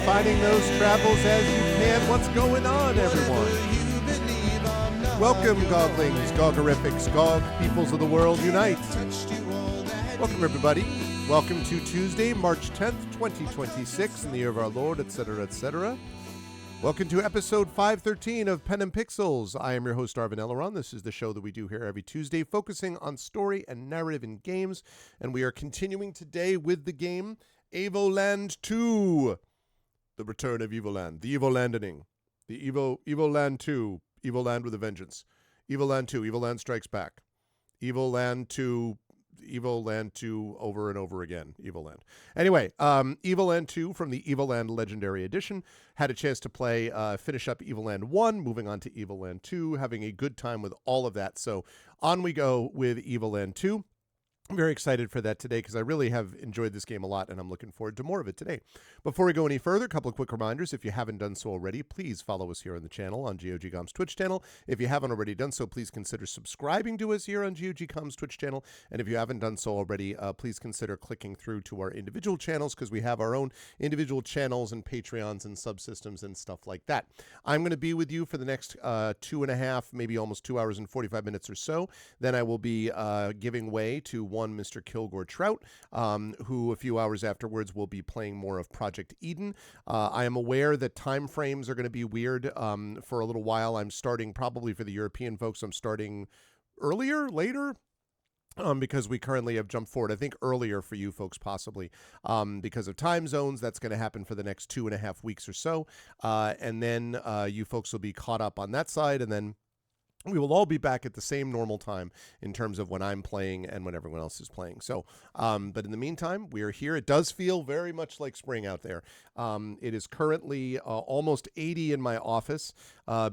finding those travels as you can. What's going on, everyone? Welcome, Goglings, Gogorifics, Gog, peoples of the world, unite. Welcome, everybody. Welcome to Tuesday, March 10th, 2026, in the year of our Lord, etc., etc. Welcome to episode 513 of Pen and Pixels. I am your host, Arvin Elleron. This is the show that we do here every Tuesday, focusing on story and narrative in games. And we are continuing today with the game Evoland 2. The return of Evoland. The Evolandening. The Evoland 2. Evoland with a vengeance. Evoland 2. Evoland Strikes Back. Evoland 2. Evoland 2 over and over again. Evoland. Anyway, Evoland 2 from the Evoland Legendary Edition. Had a chance to play, finish up Evoland 1, moving on to Evoland 2, having a good time with all of that. So on we go with Evoland 2. I'm very excited for that today because I really have enjoyed this game a lot, and I'm looking forward to more of it today. Before we go any further, a couple of quick reminders. If you haven't done so already, please follow us here on the channel, on GOGcom's Twitch channel. If you haven't already done so, please consider subscribing to us here on GOGcom's Twitch channel. And if you haven't done so already, please consider clicking through to our individual channels because we have our own individual channels and Patreons and subsystems and stuff like that. I'm going to be with you for the next 2.5, maybe almost 2 hours and 45 minutes or so. Then I will be giving way to one Mr. Kilgore Trout, who a few hours afterwards will be playing more of Project Eden. I am aware that time frames are going to be weird for a little while. I'm starting probably for the European folks. I'm starting later, because we currently have jumped forward. I think earlier for you folks possibly because of time zones. That's going to happen for the next 2.5 weeks or so. And then you folks will be caught up on that side, and then we will all be back at the same normal time in terms of when I'm playing and when everyone else is playing. So, but in the meantime, we are here. It does feel very much like spring out there. It is currently almost 80 in my office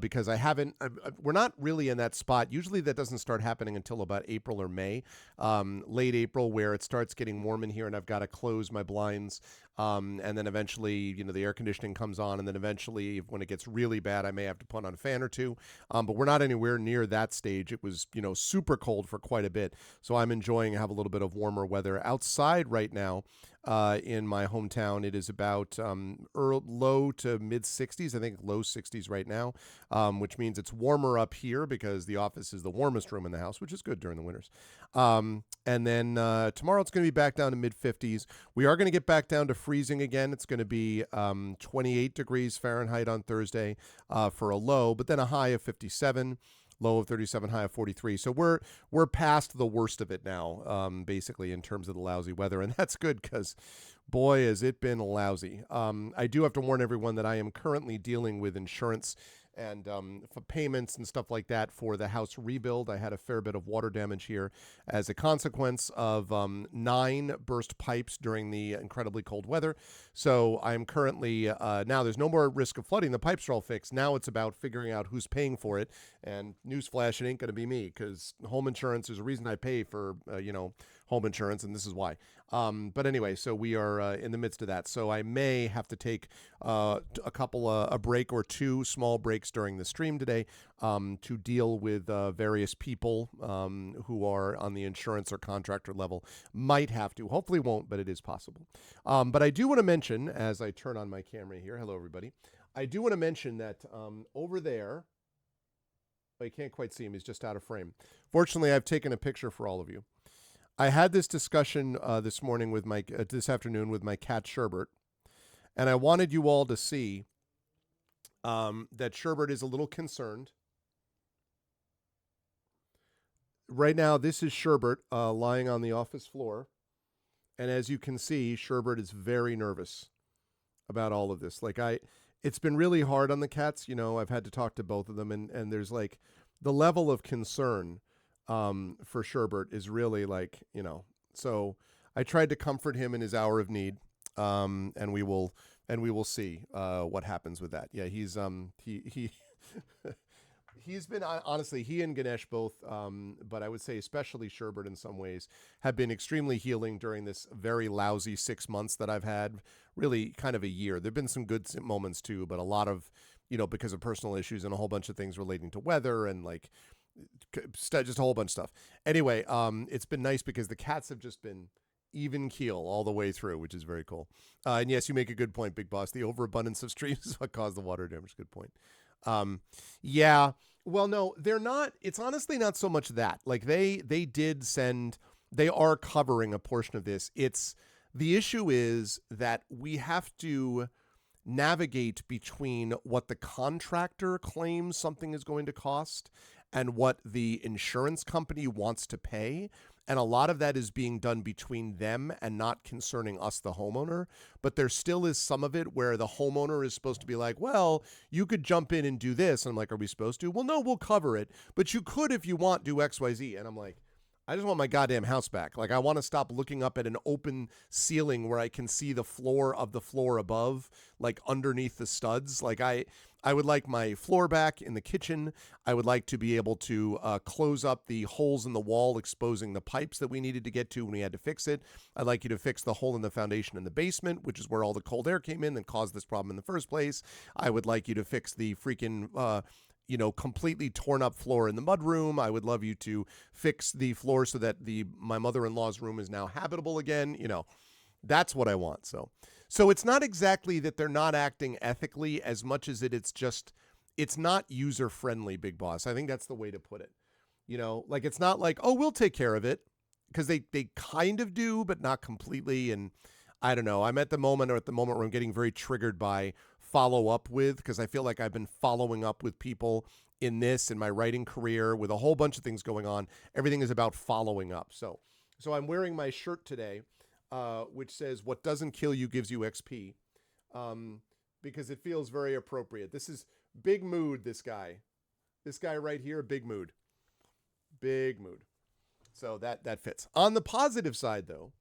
because we're not really in that spot. Usually that doesn't start happening until about April or May, late April, where it starts getting warm in here and I've got to close my blinds. And then eventually, the air conditioning comes on, and then eventually when it gets really bad, I may have to put on a fan or two. But we're not anywhere near that stage. It was, super cold for quite a bit. So I'm enjoying have a little bit of warmer weather outside right now. In my hometown, it is about low to mid 60s. I think low 60s right now, which means it's warmer up here because the office is the warmest room in the house, which is good during the winters. And then tomorrow it's going to be back down to mid 50s. We are going to get back down to freezing again. It's going to be 28 degrees Fahrenheit on Thursday for a low, but then a high of 57. Low of 37, high of 43. So we're past the worst of it now, basically, in terms of the lousy weather. And that's good because, boy, has it been lousy. I do have to warn everyone that I am currently dealing with insurance and for payments and stuff like that for the house rebuild. I had a fair bit of water damage here as a consequence of 9 burst pipes during the incredibly cold weather. So I'm currently, now there's no more risk of flooding. The pipes are all fixed. Now it's about figuring out who's paying for it. And newsflash, it ain't going to be me because home insurance is a reason I pay for, home insurance, and this is why. But anyway, so we are in the midst of that. So I may have to take a break or 2 small breaks during the stream today to deal with various people who are on the insurance or contractor level. Might have to. Hopefully won't, but it is possible. But I do want to mention, as I turn on my camera here, hello everybody, I do want to mention that over there, you can't quite see him, he's just out of frame. Fortunately, I've taken a picture for all of you. I had this discussion this afternoon with my cat Sherbert, and I wanted you all to see that Sherbert is a little concerned. Right now, this is Sherbert lying on the office floor, and as you can see, Sherbert is very nervous about all of this. It's been really hard on the cats. I've had to talk to both of them, and there's the level of concern for Sherbert is really so I tried to comfort him in his hour of need. And we will see what happens with that. Yeah, he's he's been honestly, he and Ganesh both, but I would say especially Sherbert in some ways have been extremely healing during this very lousy 6 months that I've had, really kind of a year. There've been some good moments too, but a lot of, because of personal issues and a whole bunch of things relating to weather and just a whole bunch of stuff. Anyway, it's been nice because the cats have just been even keel all the way through, which is very cool. And yes, you make a good point, Big Boss. The overabundance of streams is what caused the water damage. Good point. Yeah. Well, no, they're not. It's honestly not so much that. Like they did send. They are covering a portion of this. It's the issue is that we have to navigate between what the contractor claims something is going to cost and what the insurance company wants to pay. And a lot of that is being done between them and not concerning us, the homeowner. But there still is some of it where the homeowner is supposed to be like, well, you could jump in and do this. And I'm like, are we supposed to? Well, no, we'll cover it. But you could, if you want, do X, Y, Z. And I'm like, I just want my goddamn house back. Like, I want to stop looking up at an open ceiling where I can see the floor of the floor above, like underneath the studs. Like, I would like my floor back in the kitchen. I would like to be able to close up the holes in the wall, exposing the pipes that we needed to get to when we had to fix it. I'd like you to fix the hole in the foundation in the basement, which is where all the cold air came in and caused this problem in the first place. I would like you to fix the freaking completely torn up floor in the mudroom. I would love you to fix the floor so that my mother-in-law's room is now habitable again. That's what I want. So it's not exactly that they're not acting ethically as much as it's not user friendly, Big Boss. I think that's the way to put it. Like it's not like, oh, we'll take care of it, because they kind of do, but not completely. And I don't know. I'm at the moment where I'm getting very triggered by follow up with, because I feel like I've been following up with people in my writing career with a whole bunch of things going on. Everything is about following up. So I'm wearing my shirt today, which says, what doesn't kill you gives you XP, because it feels very appropriate. This is big mood. This guy right here, big mood. So that fits. On the positive side though,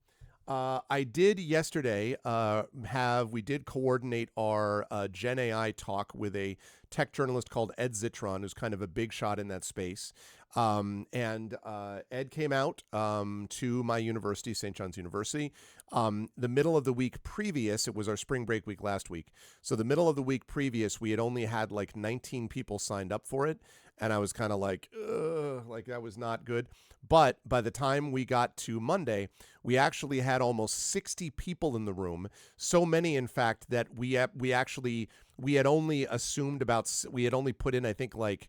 I did yesterday we did coordinate our Gen AI talk with a tech journalist called Ed Zitron, who's kind of a big shot in that space. And Ed came out to my university, St. John's University, the middle of the week previous. It was our spring break week last week. So the middle of the week previous, we had only had like 19 people signed up for it. And I was kind of like, ugh, like that was not good. But by the time we got to Monday, we actually had almost 60 people in the room. So many, in fact, that we had only put in, I think, like,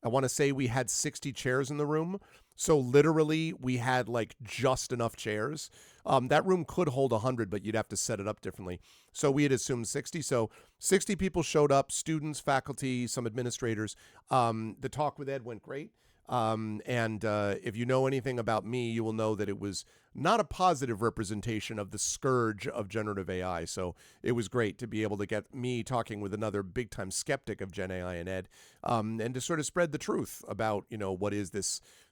I want to say we had 60 chairs in the room. So literally we had like just enough chairs. That room could hold 100, but you'd have to set it up differently. So we had assumed 60. So 60 people showed up, students, faculty, some administrators. The talk with Ed went great. And if you know anything about me, you will know that it was not a positive representation of the scourge of generative AI. So it was great to be able to get me talking with another big time skeptic of Gen AI and Ed, and to sort of spread the truth about, what is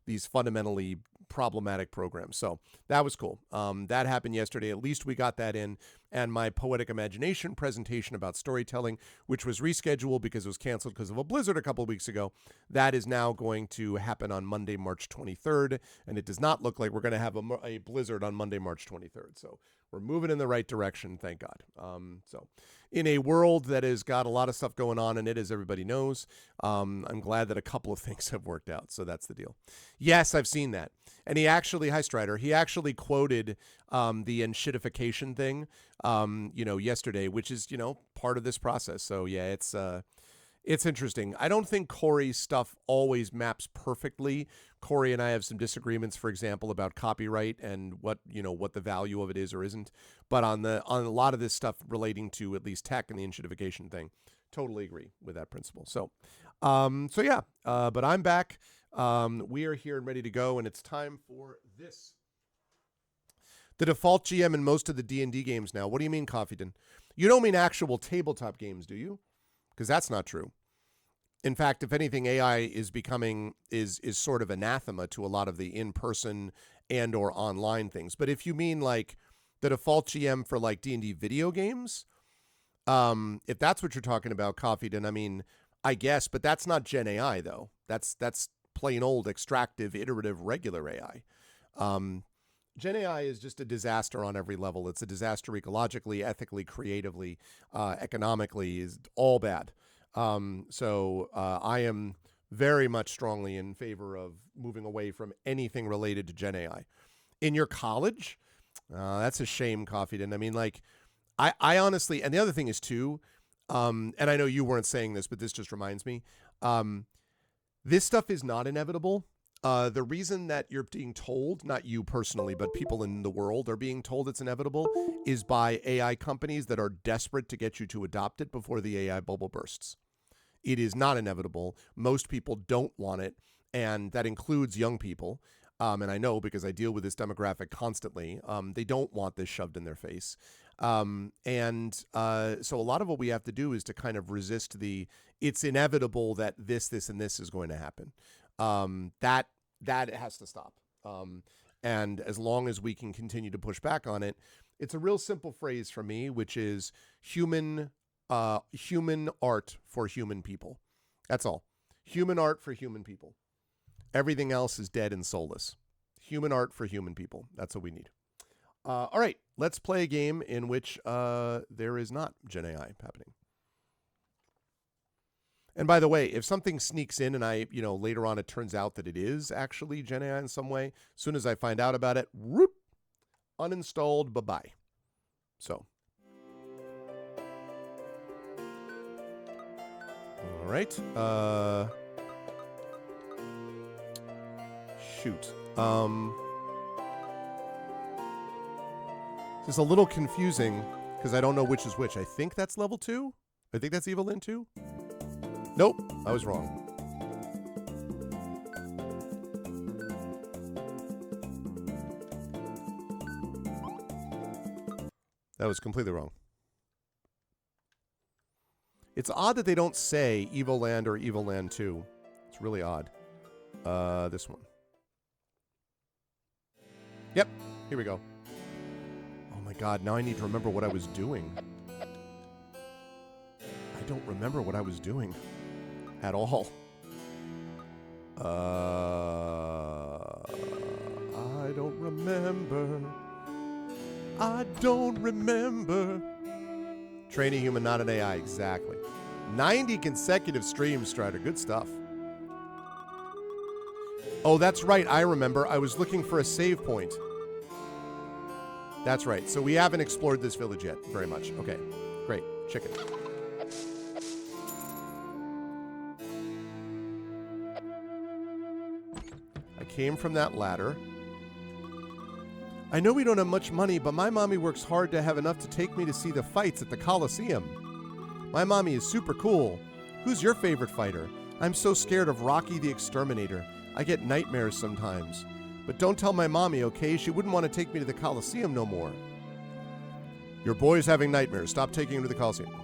these fundamentally problematic programs. So that was cool. That happened yesterday. At least we got that in. And my Poetic Imagination presentation about storytelling, which was rescheduled because it was canceled because of a blizzard a couple of weeks ago, that is now going to happen on Monday, March 23rd. And it does not look like we're going to have a blizzard on Monday, March 23rd. So we're moving in the right direction, thank God. So in a world that has got a lot of stuff going on in it, as everybody knows, I'm glad that a couple of things have worked out. So that's the deal. Yes, I've seen that. And hi Strider, he actually quoted the enshittification thing, yesterday, which is, part of this process. So yeah, it's interesting. I don't think Corey's stuff always maps perfectly. Corey and I have some disagreements, for example, about copyright and what the value of it is or isn't. But on a lot of this stuff relating to at least tech and the enshittification thing, totally agree with that principle. So yeah, but I'm back. We are here and ready to go, and it's time for this. The default GM in most of the D&D games now. What do you mean, Coffeeton? You don't mean actual tabletop games, do you? Because that's not true. In fact, if anything, AI is sort of anathema to a lot of the in-person and or online things. But if you mean like the default GM for like D&D video games, if that's what you're talking about, Coffeeton, I mean, I guess, but that's not Gen AI though. That's plain old extractive, iterative, regular AI. Gen AI is just a disaster on every level. It's a disaster ecologically, ethically, creatively, economically, is all bad. So I am very much strongly in favor of moving away from anything related to Gen AI. In your college, That's a shame, Coffee didn't. I mean, like, I honestly, and the other thing is too, and I know you weren't saying this, but this just reminds me, this stuff is not inevitable. The reason that you're being told, not you personally, but people in the world are being told it's inevitable, is by AI companies that are desperate to get you to adopt it before the AI bubble bursts. It is not inevitable. Most people don't want it, and that includes young people. And I know because I deal with this demographic constantly. They don't want this shoved in their face. So a lot of what we have to do is to kind of resist it's inevitable that this, and this is going to happen. That has to stop. And as long as we can continue to push back on it, it's a real simple phrase for me, which is human art for human people. That's all. Human art for human people. Everything else is dead and soulless. Human art for human people. That's what we need. All right, let's play a game in which there is not Gen AI happening. And by the way, if something sneaks in and later on it turns out that it is actually Gen AI in some way, as soon as I find out about it, whoop, uninstalled, bye-bye. So. All right. Shoot. This is a little confusing because I don't know which is which. I think that's level 2. I think that's Evoland 2. Nope, I was wrong. That was completely wrong. It's odd that they don't say Evoland or Evoland 2. It's really odd. This one. Yep, here we go. Oh my God, now I need to remember what I was doing. I don't remember what I was doing at all. I don't remember. I don't remember. Train a human, not an AI, exactly. 90 consecutive streams, Strider, good stuff. Oh, that's right, I remember. I was looking for a save point. That's right, so we haven't explored this village yet very much. Okay, great, chicken. I came from that ladder. I know we don't have much money, but my mommy works hard to have enough to take me to see the fights at the Coliseum. My mommy is super cool. Who's your favorite fighter? I'm so scared of Rocky the Exterminator. I get nightmares sometimes. But don't tell my mommy, okay? She wouldn't want to take me to the Coliseum no more. Your boy's having nightmares. Stop taking him to the Coliseum.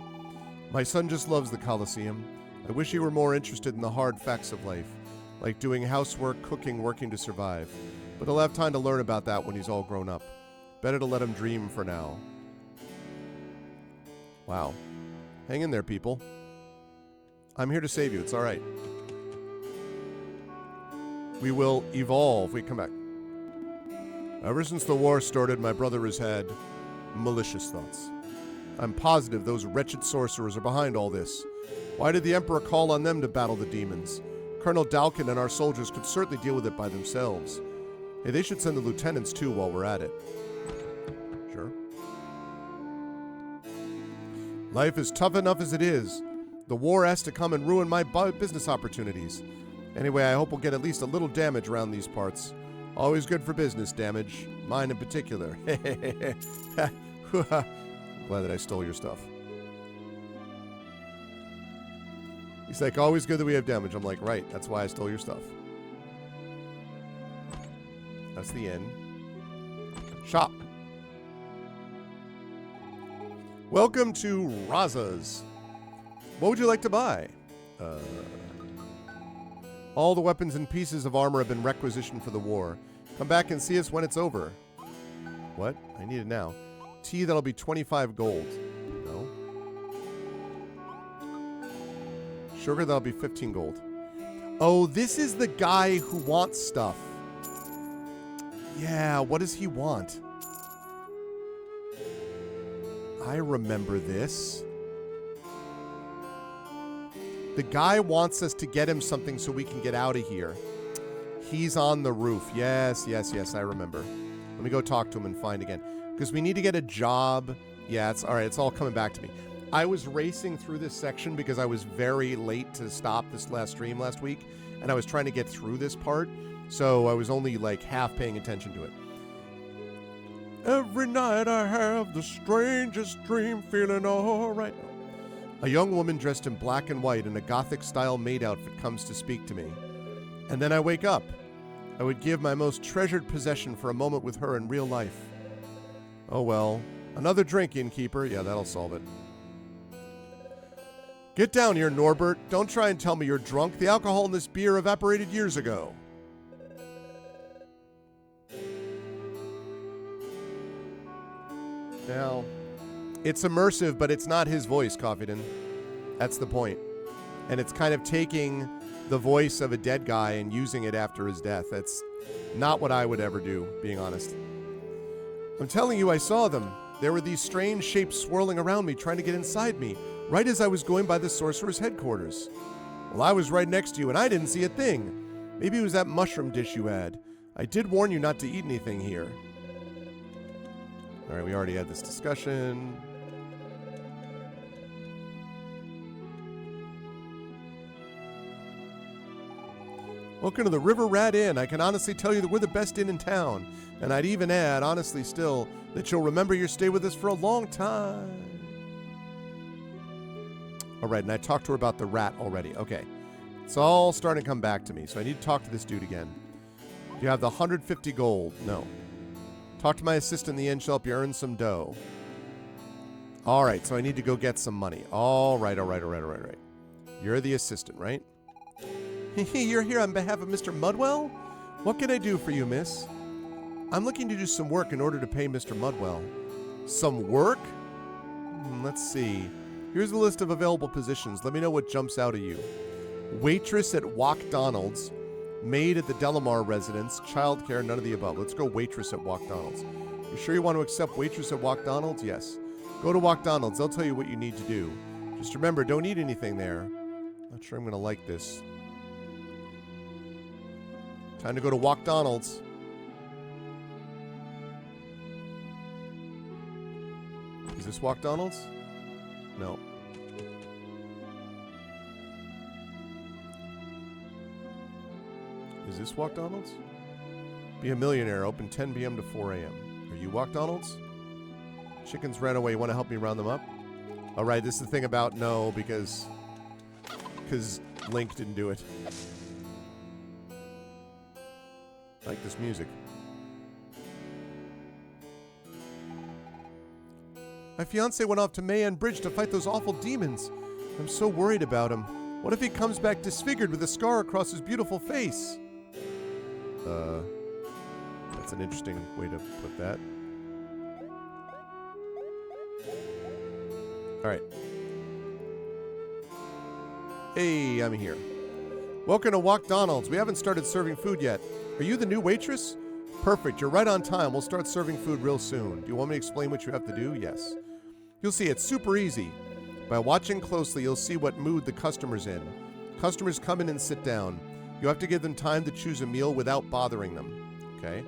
My son just loves the Coliseum. I wish he were more interested in the hard facts of life, like doing housework, cooking, working to survive. But he'll have time to learn about that when he's all grown up. Better to let him dream for now. Wow. Hang in there, people. I'm here to save you. It's all right. We will evolve. We come back. Ever since the war started, my brother has had malicious thoughts. I'm positive those wretched sorcerers are behind all this. Why did the Emperor call on them to battle the demons? Colonel Dalkin and our soldiers could certainly deal with it by themselves. Hey, they should send the lieutenants too while we're at it. Sure. Life is tough enough as it is. The war has to come and ruin my business opportunities. Anyway, I hope we'll get at least a little damage around these parts. Always good for business damage. Mine in particular. Glad that I stole your stuff. He's like, always good that we have damage. I'm like, right, that's why I stole your stuff. That's the inn. Shop. Welcome to Raza's. What would you like to buy? All the weapons and pieces of armor have been requisitioned for the war. Come back and see us when it's over. What? I need it now. Tea, that'll be 25 gold. No. Sugar, that'll be 15 gold. Oh, this is the guy who wants stuff. Yeah, what does he want? I remember this. The guy wants us to get him something so we can get out of here. He's on the roof. Yes, yes, yes, I remember. Let me go talk to him and find again. Because we need to get a job. Yeah, it's all right. It's all coming back to me. I was racing through this section because I was very late to stop this last stream last week, and I was trying to get through this part, so I was only like half paying attention to it. Every night I have the strangest dream, feeling all right. A young woman dressed in black and white in a Gothic-style maid outfit comes to speak to me. And then I wake up. I would give my most treasured possession for a moment with her in real life. Oh well. Another drink, innkeeper. Yeah, that'll solve it. Get down here, Norbert. Don't try and tell me you're drunk. The alcohol in this beer evaporated years ago. Now, it's immersive, but it's not his voice, Coffeeton. That's the point. And it's kind of taking the voice of a dead guy and using it after his death. That's not what I would ever do, being honest. I'm telling you, I saw them. There were these strange shapes swirling around me, trying to get inside me, right as I was going by the sorcerer's headquarters. Well, I was right next to you, and I didn't see a thing. Maybe it was that mushroom dish you had. I did warn you not to eat anything here. All right, we already had this discussion. Welcome to the River Rat Inn. I can honestly tell you that we're the best inn in town. And I'd even add, honestly still, that you'll remember your stay with us for a long time. All right, and I talked to her about the rat already. Okay, it's all starting to come back to me, so I need to talk to this dude again. Do you have the 150 gold? No. Talk to my assistant in the inn shop. You earn some dough. All right, so I need to go get some money. All right. You're the assistant, right? You're here on behalf of Mr. Mudwell? What can I do for you, miss? I'm looking to do some work in order to pay Mr. Mudwell. Some work? Let's see. Here's a list of available positions. Let me know what jumps out at you. Waitress at Walkdonald's. Maid at the Delamar residence. Childcare, none of the above. Let's go waitress at Walkdonald's. You sure you want to accept waitress at Walkdonald's? Yes. Go to Walkdonald's. They'll tell you what you need to do. Just remember, don't eat anything there. Not sure I'm going to like this. Time to go to Walkdonald's. Is this Walkdonald's? No. Is this Walkdonald's? Be a millionaire. Open 10 p.m. to 4 a.m. Are you Walkdonald's? Chickens ran away. You want to help me round them up? All right, this is the thing about no, because Link didn't do it. I like this music. My fiance went off to Mayan Bridge to fight those awful demons. I'm so worried about him. What if he comes back disfigured with a scar across his beautiful face? That's an interesting way to put that. Alright. Hey, I'm here. Welcome to Walkdonald's. We haven't started serving food yet. Are you the new waitress? Perfect. You're right on time. We'll start serving food real soon. Do you want me to explain what you have to do? Yes. You'll see it's super easy. By watching closely, you'll see what mood the customer's in. Customers come in and sit down. You have to give them time to choose a meal without bothering them. Okay?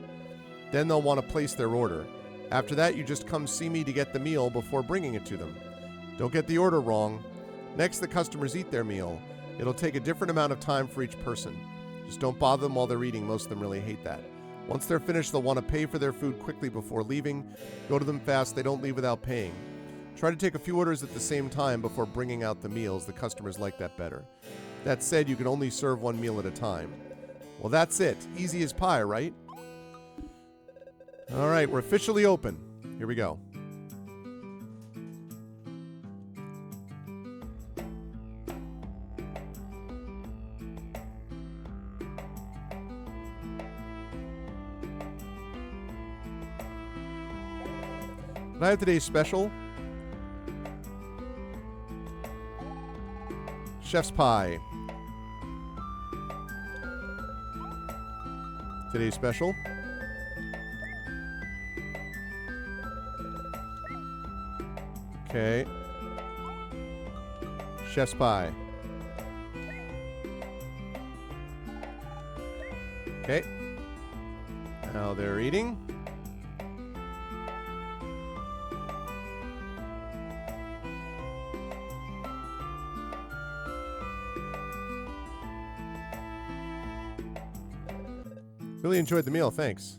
Then they'll want to place their order. After that, you just come see me to get the meal before bringing it to them. Don't get the order wrong. Next, the customers eat their meal. It'll take a different amount of time for each person. Just don't bother them while they're eating. Most of them really hate that. Once they're finished, they'll want to pay for their food quickly before leaving. Go to them fast. They don't leave without paying. Try to take a few orders at the same time before bringing out the meals. The customers like that better. That said, you can only serve one meal at a time. Well, that's it. Easy as pie, right? All right, we're officially open. Here we go. Can I have today's special? Chef's pie. Today's special. Okay. Chef's pie. Okay. Now they're eating. Really enjoyed the meal, thanks.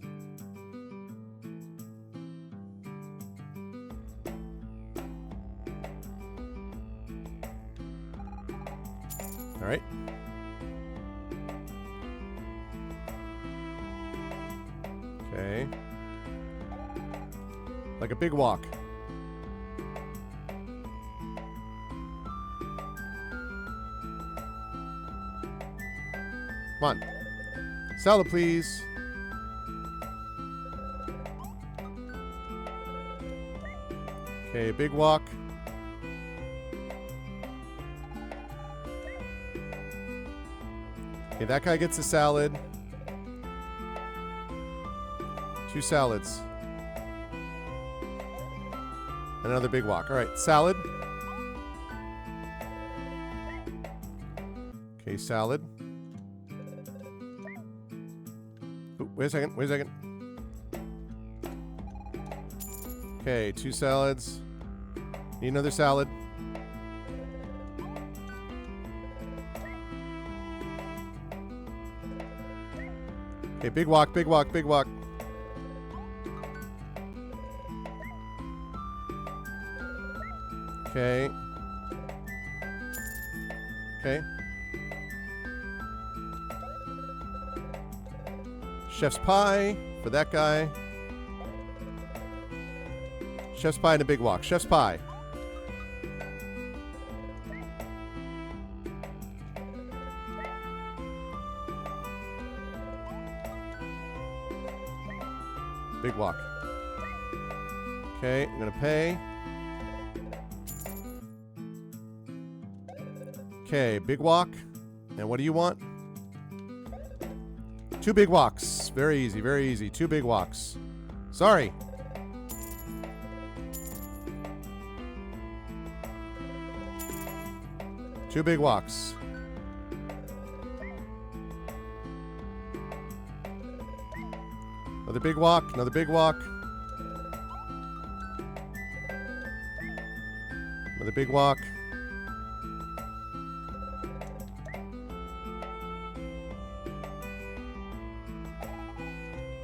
All right. Okay. Like a big walk. Come on. Salad, please. Okay, big walk. Okay, that guy gets a salad. 2 salads. Another big walk. All right, salad. Okay, salad. Ooh, wait a second. Wait a second. Okay, 2 salads. Need another salad. Okay, big walk, big walk, big walk. Okay. Okay. Chef's pie for that guy. Chef's pie and a big walk. Chef's pie. Big walk. Okay, I'm gonna pay. Okay, big walk. And what do you want? 2 big walks. Very easy, very easy. 2 big walks. Sorry. Two big walks. Another big walk, another big walk. Another big walk.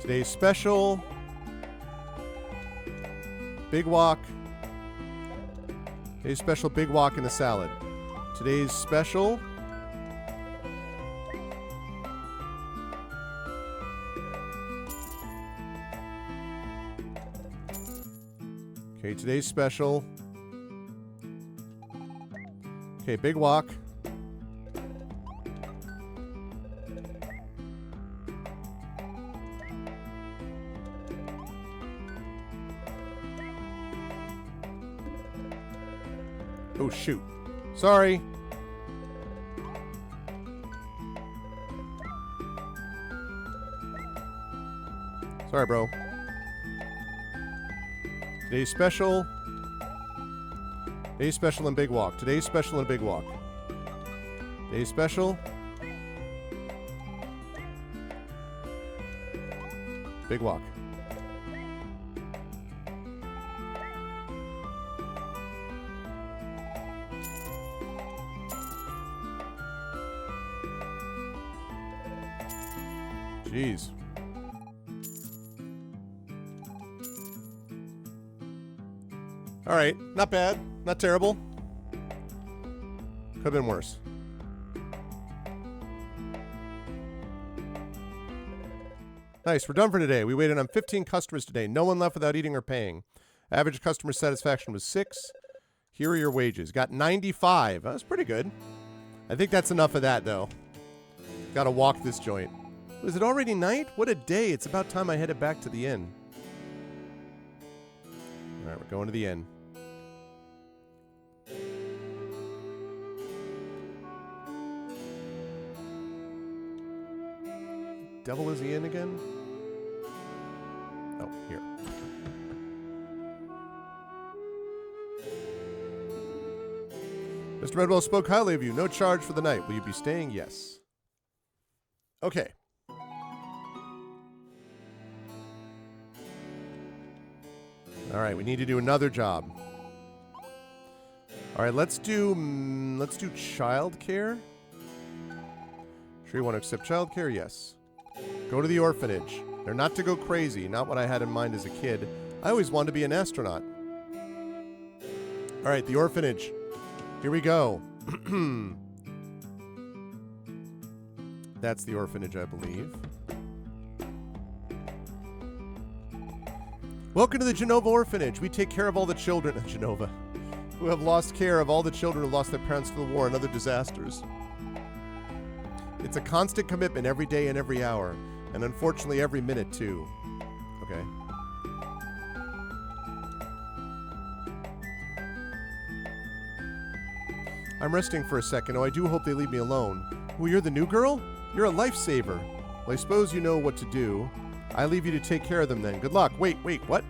Today's special. Big walk. Today's special big walk and a salad. Today's special. Okay, today's special. Okay, big walk. Oh, shoot. Sorry. Sorry, bro. Today's special. Today's special and big walk. Today's special and big walk. Today's special. Big walk. Jeez. All right, not bad, not terrible. Could have been worse. Nice, we're done for today. We waited on 15 customers today. No one left without eating or paying. Average customer satisfaction was 6. Here are your wages. Got 95. That's pretty good. I think that's enough of that, though. Got to walk this joint. Is it already night? What a day. It's about time I headed back to the inn. All right, we're going to the inn. Devil is he in again? Oh, here. Mr. Redwell spoke highly of you. No charge for the night. Will you be staying? Yes. Okay. All right, we need to do another job. All right, let's do childcare. Sure you want to accept childcare? Yes. Go to the orphanage. They're not to go crazy, not what I had in mind as a kid. I always wanted to be an astronaut. All right, the orphanage. Here we go. That's the orphanage, I believe. Welcome to the Genova Orphanage. We take care of all the children in Genova who have lost care of all the children who lost their parents to the war and other disasters. It's a constant commitment every day and every hour, and unfortunately every minute too. Okay. I'm resting for a second. Oh, I do hope they leave me alone. Oh, you're the new girl? You're a lifesaver. Well, I suppose you know what to do. I leave you to take care of them then. Good luck. Wait, what?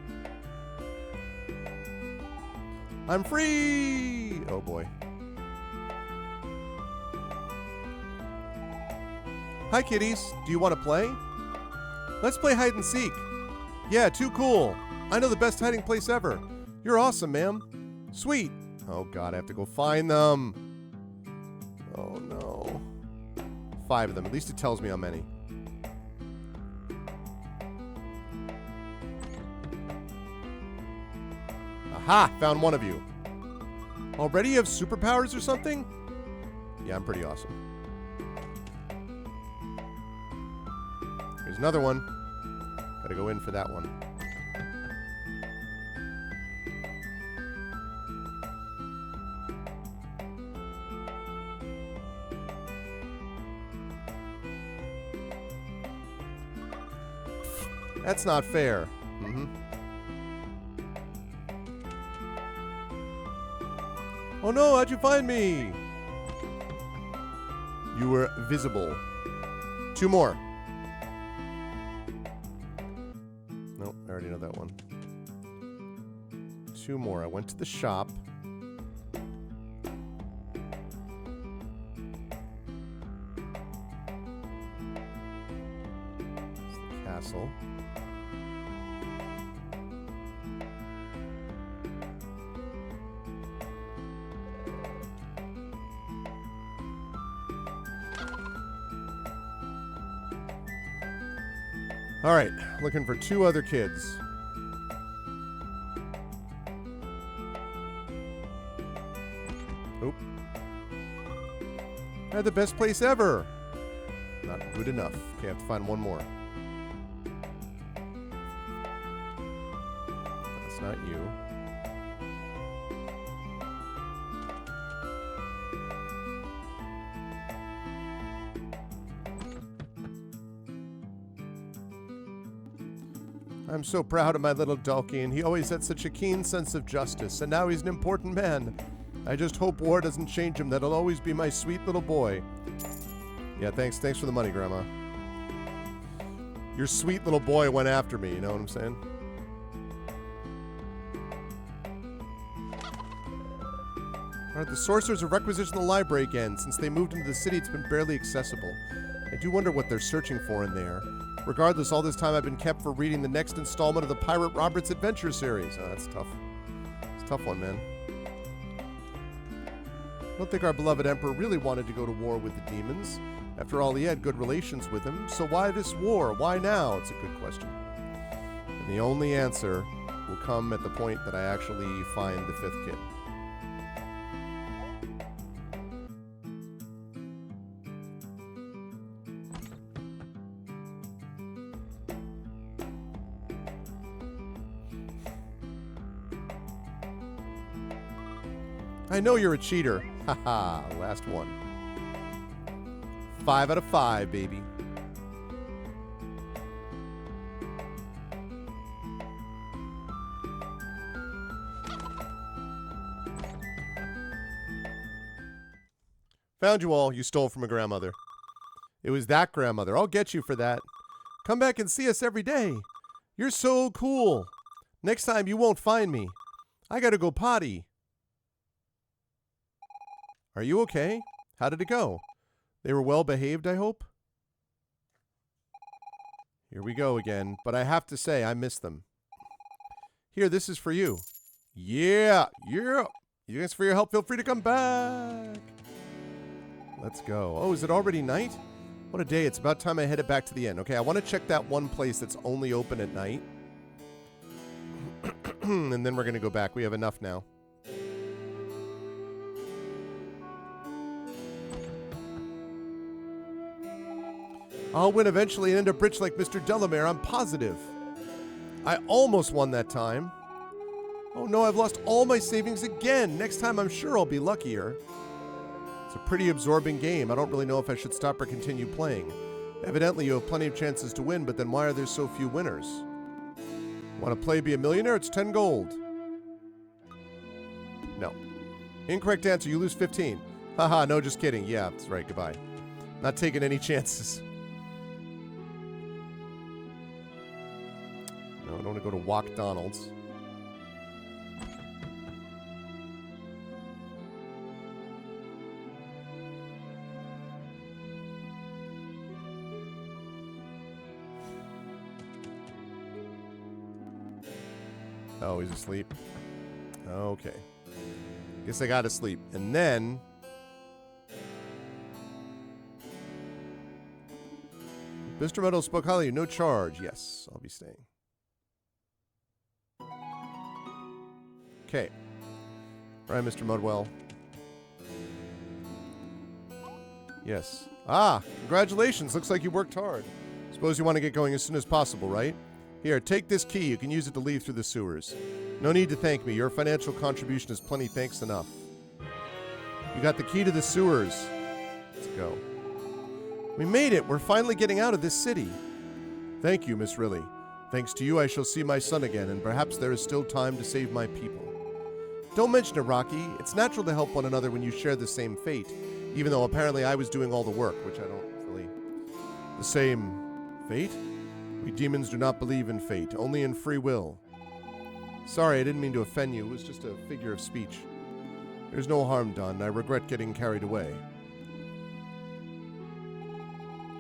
I'm free! Oh boy. Hi kitties, do you want to play? Let's play hide and seek. Yeah, too cool. I know the best hiding place ever. You're awesome, ma'am. Sweet. Oh god, I have to go find them. Oh no. 5 of them, at least it tells me how many. Aha! Found one of you. Already you have superpowers or something? Yeah, I'm pretty awesome. Here's another one. Gotta go in for that one. That's not fair. Oh no, how'd you find me? You were visible. 2 more. Nope, I already know that one. 2 more. I went to the shop. It's the castle. All right, looking for 2 other kids. Oop. I had the best place ever. Not good enough. Okay, I have to find 1 more. That's not you. I'm so proud of my little Dalkian. He always had such a keen sense of justice, and now he's an important man. I just hope war doesn't change him. That'll always be my sweet little boy. Yeah, thanks for the money, Grandma. Your sweet little boy went after me, you know what I'm saying? Alright, the sorcerers have requisitioned the library again. Since they moved into the city, it's been barely accessible. I do wonder what they're searching for in there. Regardless, all this time I've been kept for reading the next installment of the Pirate Roberts Adventure series. Oh, that's tough. It's a tough one, man. I don't think our beloved Emperor really wanted to go to war with the demons. After all, he had good relations with them. So why this war? Why now? It's a good question. And the only answer will come at the point that I actually find the 5th kid. I know you're a cheater. Haha, last one. 5 out of 5, baby. Found you all. You stole from a grandmother. It was that grandmother. I'll get you for that. Come back and see us every day. You're so cool. Next time you won't find me. I gotta go potty. Are you okay? How did it go? They were well behaved, I hope? Here we go again, but I have to say, I miss them. Here, this is for you. Yeah! Thanks for your help. Feel free to come back. Let's go. Oh, is it already night? What a day. It's about time I headed back to the inn. Okay, I want to check that one place that's only open at night. And then we're going to go back. We have enough now. I'll win eventually and end up rich like Mr. Delamere, I'm positive. I almost won that time. Oh no, I've lost all my savings again. Next time I'm sure I'll be luckier. It's a pretty absorbing game. I don't really know if I should stop or continue playing. Evidently you have plenty of chances to win, but then why are there so few winners? Want to play Be a Millionaire? It's 10 gold. No. Incorrect answer, you lose 15. Haha, no, just kidding. Yeah, that's right, goodbye. Not taking any chances. No, I don't want to go to Walk Donald's. Oh, he's asleep. Okay. Guess I gotta sleep. And then... Mr. Meadow spoke highly. No charge. Yes, I'll be staying. Okay. All right, Mr. Mudwell. Yes. Ah, congratulations. Looks like you worked hard. Suppose you want to get going as soon as possible, right? Here, take this key. You can use it to leave through the sewers. No need to thank me. Your financial contribution is plenty thanks enough. You got the key to the sewers. Let's go. We made it. We're finally getting out of this city. Thank you, Miss Riley. Thanks to you, I shall see my son again, and perhaps there is still time to save my people. Don't mention it, Rocky. It's natural to help one another when you share the same fate, even though apparently I was doing all the work, which I don't really... The same fate? We demons do not believe in fate, only in free will. Sorry, I didn't mean to offend you. It was just a figure of speech. There's no harm done. I regret getting carried away.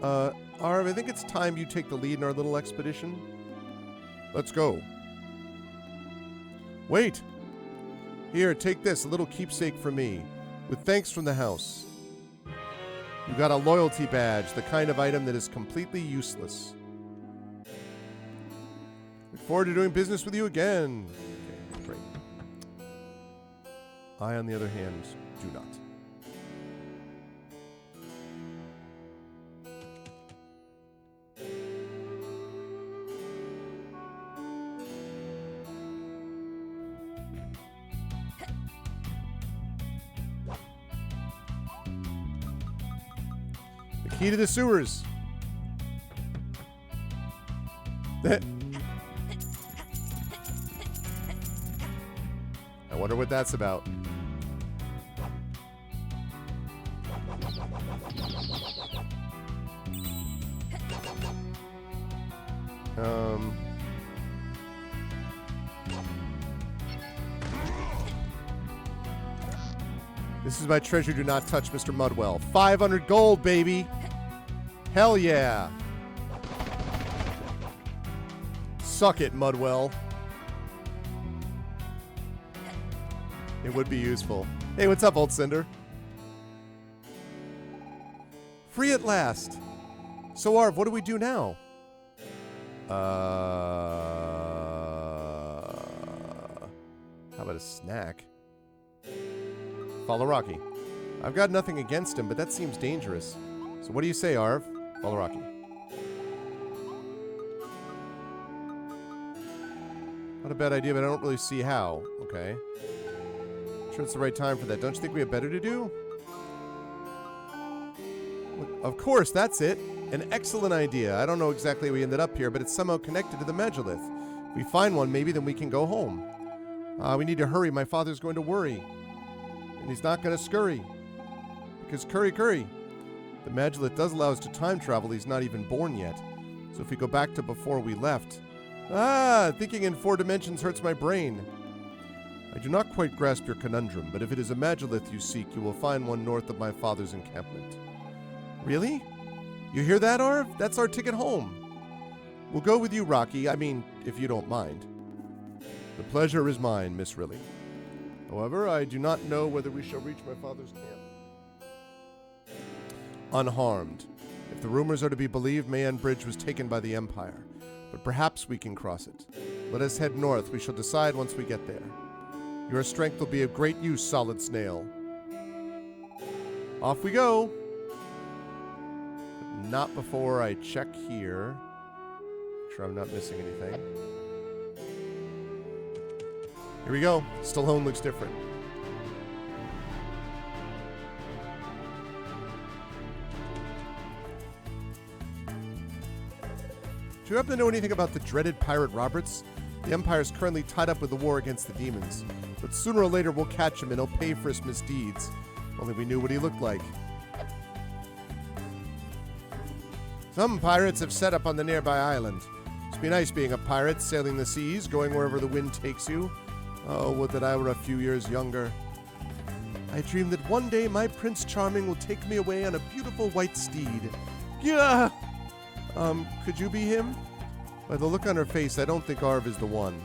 Arv, I think it's time you take the lead in our little expedition. Let's go. Wait! Here, take this, a little keepsake for me, with thanks from the house. You got a loyalty badge, the kind of item that is completely useless. Look forward to doing business with you again. Okay, great. I, on the other hand, do not. Key to the sewers. I wonder what that's about. This is my treasure. Do not touch, Mr. Mudwell. 500 gold, baby. Hell yeah. Suck it, Mudwell. It would be useful. Hey, what's up, Old Cinder? Free at last. So, Arv, what do we do now? How about a snack? Follow Rocky. I've got nothing against him, but that seems dangerous. So what do you say, Arv? Follow Rocky. Not a bad idea, but I don't really see how. Okay. I'm sure it's the right time for that. Don't you think we have better to do? Of course, that's it. An excellent idea. I don't know exactly how we ended up here, but it's somehow connected to the Megalith. If we find one, maybe then we can go home. We need to hurry. My father's going to worry. And he's not going to scurry. Because curry. The Magilith does allow us to time travel. He's not even born yet. So if we go back to before we left... thinking in 4 dimensions hurts my brain. I do not quite grasp your conundrum, but if it is a Magilith you seek, you will find one north of my father's encampment. Really? You hear that, Arv? That's our ticket home. We'll go with you, Rocky. I mean, if you don't mind. The pleasure is mine, Miss Riley. However, I do not know whether we shall reach my father's camp unharmed. If the rumors are to be believed, Mayan Bridge was taken by the Empire. But perhaps we can cross it. Let us head north. We shall decide once we get there. Your strength will be of great use, Solid Snail. Off we go. But not before I check here. Make sure I'm not missing anything. Here we go. Stallone looks different. Do you happen to know anything about the dreaded Pirate Roberts? The Empire is currently tied up with the war against the demons, but sooner or later we'll catch him and he'll pay for his misdeeds. If only we knew what he looked like. Some pirates have set up on the nearby island. Must be nice being a pirate, sailing the seas, going wherever the wind takes you. Oh, would that I were a few years younger. I dream that one day my Prince Charming will take me away on a beautiful white steed. Yeah! Could you be him? By the look on her face, I don't think Arv is the one.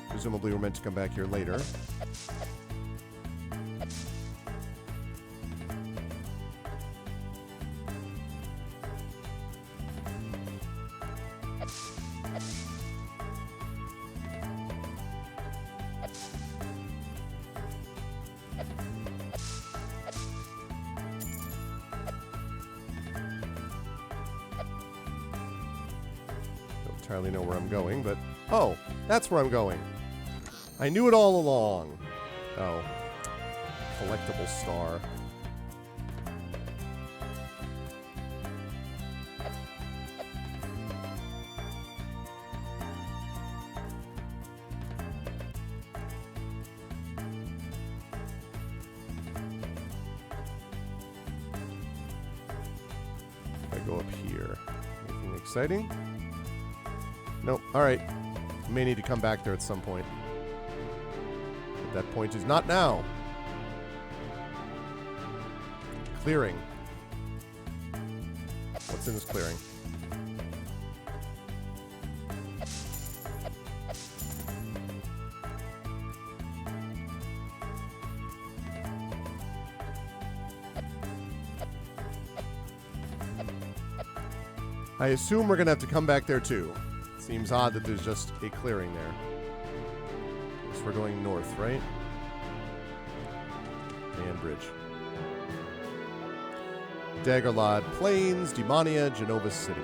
Presumably we're meant to come back here later. Entirely know where I'm going, but oh, that's where I'm going. I knew it all along. Oh, collectible star. If I go up here, anything exciting? Nope. Alright. May need to come back there at some point. But that point is not now. Clearing. What's in this clearing? I assume we're going to have to come back there too. Seems odd that there's just a clearing there. Guess we're going north, right? Man Bridge. Daggerlod Plains, Demonia, Genova City.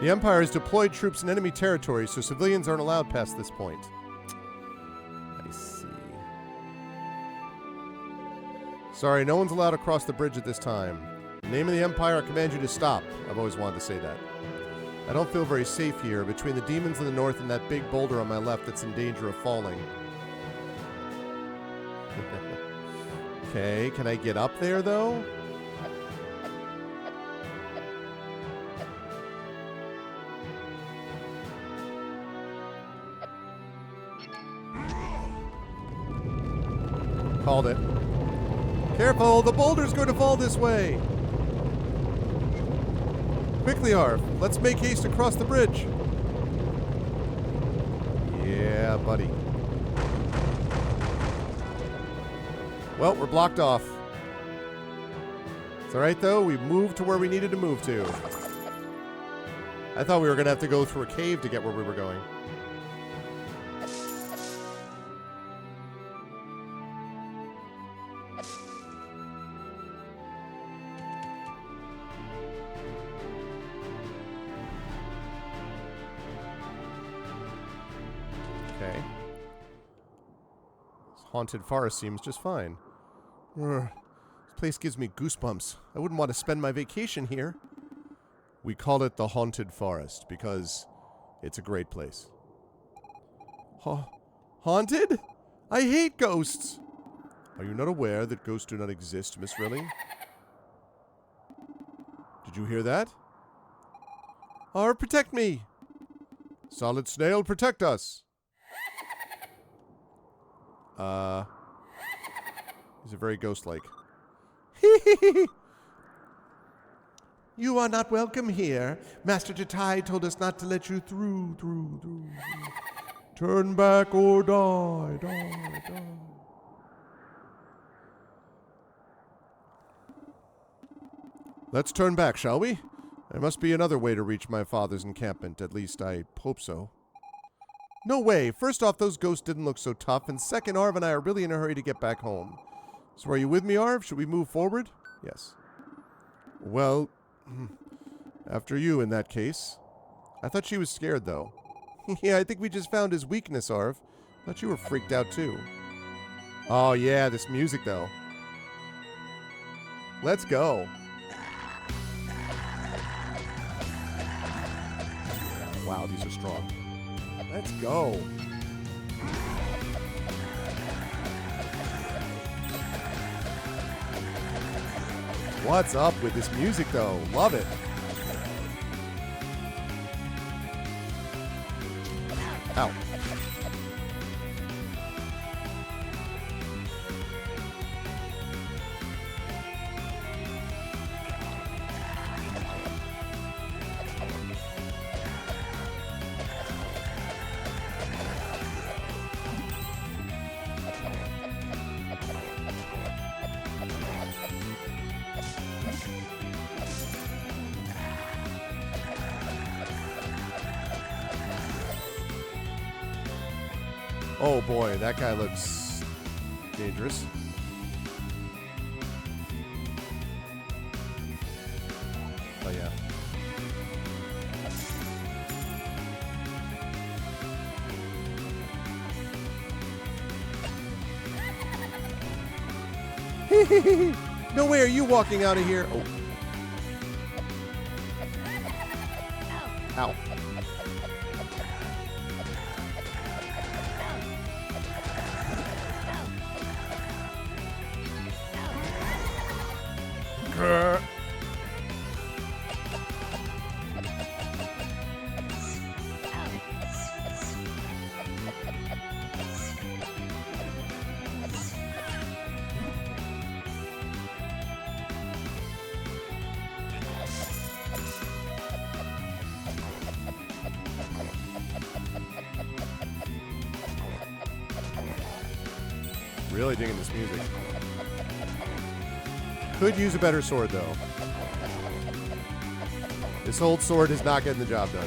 The Empire has deployed troops in enemy territory, so civilians aren't allowed past this point. I see. Sorry, no one's allowed across the bridge at this time. In the name of the Empire, I command you to stop. I've always wanted to say that. I don't feel very safe here, between the demons in the north and that big boulder on my left that's in danger of falling. Okay, can I get up there, though? Called it. Careful, the boulder's going to fall this way. Quickly, Arv, let's make haste across the bridge. Yeah, buddy. Well, we're blocked off. It's alright, though. We moved to where we needed to move to. I thought we were going to have to go through a cave to get where we were going. Okay. This haunted forest seems just fine. This place gives me goosebumps. I wouldn't want to spend my vacation here. We call it the Haunted Forest because it's a great place. Haunted? I hate ghosts! Are you not aware that ghosts do not exist, Miss Rilling? Did you hear that? Arr, protect me! Solid Snail, protect us! He's a very ghost-like. You are not welcome here. Master Jatai told us not to let you through. Turn back or die. Let's turn back, shall we? There must be another way to reach my father's encampment. At least I hope so. No way. First off, those ghosts didn't look so tough. And second, Arv and I are really in a hurry to get back home. So are you with me, Arv? Should we move forward? Yes. Well, after you in that case. I thought she was scared, though. Yeah, I think we just found his weakness, Arv. Thought you were freaked out, too. Oh, yeah, this music, though. Let's go. Wow, these are strong. Let's go. What's up with this music, though? Love it. Ow. Oh boy, that guy looks dangerous. Oh yeah. No way are you walking out of here. Oh. Ow. Grr. Really digging this music. Could use a better sword, though. This old sword is not getting the job done.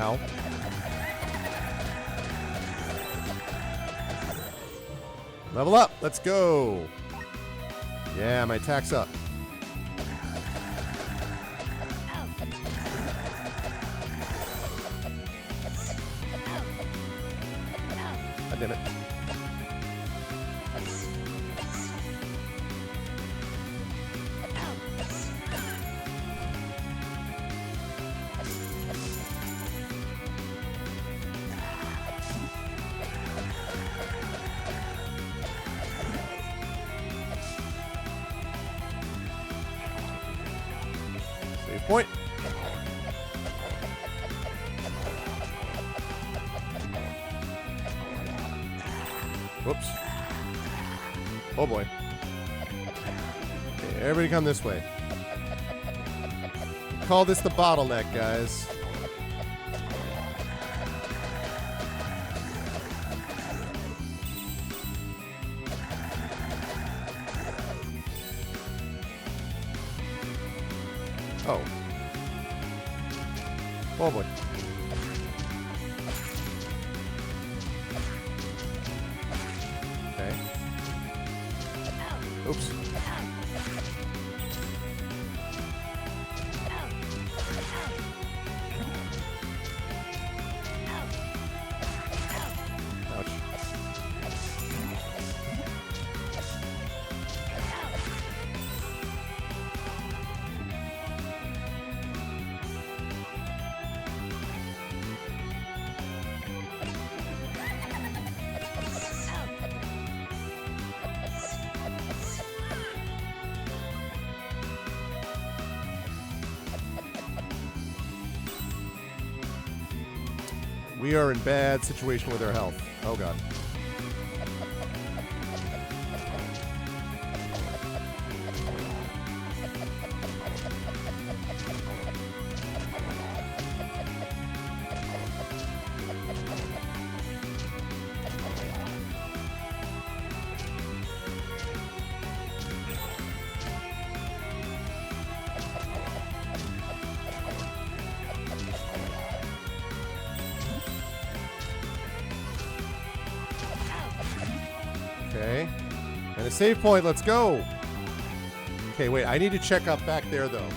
Ow. Level up. Let's go. Yeah, my attack's up. God damn it. Save point. Whoops. Oh boy. Okay, everybody come this way. Call this the bottleneck, guys. Oh. Oh boy. Okay. Oops. Ouch. We are in bad situation with our health. Oh, God. Okay. And a save point. Let's go. Okay, wait. I need to check up back there, though.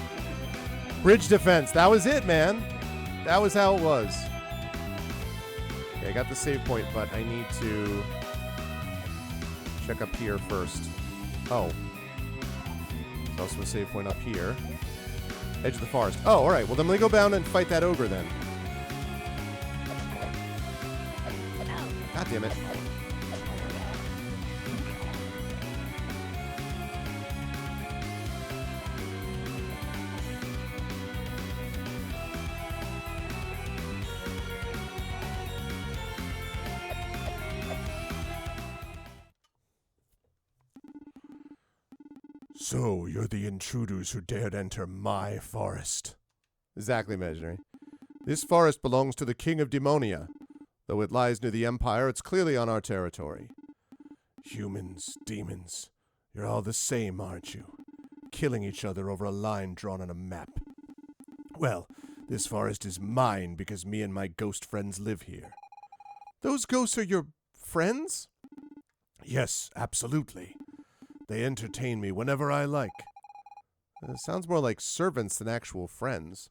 Bridge defense. That was it, man. That was how it was. Okay, I got the save point, but I need to check up here first. Oh. There's also a save point up here. Edge of the forest. Oh, all right. Well, then let me go down and fight that ogre, then. God damn it. So, you're the intruders who dared enter my forest. Exactly, Imaginary. This forest belongs to the King of Demonia. Though it lies near the Empire, it's clearly on our territory. Humans, demons, you're all the same, aren't you? Killing each other over a line drawn on a map. Well, this forest is mine because me and my ghost friends live here. Those ghosts are your friends? Yes, absolutely. They entertain me whenever I like. Sounds more like servants than actual friends.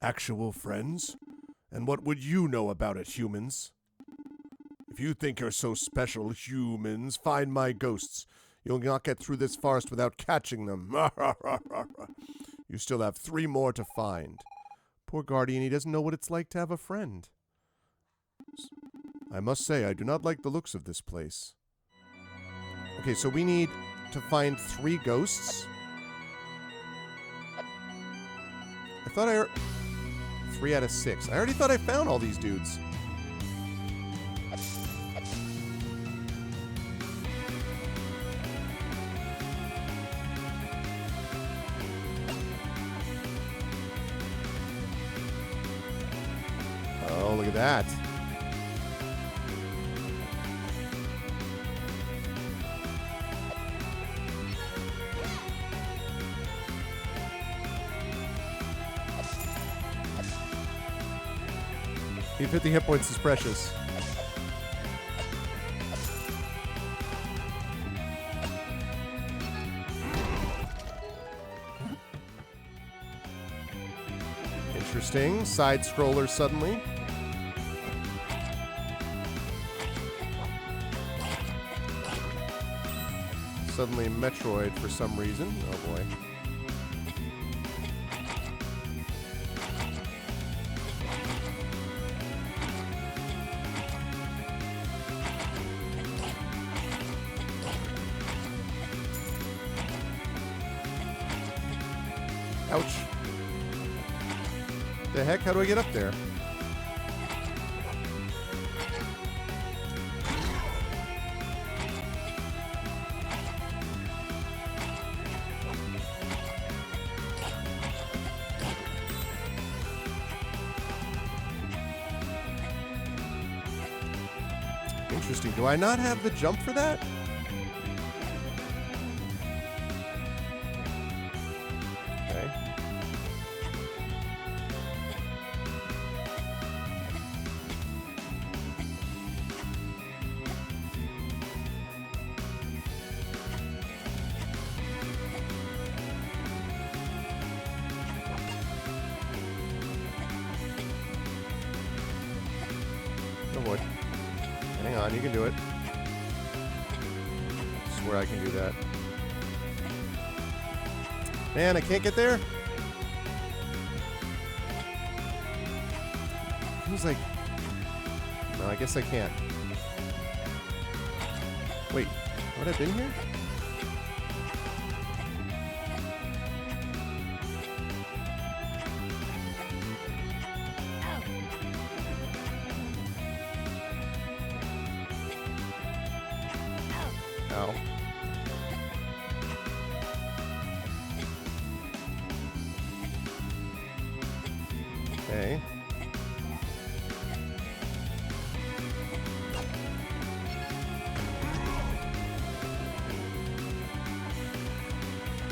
Actual friends? And what would you know about it, humans? If you think you're so special, humans, find my ghosts. You'll not get through this forest without catching them. You still have 3 more to find. Poor Guardian, he doesn't know what it's like to have a friend. I must say, I do not like the looks of this place. Okay, so we need to find 3 ghosts. I thought 3 out of 6. I already thought I found all these dudes. Oh, look at that. Your 50 hit points is precious. Interesting. Side scroller suddenly. Suddenly Metroid for some reason. Oh boy. Ouch. The heck? How do I get up there? Interesting. Do I not have the jump for that? Okay. Oh boy. Hang on, you can do it. I swear I can do that. Man, I can't get there? Feels like... No, I guess I can't. Wait, would I have been here?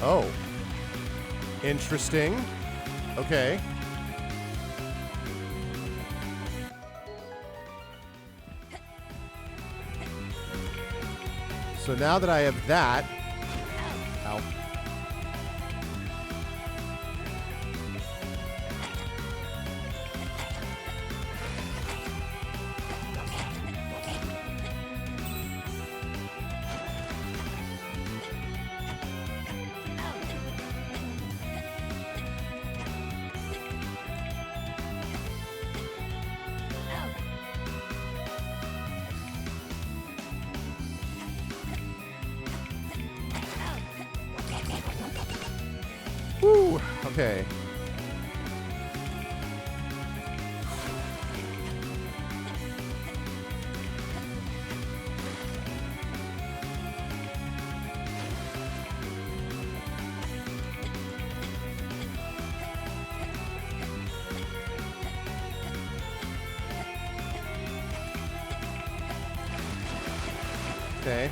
Oh. Interesting. Okay. So now that I have that... Ow. Woo! Okay. Okay.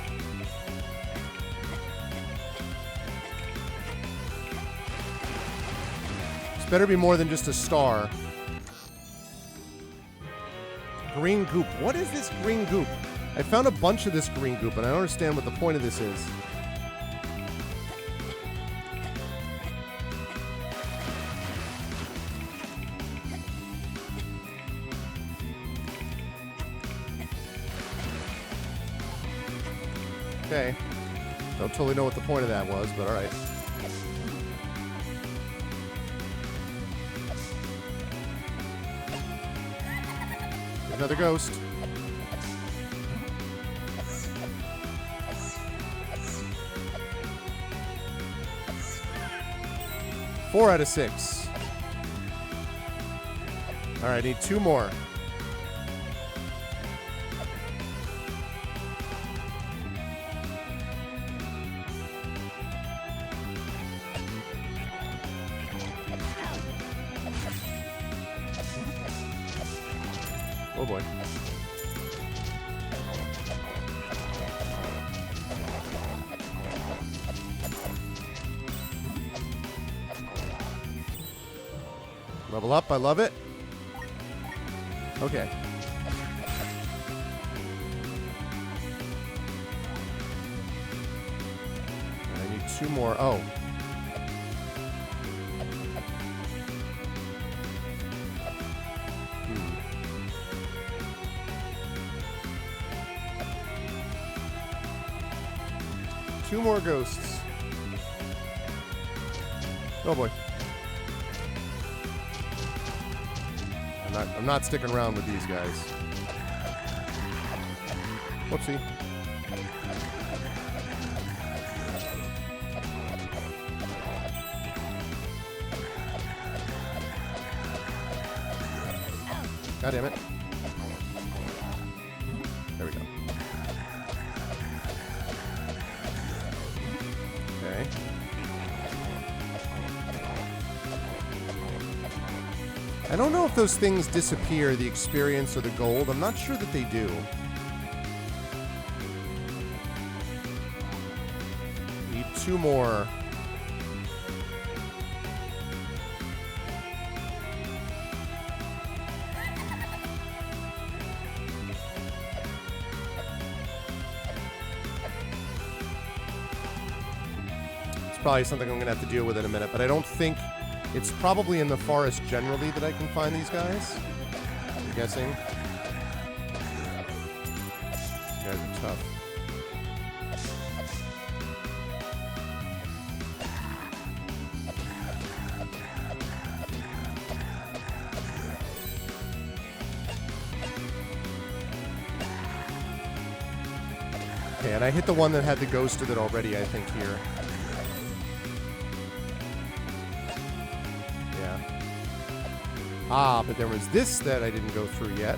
Better be more than just a star. Green goop. What is this green goop? I found a bunch of this green goop, and I don't understand what the point of this is. Okay. Don't totally know what the point of that was, but alright. Another ghost. Four out of 6. All right, I need 2 more. Oh boy. Level up, I love it. Okay. I need 2 more. Oh. Two more ghosts. Oh boy. I'm not sticking around with these guys. Whoopsie. God damn it. There we go. Okay. I don't know if those things disappear, the experience or the gold. I'm not sure that they do. Need 2 more. It's probably something I'm going to have to deal with in a minute, but I don't think... It's probably in the forest generally that I can find these guys. I'm guessing. These guys are tough. Okay, and I hit the one that had the ghost of it already, I think, here. Ah, but there was this that I didn't go through yet.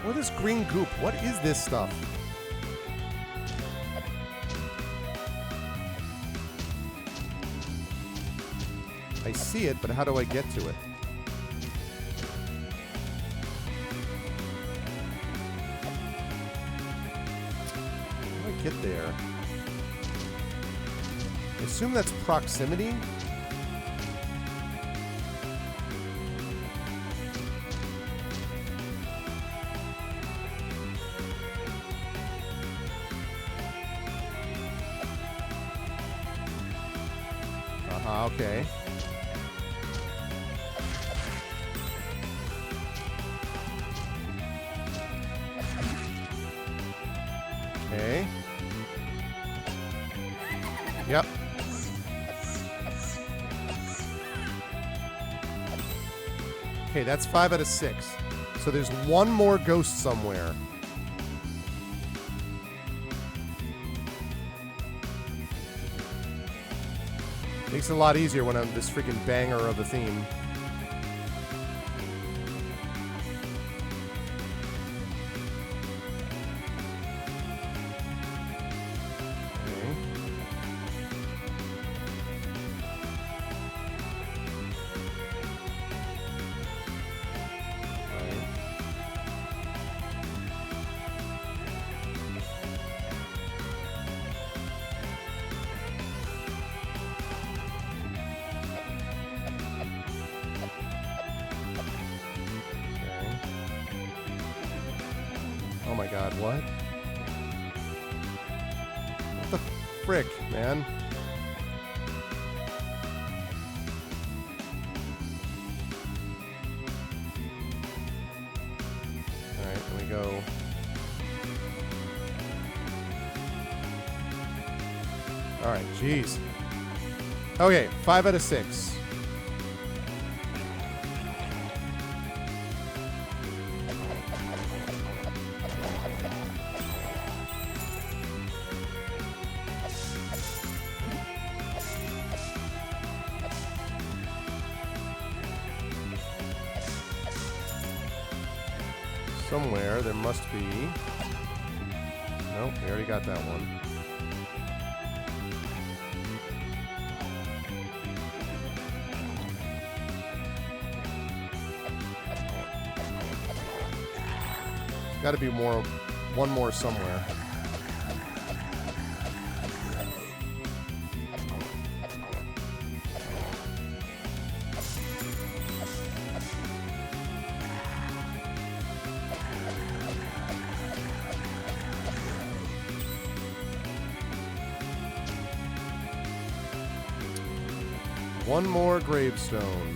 What is green goop? What is this stuff? I see it, but how do I get to it? How do I get there? I assume that's proximity. Okay. Okay. Yep. Okay, that's 5 out of 6. So there's one more ghost somewhere. Makes it a lot easier when I'm this freaking banger of a theme. Oh my god, what? What the frick, man? Alright, here we go. Alright, jeez. Okay, 5 out of 6. Somewhere there must be... Nope, we already got that one. There's got to be more, one more somewhere. One more gravestone.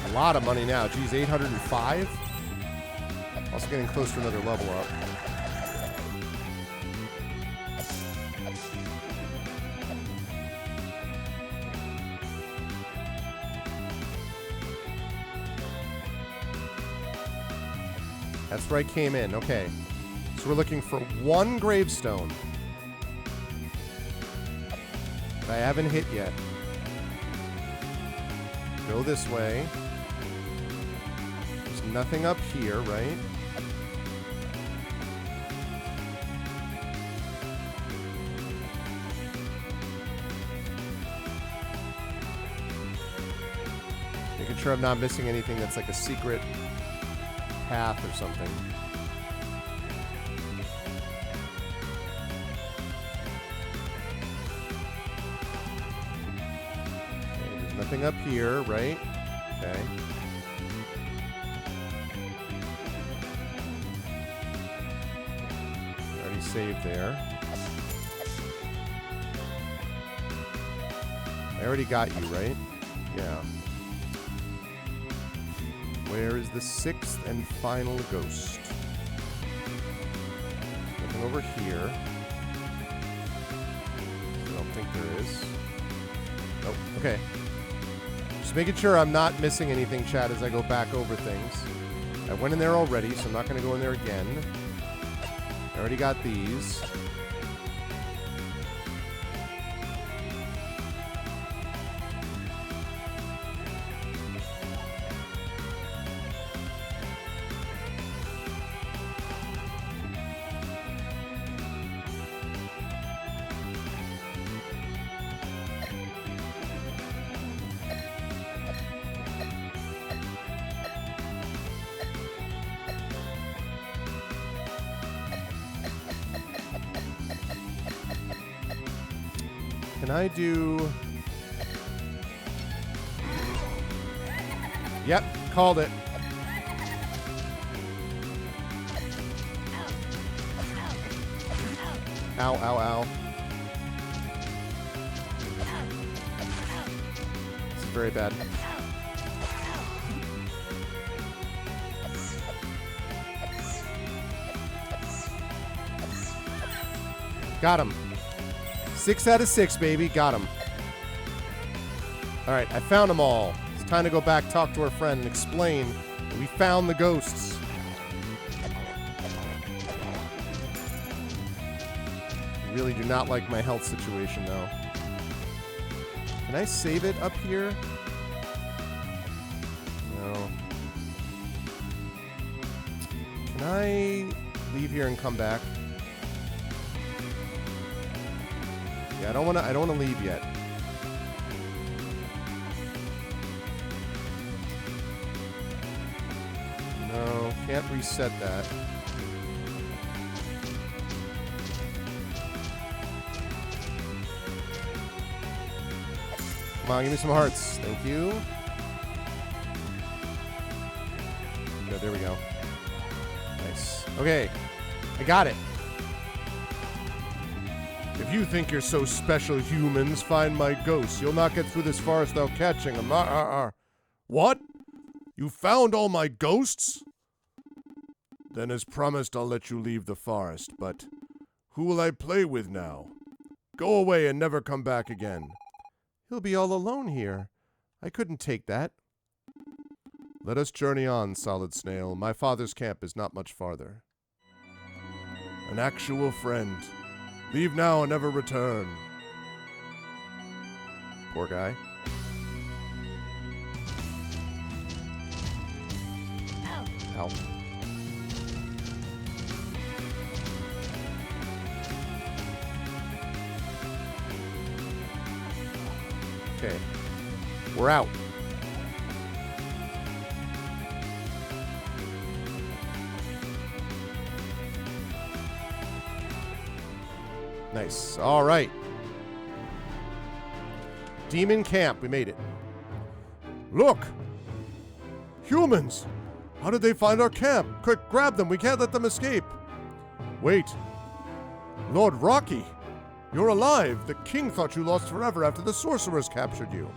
A lot of money now. Geez, 805? Also getting close to another level up. That's where I came in. Okay. So we're looking for one gravestone that I haven't hit yet. Go this way. There's nothing up here, right? Making sure I'm not missing anything that's like a secret path or something. Okay, there's nothing up here, right? Okay. Already saved there. I already got you, right? Yeah. Where is the 6th and final ghost? Nothing over here. I don't think there is. Nope. Okay. Just making sure I'm not missing anything, chat, as I go back over things. I went in there already, so I'm not going to go in there again. I already got these. Can I do... Yep, called it. Ow, ow, ow. This is very bad. Got him. 6 out of 6, baby. Got him. Alright, I found them all. It's time to go back, talk to our friend, and explain that we found the ghosts. I really do not like my health situation, though. Can I save it up here? No. Can I leave here and come back? Yeah, I don't want to leave yet. No, can't reset that. Come on, give me some hearts. Thank you. Good, there we go. Nice. Okay, I got it. If you think you're so special, humans, find my ghosts. You'll not get through this forest without catching them. What? You found all my ghosts? Then as promised, I'll let you leave the forest. But who will I play with now? Go away and never come back again. He'll be all alone here. I couldn't take that. Let us journey on, Solid Snail. My father's camp is not much farther. An actual friend. Leave now and never return. Poor guy. Ow. Okay. We're out. Nice. All right. Demon camp. We made it. Look! Humans! How did they find our camp? Quick, grab them. We can't let them escape. Wait. Lord Rocky! You're alive! The king thought you lost forever after the sorcerers captured you.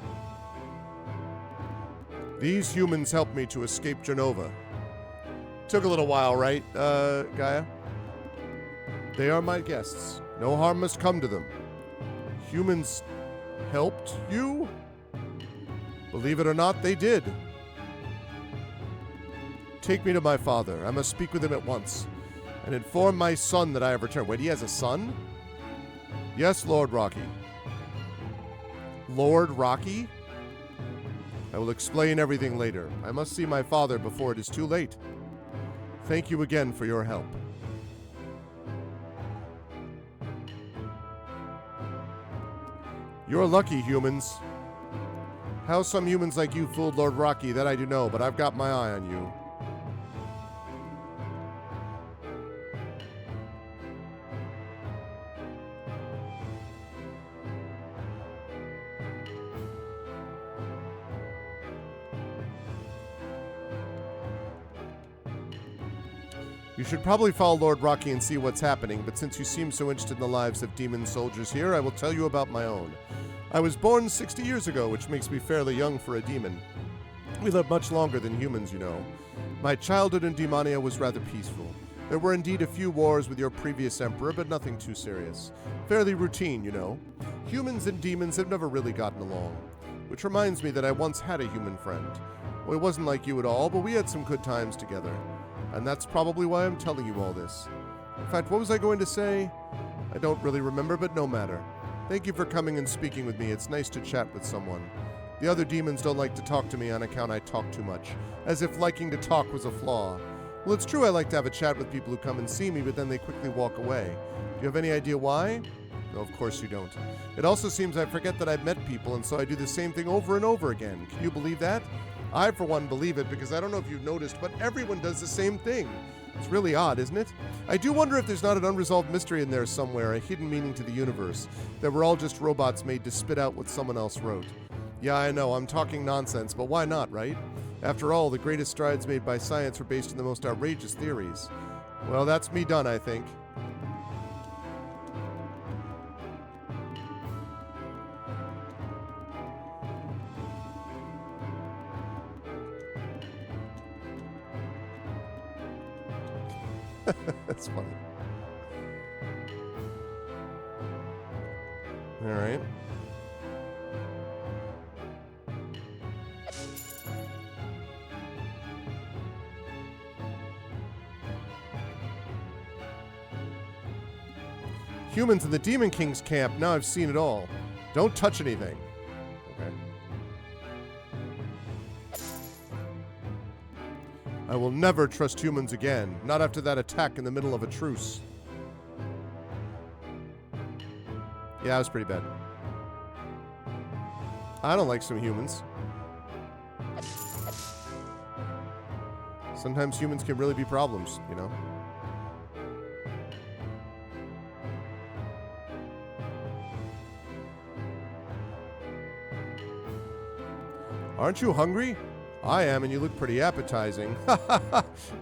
These humans helped me to escape Genova. Took a little while, right, Gaia? They are my guests. No harm must come to them. Humans helped you? Believe it or not, they did. Take me to my father. I must speak with him at once. And inform my son that I have returned. Wait, he has a son? Yes, Lord Rocky. Lord Rocky? I will explain everything later. I must see my father before it is too late. Thank you again for your help. You're lucky, humans. How some humans like you fooled Lord Rocky, that I do know, but I've got my eye on you. You should probably follow Lord Rocky and see what's happening, but since you seem so interested in the lives of demon soldiers here, I will tell you about my own. I was born 60 years ago, which makes me fairly young for a demon. We live much longer than humans, you know. My childhood in Demonia was rather peaceful. There were indeed a few wars with your previous emperor, but nothing too serious. Fairly routine, you know. Humans and demons have never really gotten along. Which reminds me that I once had a human friend. Well, it wasn't like you at all, but we had some good times together. And that's probably why I'm telling you all this. In fact, what was I going to say? I don't really remember, but no matter. Thank you for coming and speaking with me. It's nice to chat with someone. The other demons don't like to talk to me on account I talk too much, as if liking to talk was a flaw. Well, it's true I like to have a chat with people who come and see me, but then they quickly walk away. Do you have any idea why? No, of course you don't. It also seems I forget that I've met people, and so I do the same thing over and over again. Can you believe that? I, for one, believe it, because I don't know if you've noticed, but everyone does the same thing. It's really odd, isn't it? I do wonder if there's not an unresolved mystery in there somewhere, a hidden meaning to the universe, that we're all just robots made to spit out what someone else wrote. Yeah, I know, I'm talking nonsense, but why not, right? After all, the greatest strides made by science were based on the most outrageous theories. Well, that's me done, I think. That's funny. All right. Humans in the Demon King's camp. Now I've seen it all. Don't touch anything. Okay. I will never trust humans again. Not after that attack in the middle of a truce. Yeah, that was pretty bad. I don't like some humans. Sometimes humans can really be problems, you know? Aren't you hungry? I am, and you look pretty appetizing.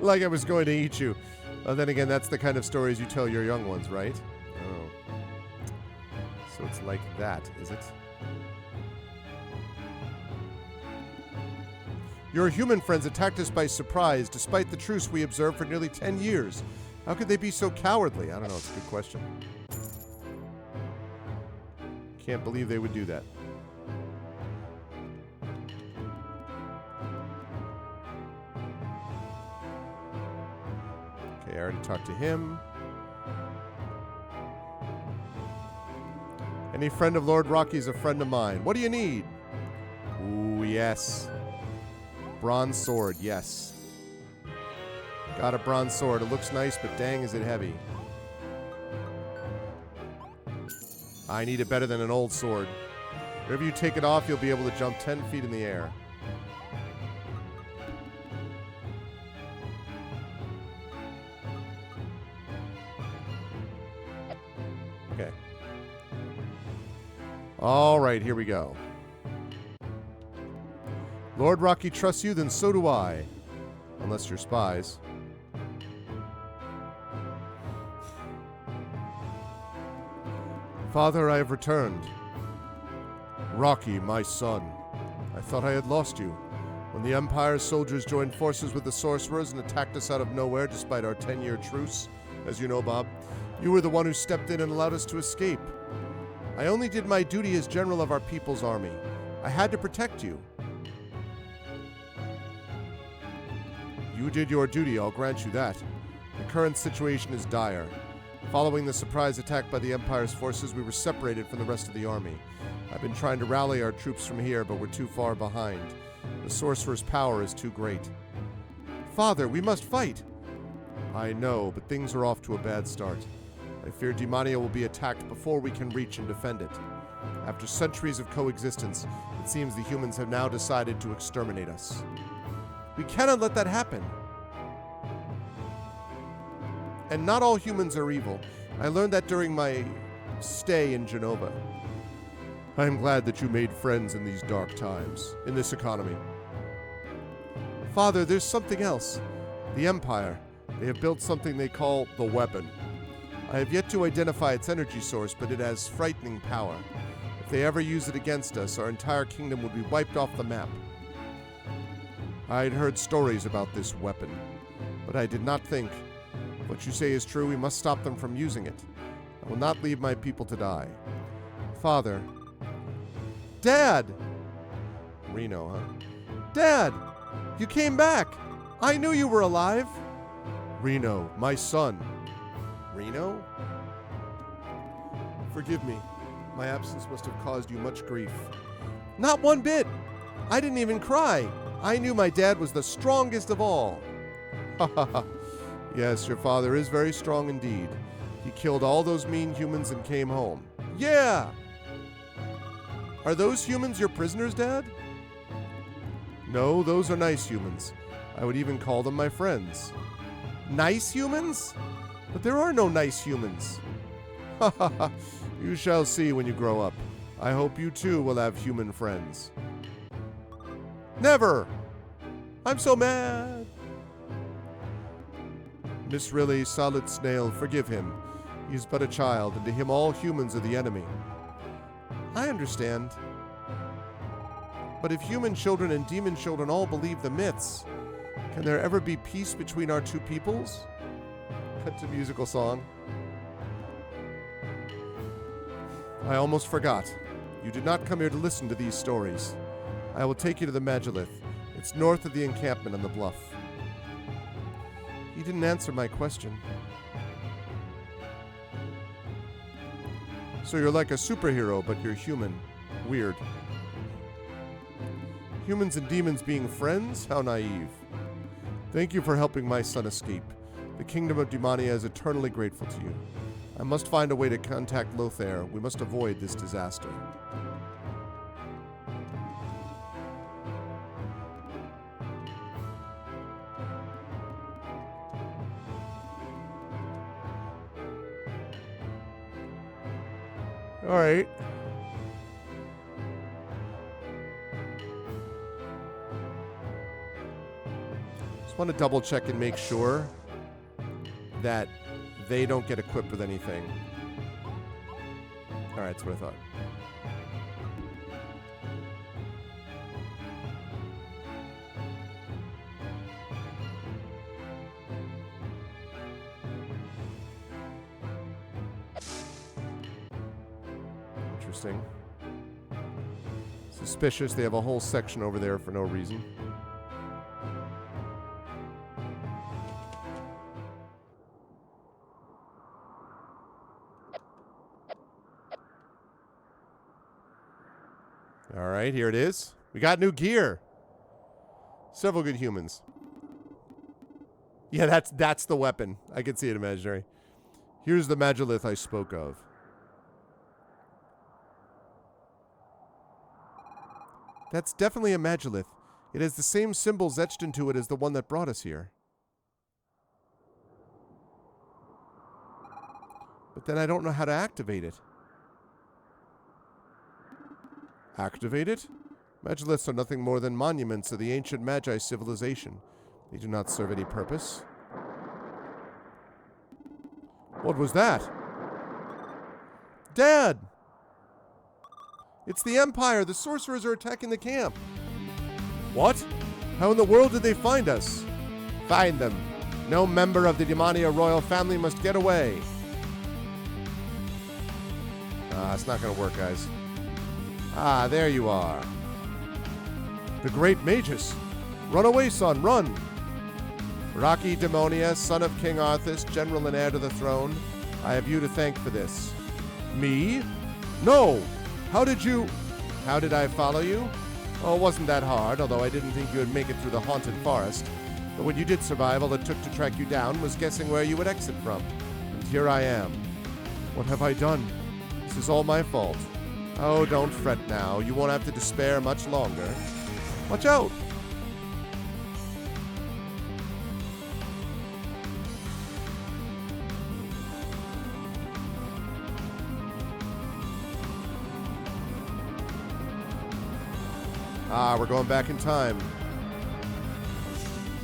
Like I was going to eat you. Then again, that's the kind of stories you tell your young ones, right? Oh. So it's like that, is it? Your human friends attacked us by surprise, despite the truce we observed for nearly 10 years. How could they be so cowardly? I don't know, it's a good question. Can't believe they would do that. Okay, I already talked to him. Any friend of Lord Rocky is a friend of mine. What do you need? Ooh, yes. Bronze sword, yes. Got a bronze sword. It looks nice, but dang is it heavy. I need it better than an old sword. Whenever you take it off, you'll be able to jump 10 feet in the air. Okay. All right, here we go. Lord Rocky trusts you, then so do I. Unless you're spies. Father, I have returned. Rocky, my son. I thought I had lost you. When the Empire's soldiers joined forces with the sorcerers and attacked us out of nowhere despite our 10-year truce, as you know, Bob, you were the one who stepped in and allowed us to escape. I only did my duty as general of our people's army. I had to protect you. You did your duty, I'll grant you that. The current situation is dire. Following the surprise attack by the Empire's forces, we were separated from the rest of the army. I've been trying to rally our troops from here, but we're too far behind. The sorcerer's power is too great. Father, we must fight! I know, but things are off to a bad start. I fear Demonia will be attacked before we can reach and defend it. After centuries of coexistence, it seems the humans have now decided to exterminate us. We cannot let that happen. And not all humans are evil. I learned that during my stay in Genova. I am glad that you made friends in these dark times, in this economy. Father, there's something else. The Empire. They have built something they call the weapon. I have yet to identify its energy source, but it has frightening power. If they ever use it against us, our entire kingdom would be wiped off the map. I had heard stories about this weapon, but I did not think. If what you say is true, we must stop them from using it. I will not leave my people to die. Father. Dad! Reno, huh? Dad! You came back! I knew you were alive! Reno, my son. Reno? Forgive me. My absence must have caused you much grief. Not one bit! I didn't even cry. I knew my dad was the strongest of all. Ha ha ha. Yes, your father is very strong indeed. He killed all those mean humans and came home. Yeah! Are those humans your prisoners, Dad? No, those are nice humans. I would even call them my friends. Nice humans? But there are no nice humans. Ha ha ha. You shall see when you grow up. I hope you too will have human friends. Never! I'm so mad! Miss Riley, Solid Snail, forgive him. He is but a child, and to him all humans are the enemy. I understand. But if human children and demon children all believe the myths, can there ever be peace between our two peoples? Cut to musical song. I almost forgot. You did not come here to listen to these stories. I will take you to the Magilith. It's north of the encampment on the bluff. He didn't answer my question. So you're like a superhero, but you're human. Weird. Humans and demons being friends? How naive. Thank you for helping my son escape. The kingdom of Demonia is eternally grateful to you. I must find a way to contact Lothair. We must avoid this disaster. All right. Just want to double check and make sure that they don't get equipped with anything. All right, that's what I thought. Interesting. Suspicious. They have a whole section over there for no reason. All right, here it is. We got new gear. Several good humans. Yeah, that's the weapon. I can see it imaginary. Here's the Magilith I spoke of. That's definitely a Magilith. It has the same symbols etched into it as the one that brought us here. But then I don't know how to activate it. Activate it? Magiliths are nothing more than monuments of the ancient Magi civilization. They do not serve any purpose. What was that? Dad! It's the Empire! The sorcerers are attacking the camp! What? How in the world did they find us? Find them. No member of the Demonia royal family must get away. It's not gonna work, guys. Ah, there you are. The Great Magus. Run away, son, run! Rocky Demonia, son of King Arthas, general and heir to the throne. I have you to thank for this. Me? No! How did I follow you? Oh, it wasn't that hard, although I didn't think you would make it through the haunted forest. But when you did survive, all it took to track you down was guessing where you would exit from. And here I am. What have I done? This is all my fault. Oh, don't fret now. You won't have to despair much longer. Watch out! Ah, we're going back in time.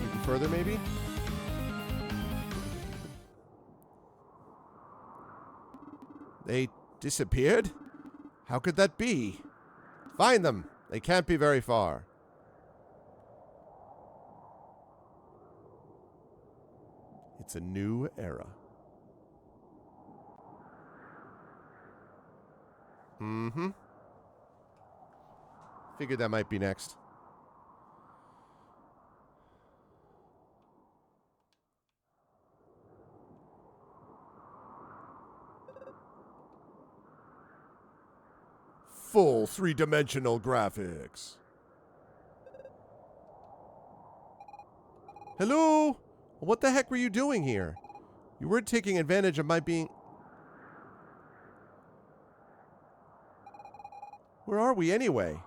Even further, maybe? They disappeared? How could that be? Find them. They can't be very far. It's a new era. Mm-hmm. Figured that might be next. full three-dimensional graphics. Hello? What the heck were you doing here? You weren't taking advantage of my being... Where are we anyway?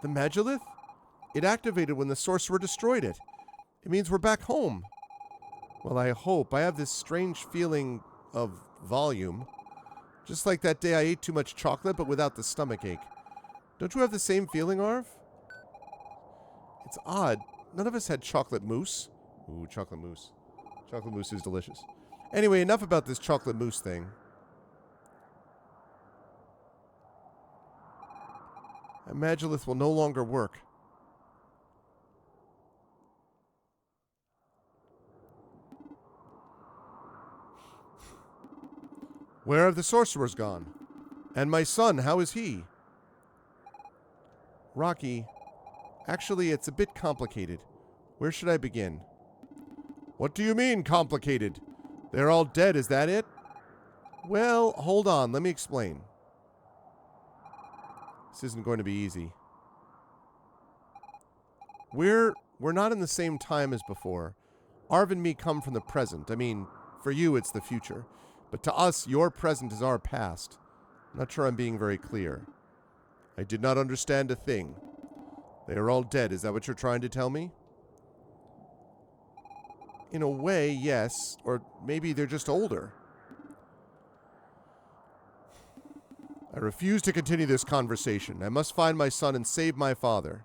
The Magillith? It activated when the sorcerer destroyed it. It means we're back home. Well, I hope. I have this strange feeling of volume. Just like that day I ate too much chocolate, but without the stomachache. Don't you have the same feeling, Arv? It's odd. None of us had chocolate mousse. Ooh, chocolate mousse. Chocolate mousse is delicious. Anyway, enough about this chocolate mousse thing. A Magillith will no longer work. Where have the sorcerers gone? And my son, how is he? Rocky, actually, it's a bit complicated. Where should I begin? What do you mean, complicated? They're all dead, is that it? Well, hold on, let me explain. This isn't going to be easy. We're not in the same time as before. Arv and me come from the present. I mean, for you, it's the future. But to us, your present is our past. I'm not sure I'm being very clear. I did not understand a thing. They are all dead. Is that what you're trying to tell me? In a way, yes. Or maybe they're just older. I refuse to continue this conversation. I must find my son and save my father.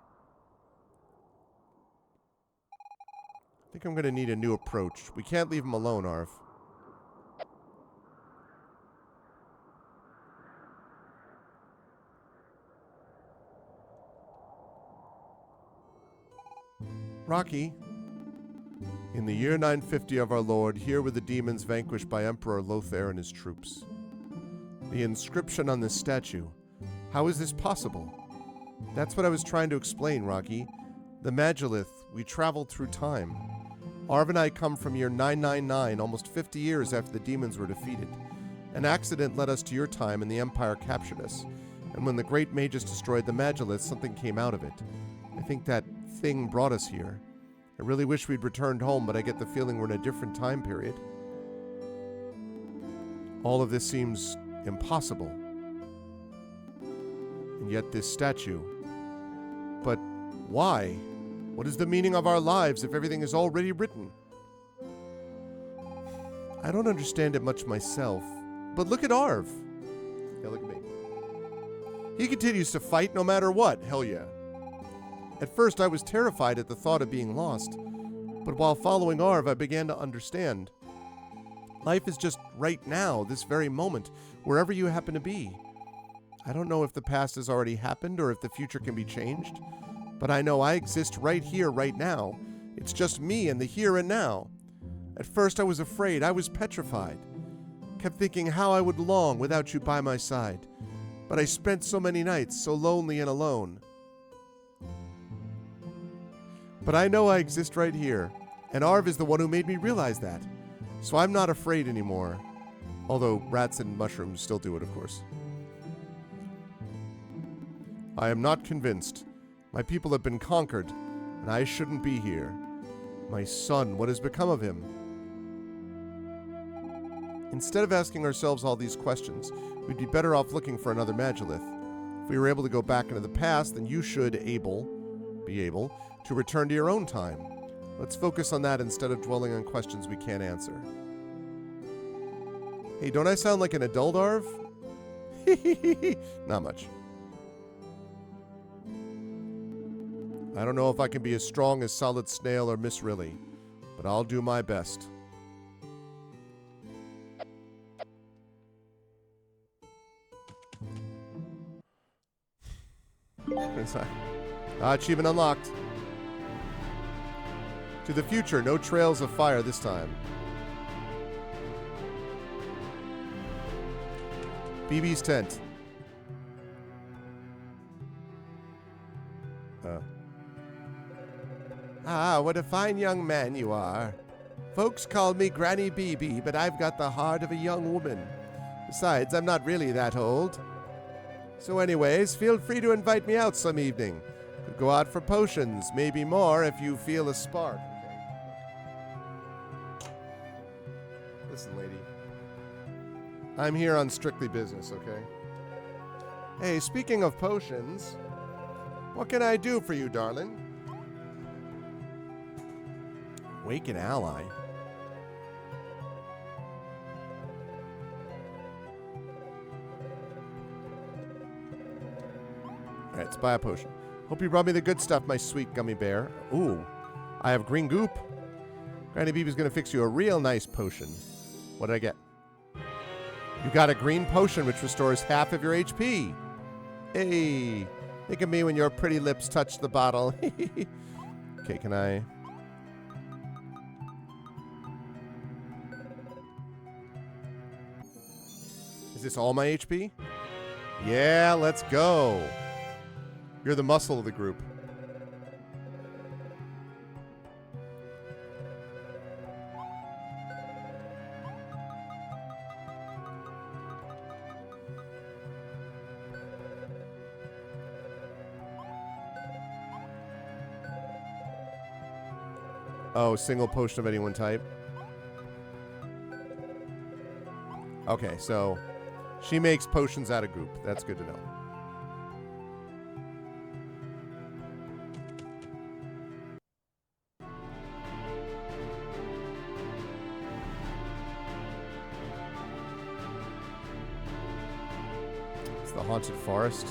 I think I'm going to need a new approach. We can't leave him alone, Arv. Rocky, in the year 950 of our Lord, here were the demons vanquished by Emperor Lothair and his troops. The inscription on this statue. How is this possible? That's what I was trying to explain, Rocky. The Magillith, we traveled through time. Arv and I come from year 999, almost 50 years after the demons were defeated. An accident led us to your time and the Empire captured us. And when the great mages destroyed the Magillith, something came out of it. I think that thing brought us here. I really wish we'd returned home, but I get the feeling we're in a different time period. All of this seems impossible. And yet this statue. But why? What is the meaning of our lives if everything is already written? I don't understand it much myself. But look at Arv. Yeah, look at me. He continues to fight no matter what. Hell yeah. At first, I was terrified at the thought of being lost, but while following Arv, I began to understand. Life is just right now, this very moment, wherever you happen to be. I don't know if the past has already happened or if the future can be changed, but I know I exist right here, right now. It's just me and the here and now. At first, I was afraid. I was petrified. Kept thinking how I would long without you by my side. But I spent so many nights so lonely and alone. But I know I exist right here, and Arv is the one who made me realize that. So I'm not afraid anymore. Although rats and mushrooms still do it, of course. I am not convinced. My people have been conquered, and I shouldn't be here. My son, what has become of him? Instead of asking ourselves all these questions, we'd be better off looking for another Magillith. If we were able to go back into the past, then you should be able to return to your own time. Let's focus on that instead of dwelling on questions we can't answer. Hey, don't I sound like an adult, Arv? Not much. I don't know if I can be as strong as Solid Snail or Miss Rilly, but I'll do my best. Achievement unlocked. To the future, no trails of fire this time. BB's tent. What a fine young man you are. Folks call me Granny BB, but I've got the heart of a young woman. Besides, I'm not really that old. So anyways, feel free to invite me out some evening. Could go out for potions, maybe more if you feel a spark. Okay. Listen, lady. I'm here on strictly business, okay? Hey, speaking of potions, what can I do for you, darling? Wake an ally. Alright, let's buy a potion. Hope you brought me the good stuff, my sweet gummy bear. Ooh, I have green goop. Granny Beebe's gonna fix you a real nice potion. What did I get? You got a green potion which restores half of your HP. Hey, think of me when your pretty lips touch the bottle. Okay, can I... Is this all my HP? Yeah, let's go. You're the muscle of the group. Oh, single potion of any one type. Okay, so she makes potions out of goop. That's good to know. It's the haunted forest.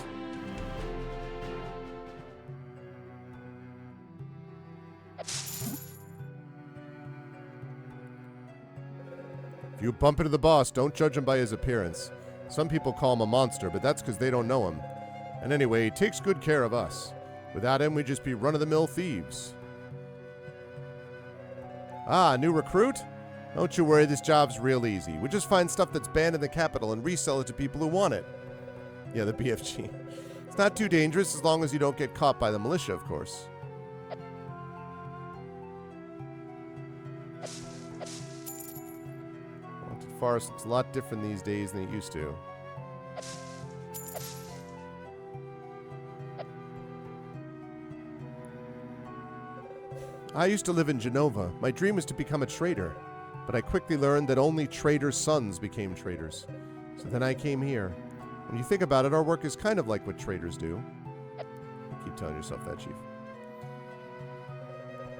If you bump into the boss, don't judge him by his appearance. Some people call him a monster, but that's because they don't know him. And anyway, he takes good care of us. Without him, we'd just be run-of-the-mill thieves. Ah, new recruit? Don't you worry, this job's real easy. We just find stuff that's banned in the capital and resell it to people who want it. Yeah, the BFG. It's not too dangerous as long as you don't get caught by the militia, of course. Forest looks a lot different these days than it used to. I used to live in Genova. My dream was to become a trader, but I quickly learned that only traders' sons became traders. So then I came here. When you think about it, our work is kind of like what traders do. You keep telling yourself that, Chief.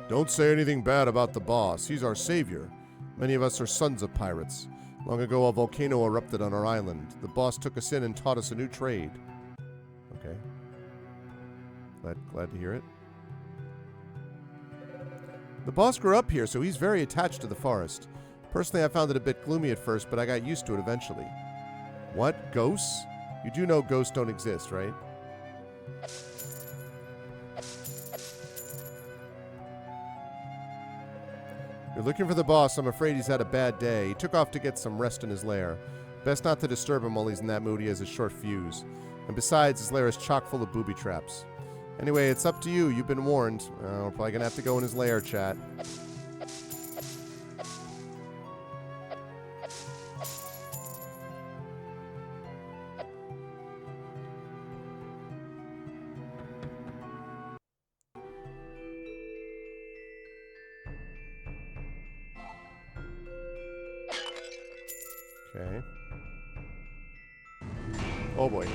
Don't say anything bad about the boss. He's our savior. Many of us are sons of pirates. Long ago, a volcano erupted on our island. The boss took us in and taught us a new trade. Okay. Glad to hear it. The boss grew up here, so he's very attached to the forest. Personally, I found it a bit gloomy at first, but I got used to it eventually. What? Ghosts? You do know ghosts don't exist, right? You're looking for the boss. I'm afraid he's had a bad day. He took off to get some rest in his lair. Best not to disturb him while he's in that mood. He has a short fuse. And besides, his lair is chock full of booby traps. Anyway, it's up to you. You've been warned. We're probably going to have to go in his lair, chat. Okay. Oh boy.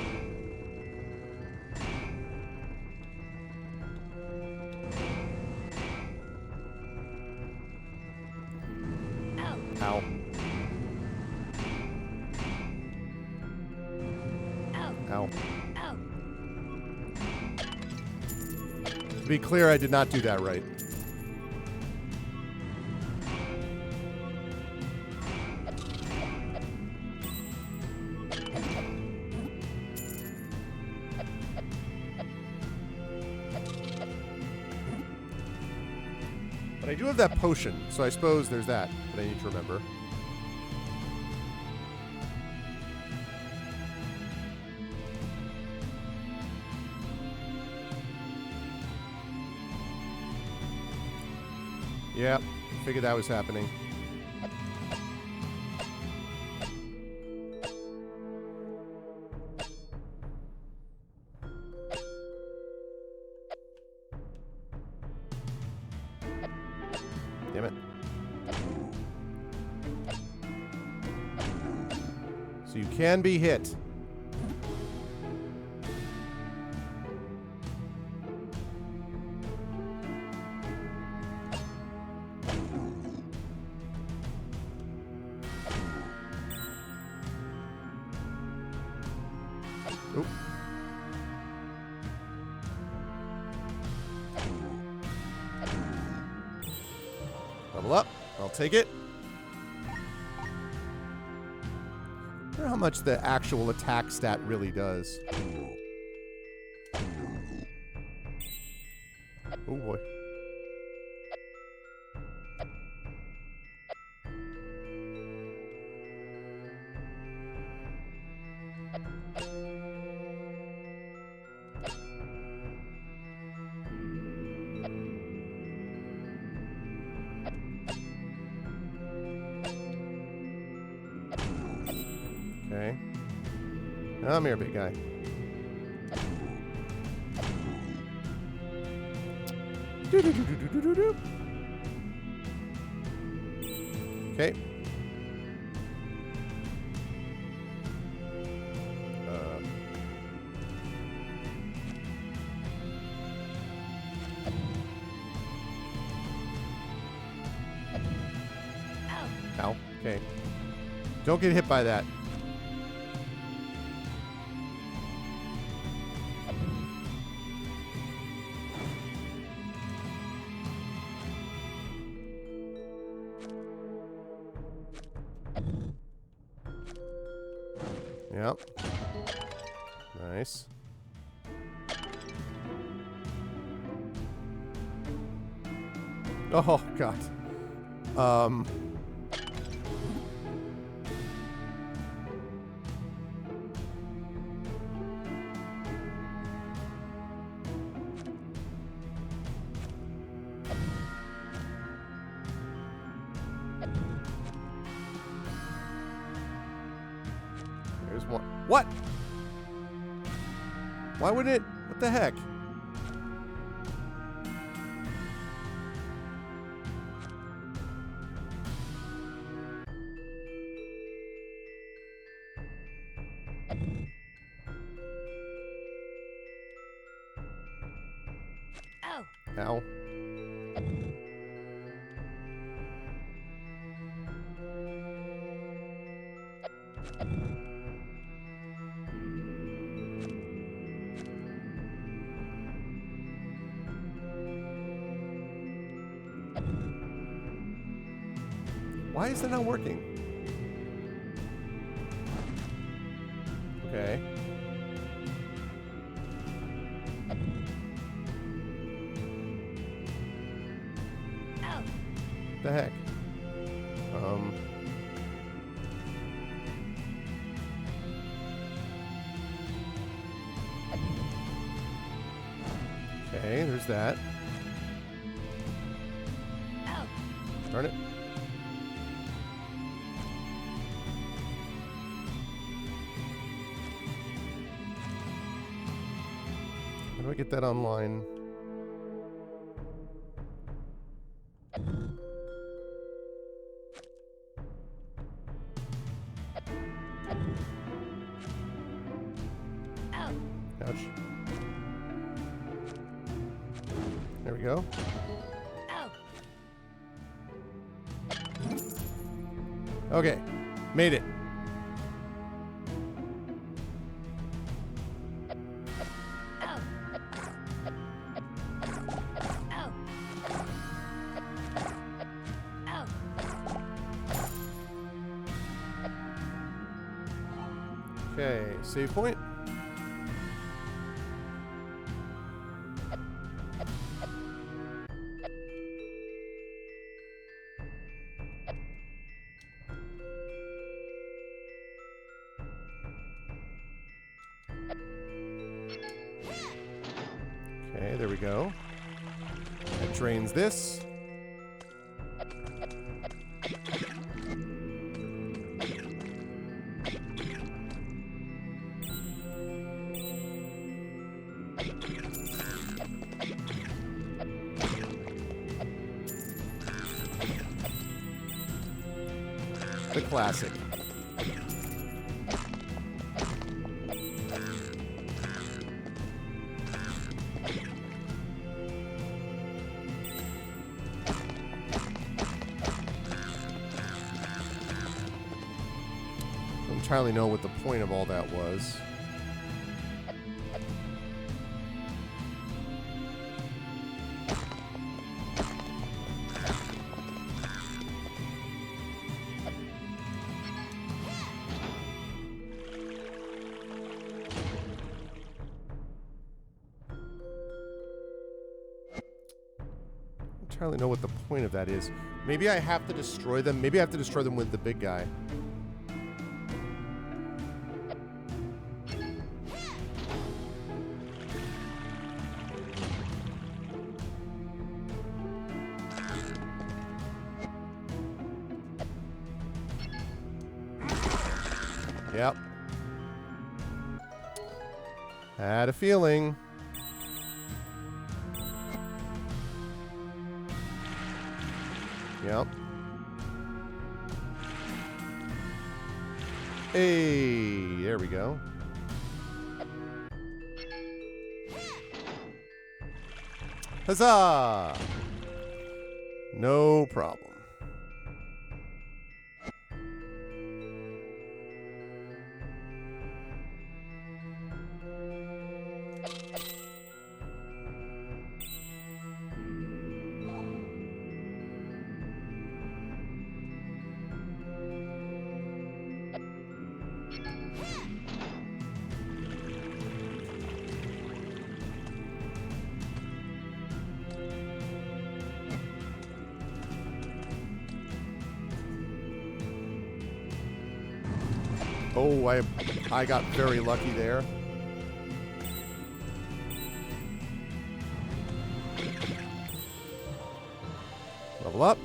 Ow. Ow. To be clear, I did not do that right. But I do have that potion, so I suppose there's that I need to remember. Yeah, figured that was happening. So you can be hit. Oop. Level up. I'll take it. I wonder how much the actual attack stat really does. Oh boy. Okay. Come here, big guy. Do-do-do-do-do-do-do. Okay. Ow. Okay. Don't get hit by that. Yep. Nice. Oh, God. There's one. What? Why would it? What the heck? Ow. Ow. Why is it not working? Okay. Ow. The heck? Okay, there's that. Ow. Darn it. How do I get that online? Ow. Ouch. There we go. Ow. Okay. Made it. Ow. Ow. Ow. Okay. Save point. Okay, there we go. That drains this. The classic. entirely know what the point of all that was. Entirely know what the point of that is. Maybe I have to destroy them. Maybe I have to destroy them with the big guy. Yep. Had a feeling. Yep. Hey, there we go. Huzzah! No problem. Oh, I got very lucky there. Level up.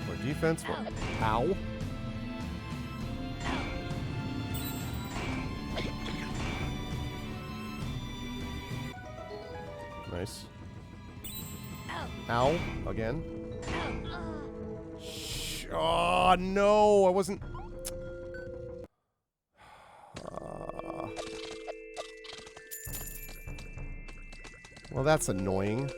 More defense. More. Ow. Nice. Ow. Again. Oh, no. I wasn't... Well, that's annoying.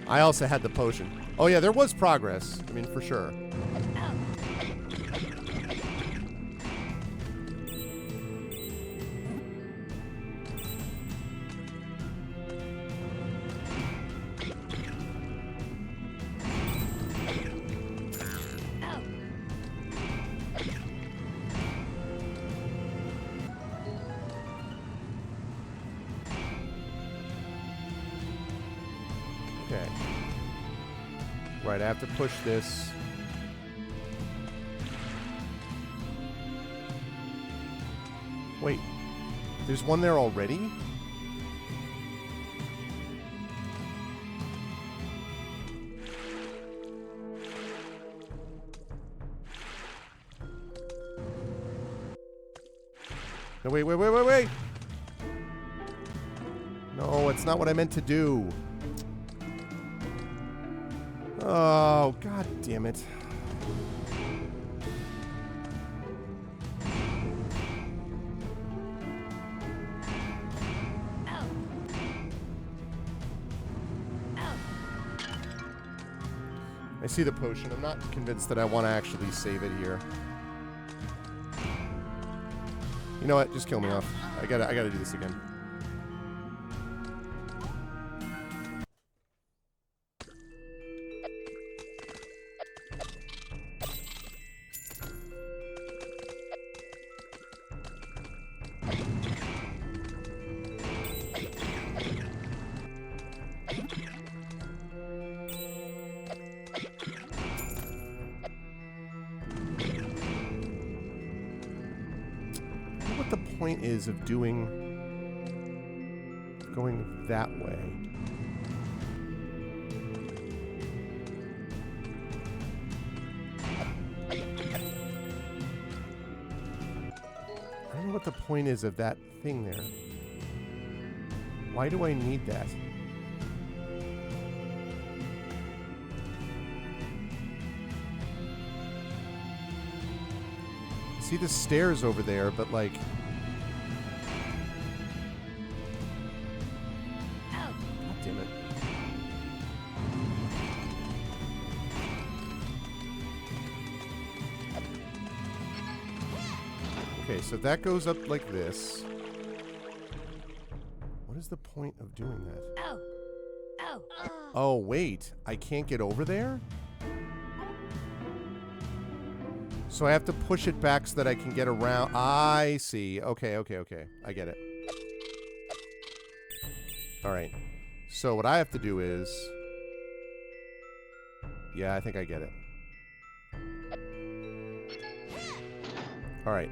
I also had the potion. Oh, yeah, there was progress. I mean, for sure. Okay. Right, I have to push this. Wait. There's one there already? No, wait. No, it's not what I meant to do. Oh, god damn it. I see the potion. I'm not convinced that I want to actually save it here. You know what? Just kill me off. I gotta do this again. What the point is of going that way. I don't know what the point is of that thing there. Why do I need that? see the stairs over there, but like... Ow. God damn it. Okay, so that goes up like this. What is the point of doing that? Ow. Ow. Oh, wait. I can't get over there? So I have to push it back so that I can get around. I see. Okay. I get it. All right. So what I have to do is... Yeah, I think I get it. All right.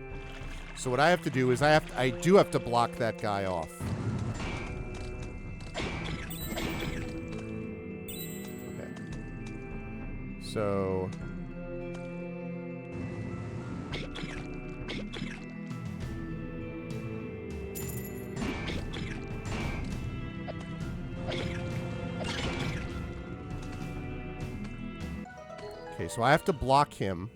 So what I have to do is I do have to block that guy off. Okay. So... Okay, so I have to block him.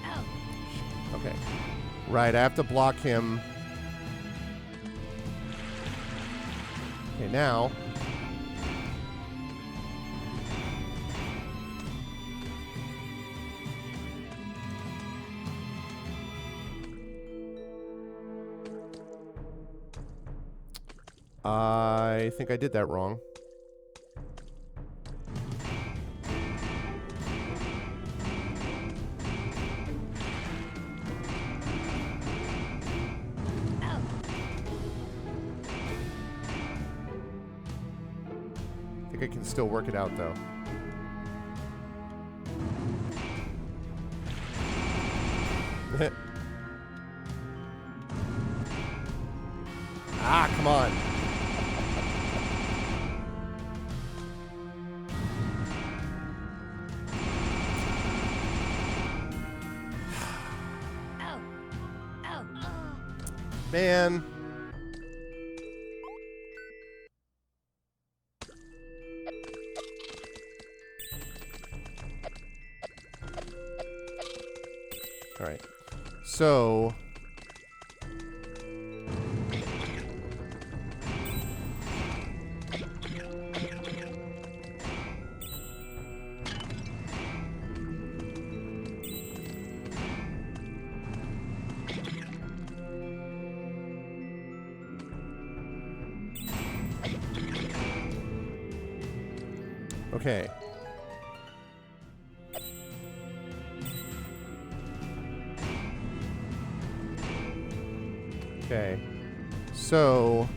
Ow. Okay. Right, I have to block him. Okay, now... I think I did that wrong. Ow. I think I can still work it out, though. Ah, come on. Ow. Ow. Man. All right. So... Okay. Okay. So...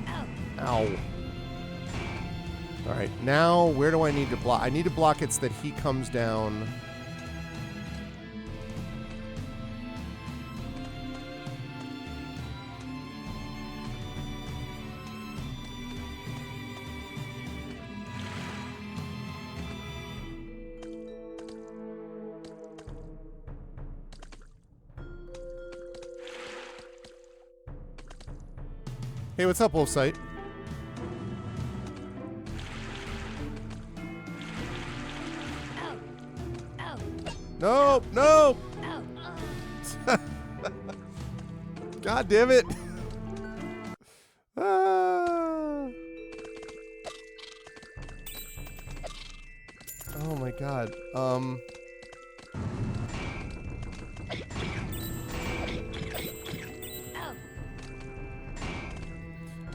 Ow. Ow. All right. Now, where do I need to block? I need to block it so that he comes down... Hey, what's up, Wolfsight? Ow. Ow. Nope, nope! Ow. God damn it! Ah. Oh my god. Ow.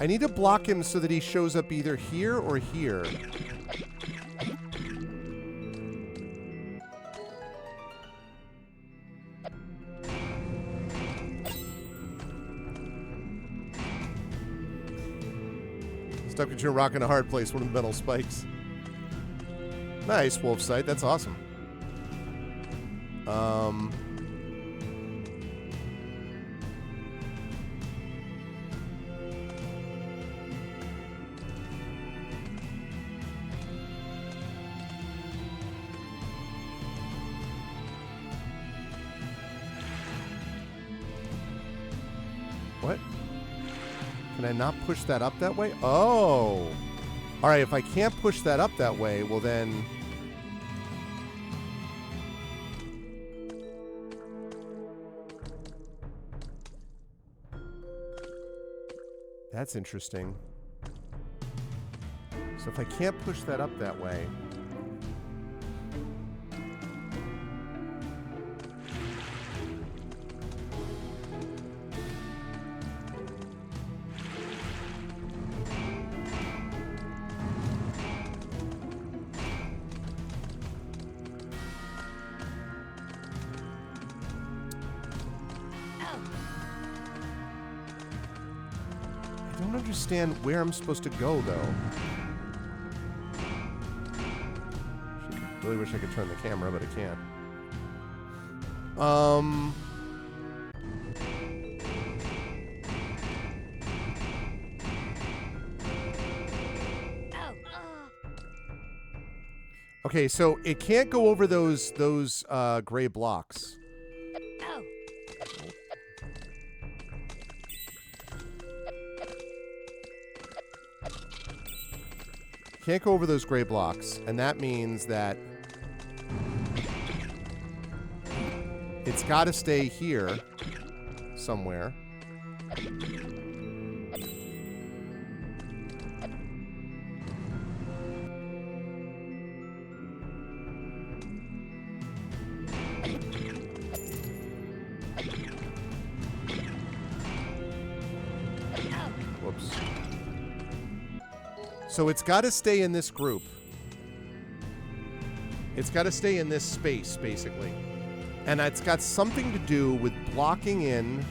I need to block him so that he shows up either here or here. Stuck between a rock and a hard place, one of the metal spikes. Nice, wolf sight. That's awesome. What? Can I not push that up that way? Oh. All right, if I can't push that up that way, well then... That's interesting. So if I can't push that up that way... I don't understand where I'm supposed to go, though. Really wish I could turn the camera, but I can't. Okay, so it can't go over those gray blocks. Can't go over those gray blocks, and that means that it's got to stay here somewhere. Whoops. So it's got to stay in this group. It's got to stay in this space, basically. And it's got something to do with blocking in...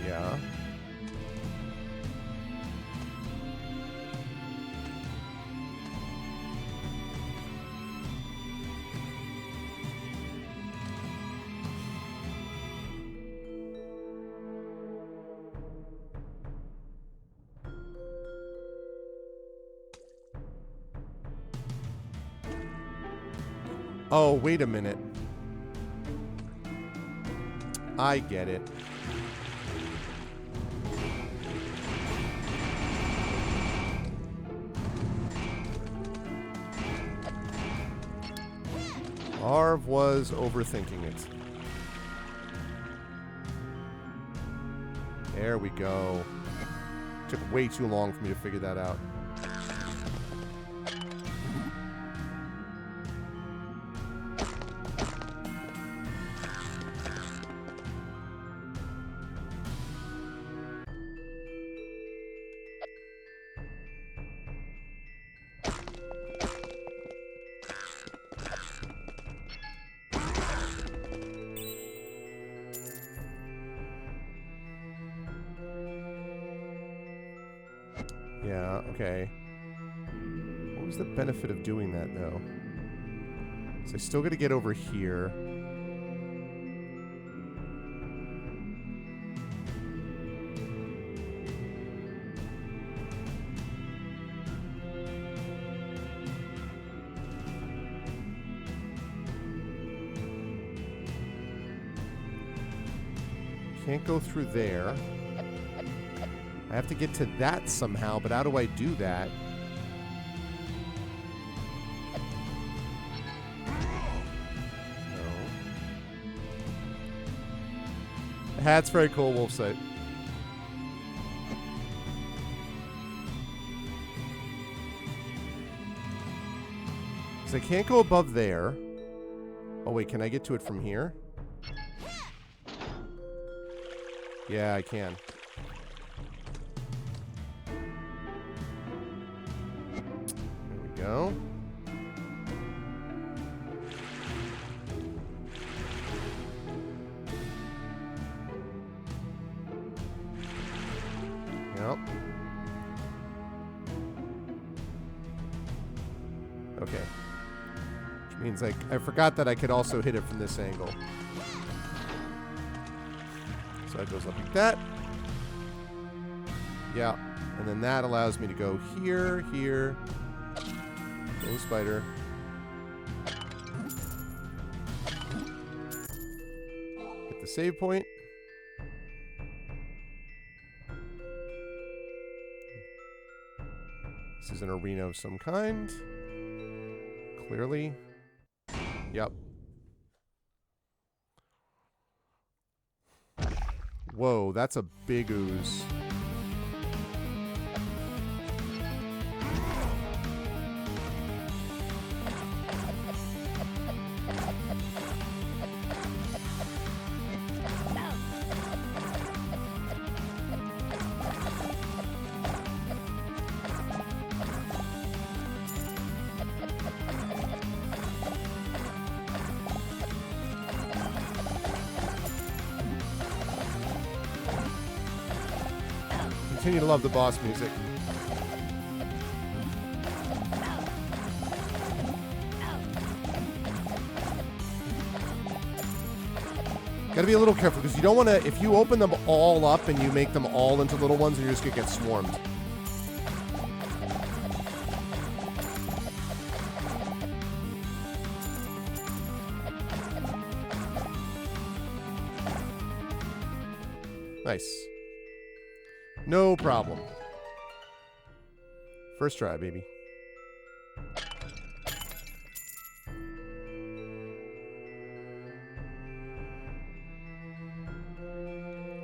Yeah. Oh, wait a minute. I get it. Marv was overthinking it. There we go. Took way too long for me to figure that out. Yeah, okay. What was the benefit of doing that, though? So I still got to get over here. Can't go through there. I have to get to that somehow, but how do I do that? No. That's very cool, wolf sight. So I can't go above there. Oh wait, can I get to it from here? Yeah, I can. Go. Yep. Okay. Which means like I forgot that I could also hit it from this angle. So it goes up like that. Yeah. And then that allows me to go here, here. Go spider. save point. This is an arena of some kind. Clearly. Yep. Whoa, that's a big ooze. Continue to love the boss music. Gotta be a little careful because you don't want to, if you open them all up and you make them all into little ones, you're just gonna get swarmed. Nice. No problem. First try, baby.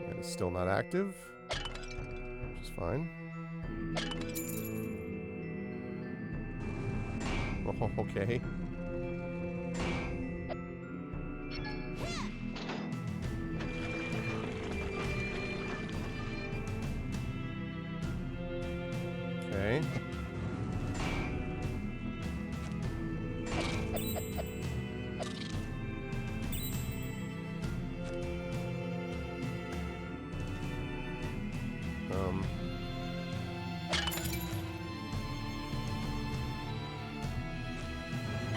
That is still not active, which is fine. Oh, okay. Okay.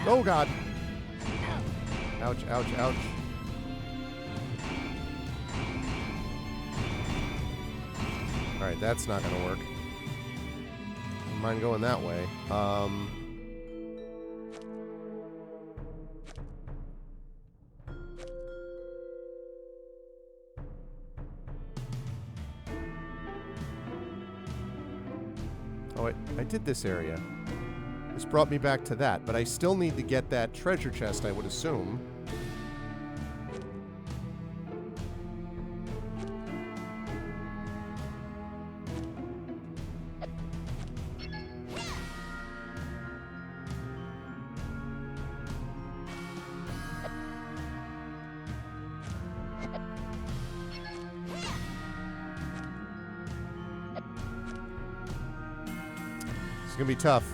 Oh, God. Ouch, ouch, ouch. All right, that's not going to work. Don't mind going that way. Oh, I did this area. This brought me back to that, but I still need to get that treasure chest, I would assume. It's gonna be tough.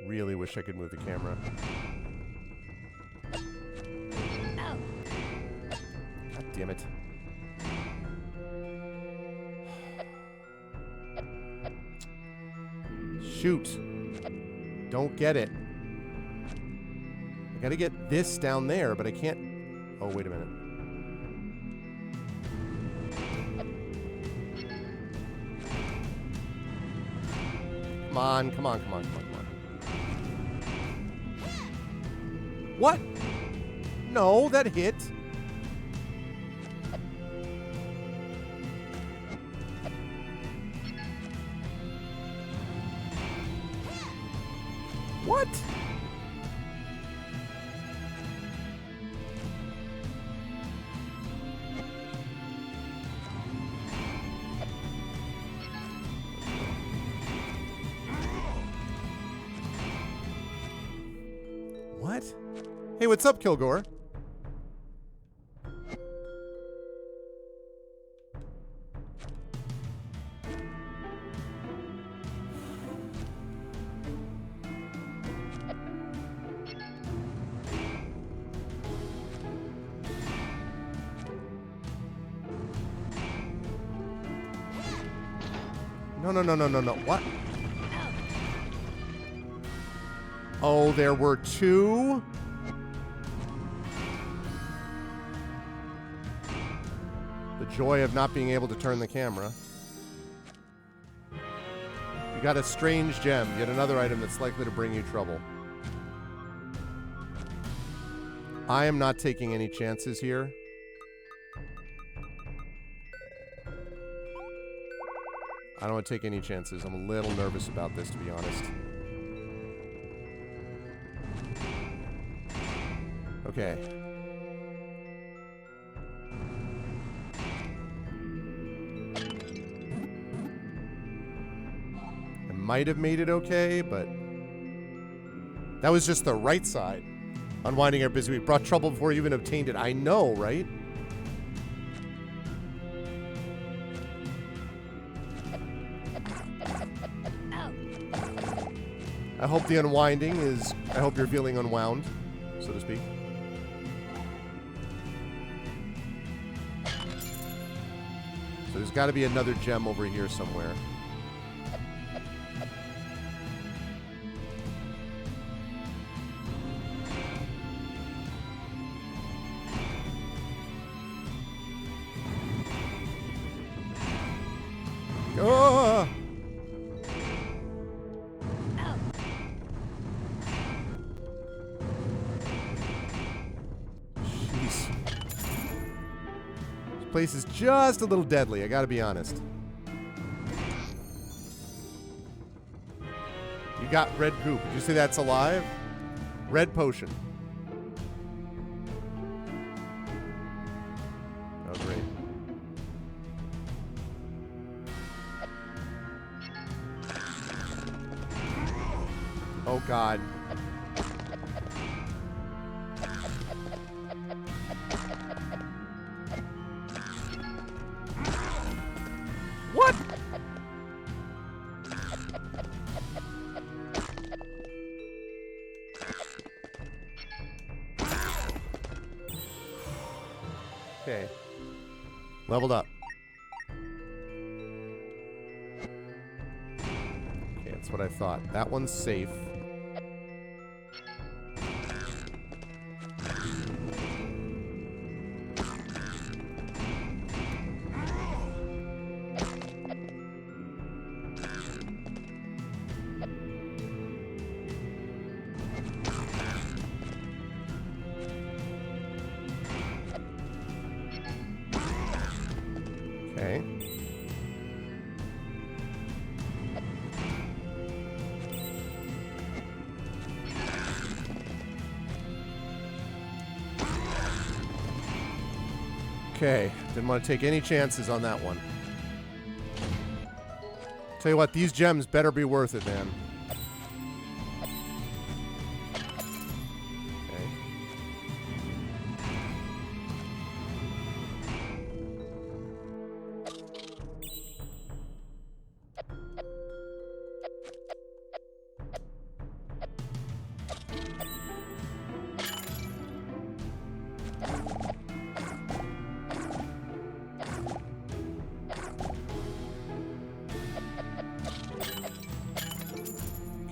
Really wish I could move the camera. Ow. God damn it. Shoot. Don't get it. I gotta get this down there, but I can't. Oh, wait a minute. Come on, come on, come on, come on, come on. What? No, that hit. What? What? Hey, what's up, Kilgore? No, no, no, no, no, no. What? Oh, there were two? The joy of not being able to turn the camera. You got a strange gem. Yet another item that's likely to bring you trouble. I am not taking any chances here. I don't want to take any chances. I'm a little nervous about this, to be honest. Okay. I might have made it okay, but that was just the right side. Unwinding our busy week brought trouble before you even obtained it. I know, right? I hope the unwinding is... I hope you're feeling unwound, so to speak. So there's got to be another gem over here somewhere. Oh! Jeez. This place is just a little deadly, I gotta be honest. You got red goop. Did you say that's alive? Red potion. Oh, great. Oh, God. What? Okay. Leveled up. Okay, that's what I thought. That one's safe. Okay. Okay, didn't want to take any chances on that one. Tell you what, these gems better be worth it, man. Okay.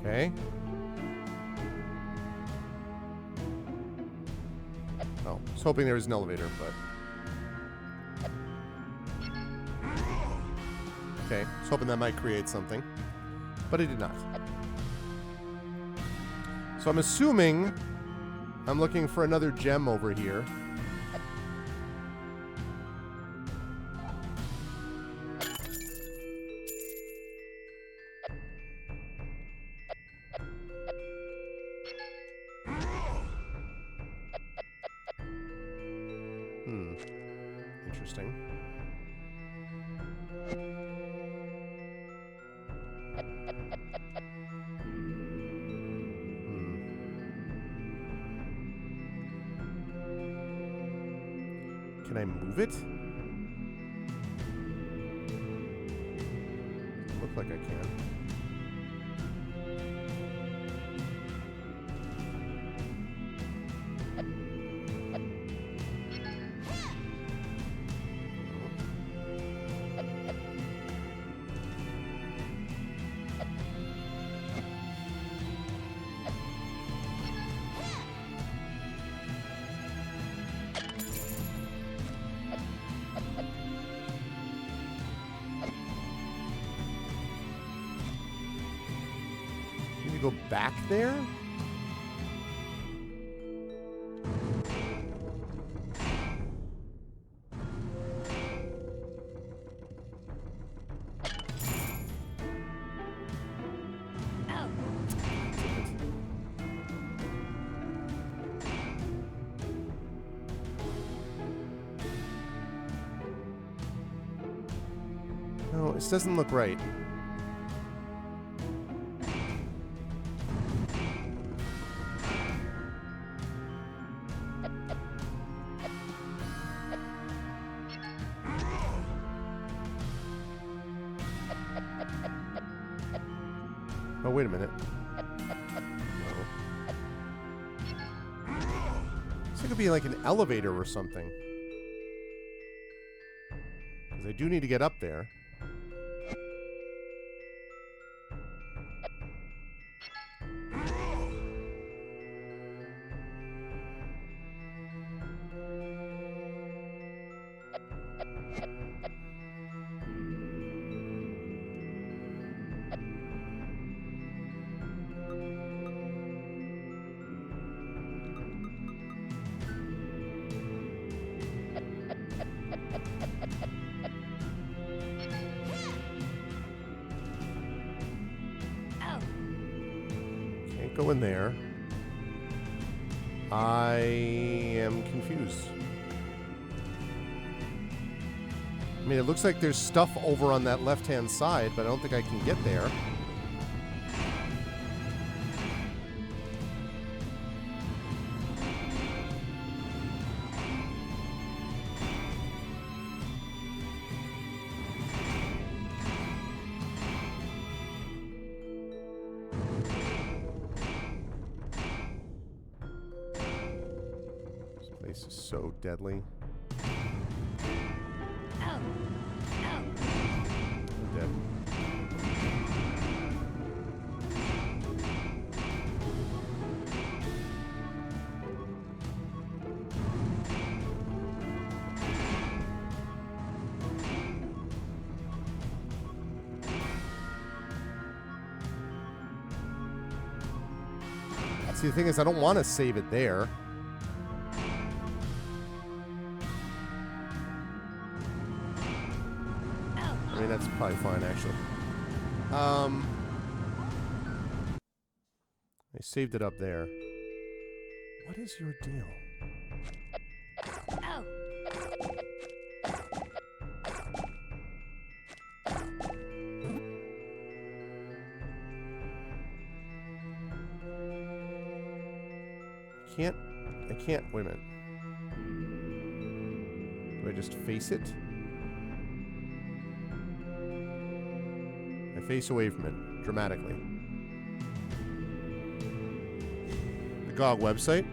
Okay. Oh, I was hoping there was an elevator, but... Okay, I was hoping that might create something. But it did not. So I'm assuming I'm looking for another gem over here. Interesting. Can I move it? Look like I can. go back there? Out. No, this doesn't look right. Oh, wait a minute. No. This could be like an elevator or something. Because I do need to get up there. Out. Can't go in there. I am confused. I mean, it looks like there's stuff over on that left-hand side, but I don't think I can get there. This place is so deadly. Out. Out. I'm dead. See, the thing is, I don't want to save it there. Out. I mean, that's probably fine, actually. I saved it up there. What is your deal? Out. I can't, wait a minute. Do I just face it? I face away from it, dramatically. The GOG website?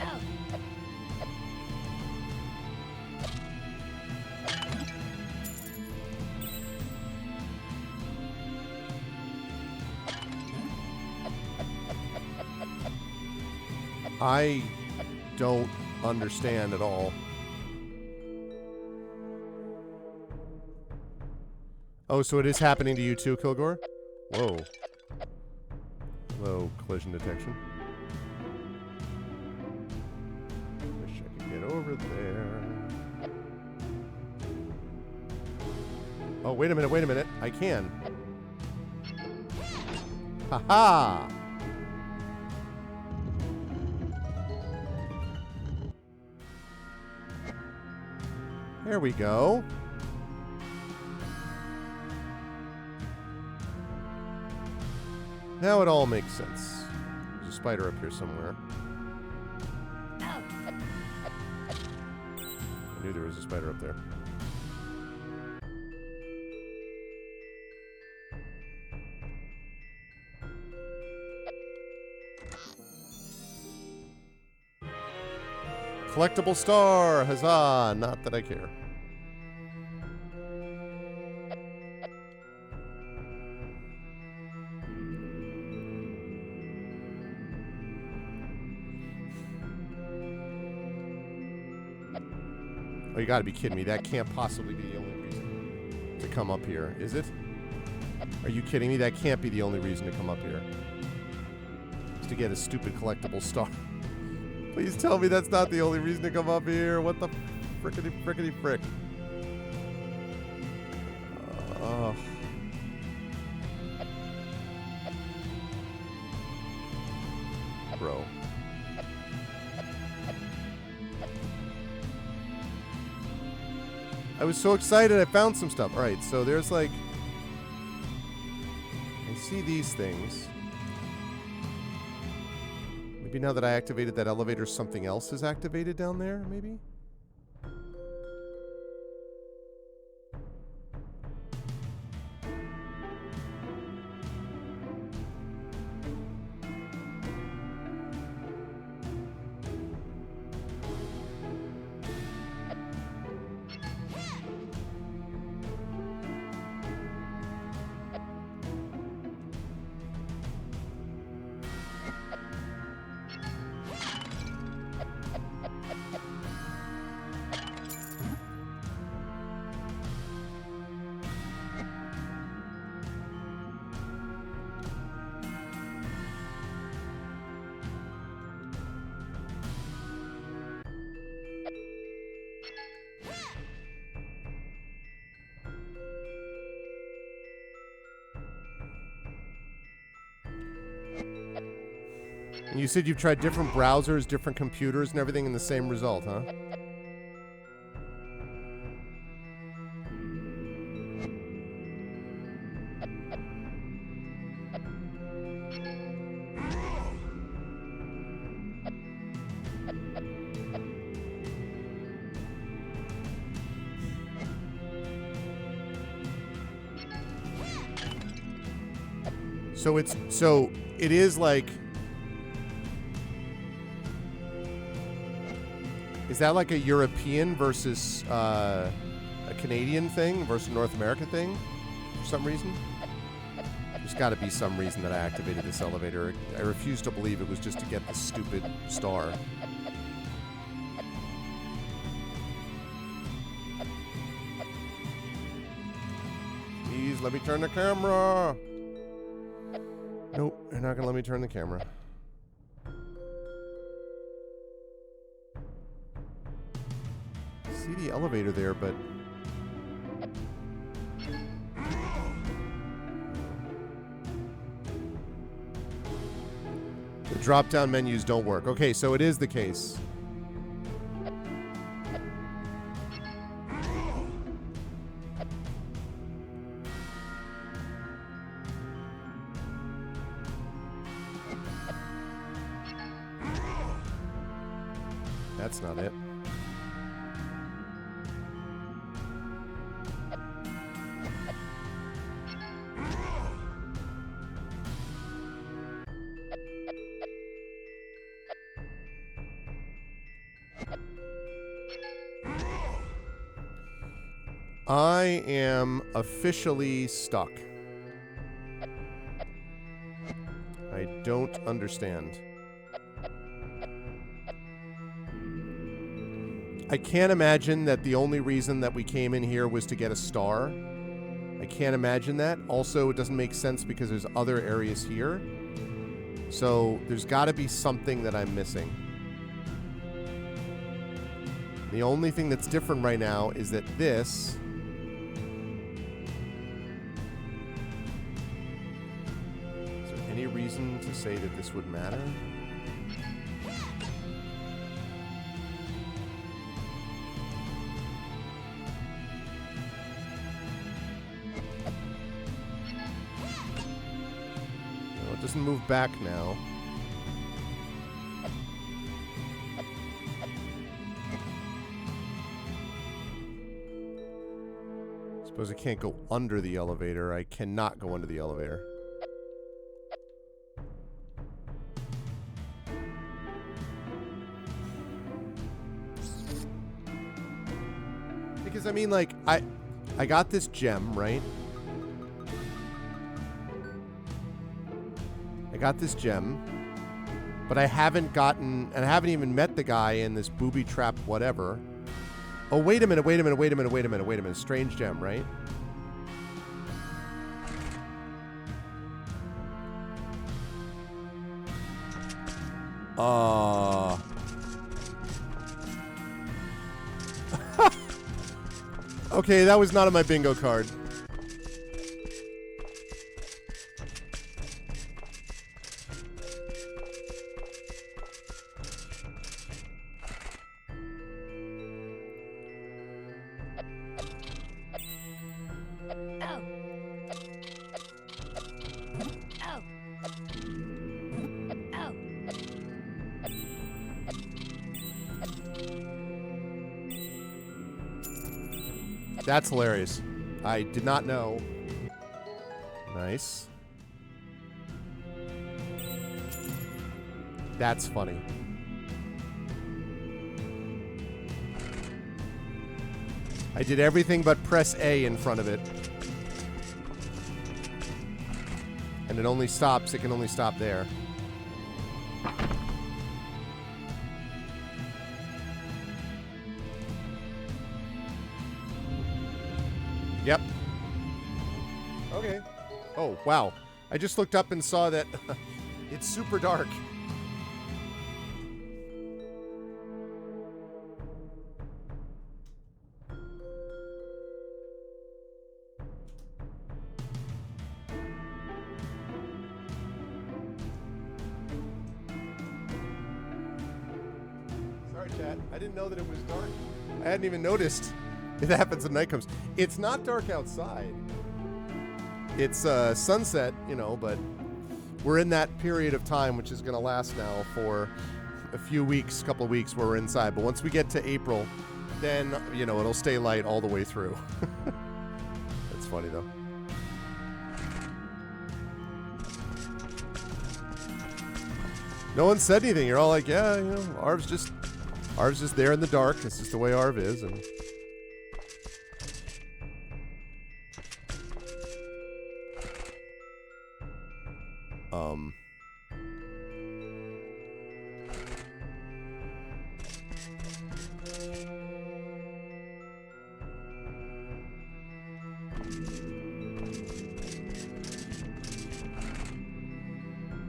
Out. I don't understand at all. Oh, so it is happening to you too, Kilgore? Whoa. Low collision detection. Wish I could get over there. Oh, wait a minute. I can. Ha-ha! There we go. Now it all makes sense. There's a spider up here somewhere. Out. I knew there was a spider up there. Collectible star! Huzzah! Not that I care. Oh, you gotta be kidding me. That can't possibly be the only reason to come up here, is it? Are you kidding me? That can't be the only reason to come up here. Just to get a stupid collectible star. Please tell me that's not the only reason to come up here. What the frickety frick? Oh. Bro. I was so excited I found some stuff. Alright, so there's like... I see these things. Maybe now that I activated that elevator, something else is activated down there, maybe? And you said you've tried different browsers, different computers, and everything in the same result, huh? So it is like... Is that like a European versus a Canadian thing versus a North America thing for some reason? There's got to be some reason that I activated this elevator. I refuse to believe it was just to get the stupid star. Please let me turn the camera. Nope, you're not going to let me turn the camera. See the elevator there, but... The drop-down menus don't work. Okay, so it is the case. That's not it. I am officially stuck. I don't understand. I can't imagine that the only reason that we came in here was to get a star. I can't imagine that. Also, it doesn't make sense because there's other areas here. So there's got to be something that I'm missing. The only thing that's different right now is that this... Is there any reason to say that this would matter? No, it doesn't move back now. Suppose I can't go under the elevator. I cannot go under the elevator. Because, I mean, like, I got this gem, right? I got this gem, but I haven't gotten, and I haven't even met the guy in this booby trap whatever. Oh, wait a minute, wait a minute, wait a minute, wait a minute, wait a minute. Strange gem, right? Okay, that was not on my bingo card. Oh. Oh. Oh. That's hilarious. I did not know. Nice. That's funny. I did everything but press A in front of it. And it only stops, it can only stop there. Yep. Okay. Oh, wow. I just looked up and saw that it's super dark. Sorry, chat. I didn't know that it was dark. I hadn't even noticed. It happens when night comes. It's not dark outside. It's sunset, you know, but we're in that period of time which is going to last now for a few weeks, couple of weeks where we're inside. But once we get to April, then, you know, it'll stay light all the way through. That's funny, though. No one said anything. You're all like, yeah, you know, Arv's just there in the dark. This is the way Arv is, and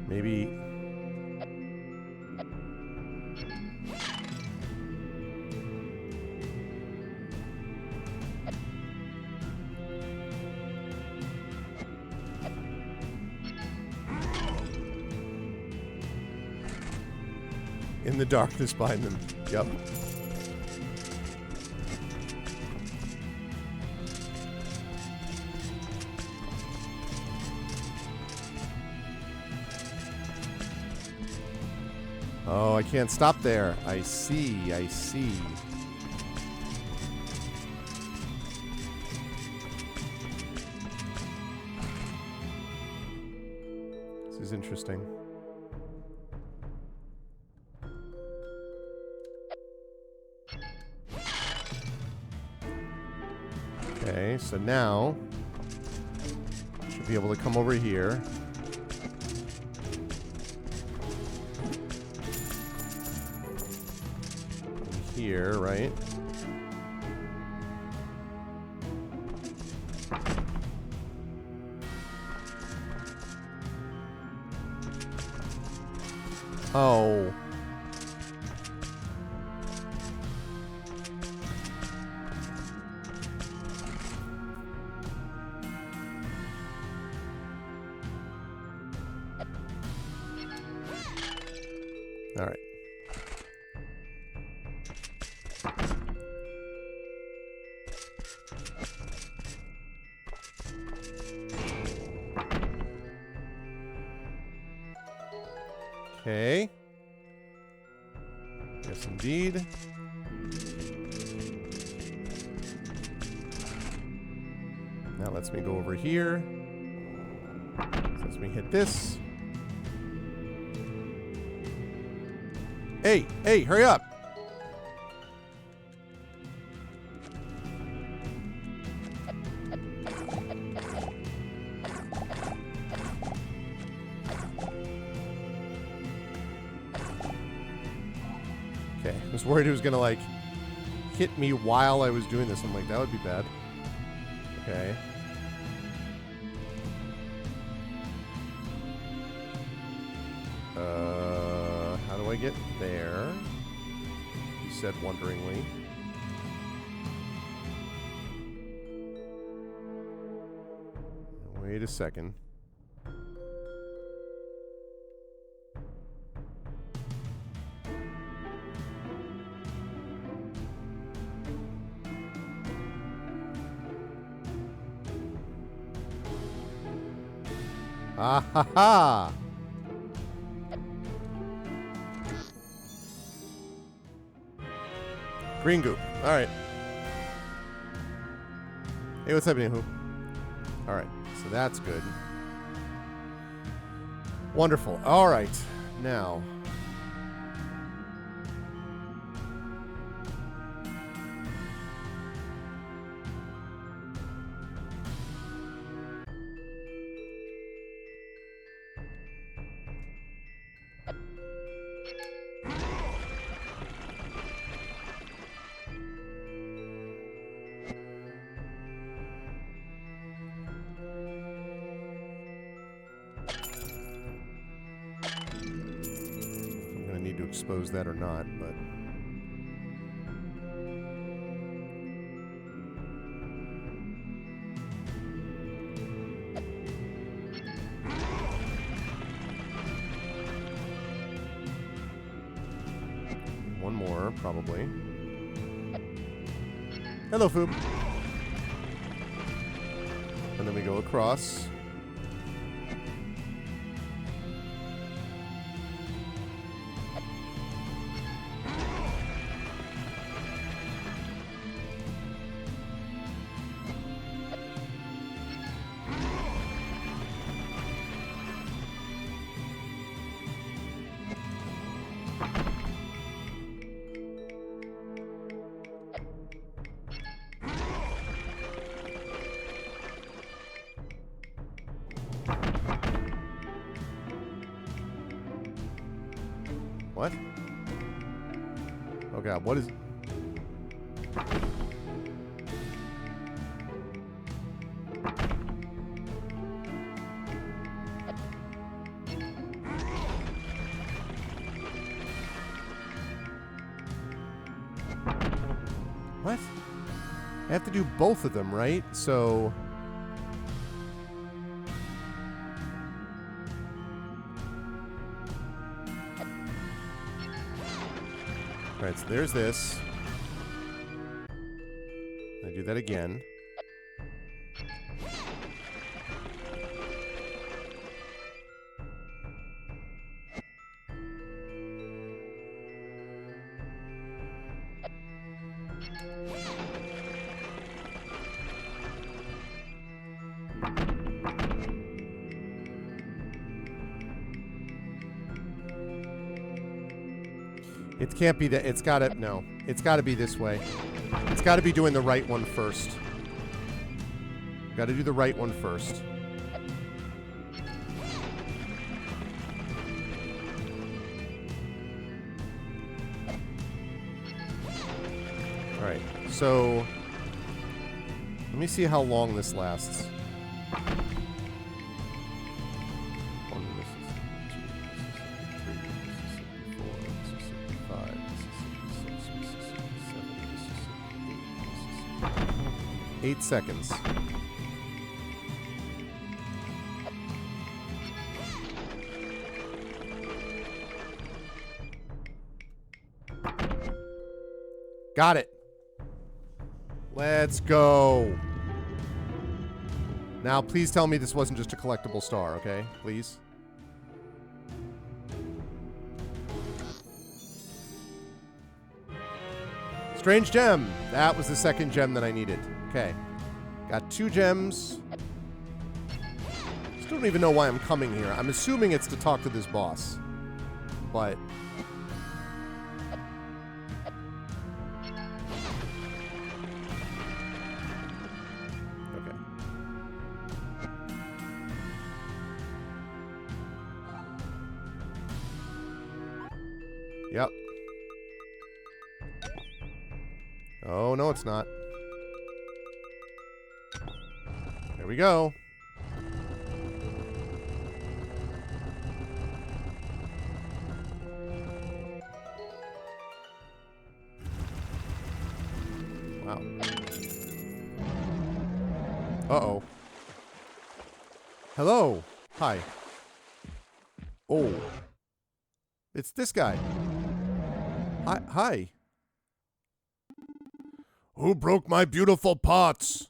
maybe in the darkness behind them. Yep. Oh, I can't stop there. I see, I see. This is interesting. Okay, so now should be able to come over here. Here, right? Oh. All right. Okay. Yes, indeed. Now lets me go over here. Lets me hit this. Hey, hey, hurry up. Okay, I was worried it was gonna, like, hit me while I was doing this. I'm like, that would be bad. Okay. How do I get there? He said wonderingly. Wait a second. Ah ha ha! Green goop. Alright. Hey, what's happening, who? Alright, so that's good. Wonderful. Alright, now. Expose that or not, but one more probably. Hello, Foob. And then we go across. What? Oh god, what is... What? I have to do both of them, right? So... Alright, so there's this. I do that again. It can't be that. It's gotta... No. It's gotta be this way. It's gotta be doing the right one first. Gotta do the right one first. Alright. So... Let me see how long this lasts. Mississippi 8 seconds. Got it. Let's go. Now, please tell me this wasn't just a collectible star, okay? Please. Strange gem. That was the second gem that I needed. Okay. Got 2 gems. Still don't even know why I'm coming here. I'm assuming it's to talk to this boss. But... Okay. Yep. Oh, no, it's not. There we go. Wow. Uh-oh. Hello. Hi. Oh. It's this guy. Hi. Who broke my beautiful pots?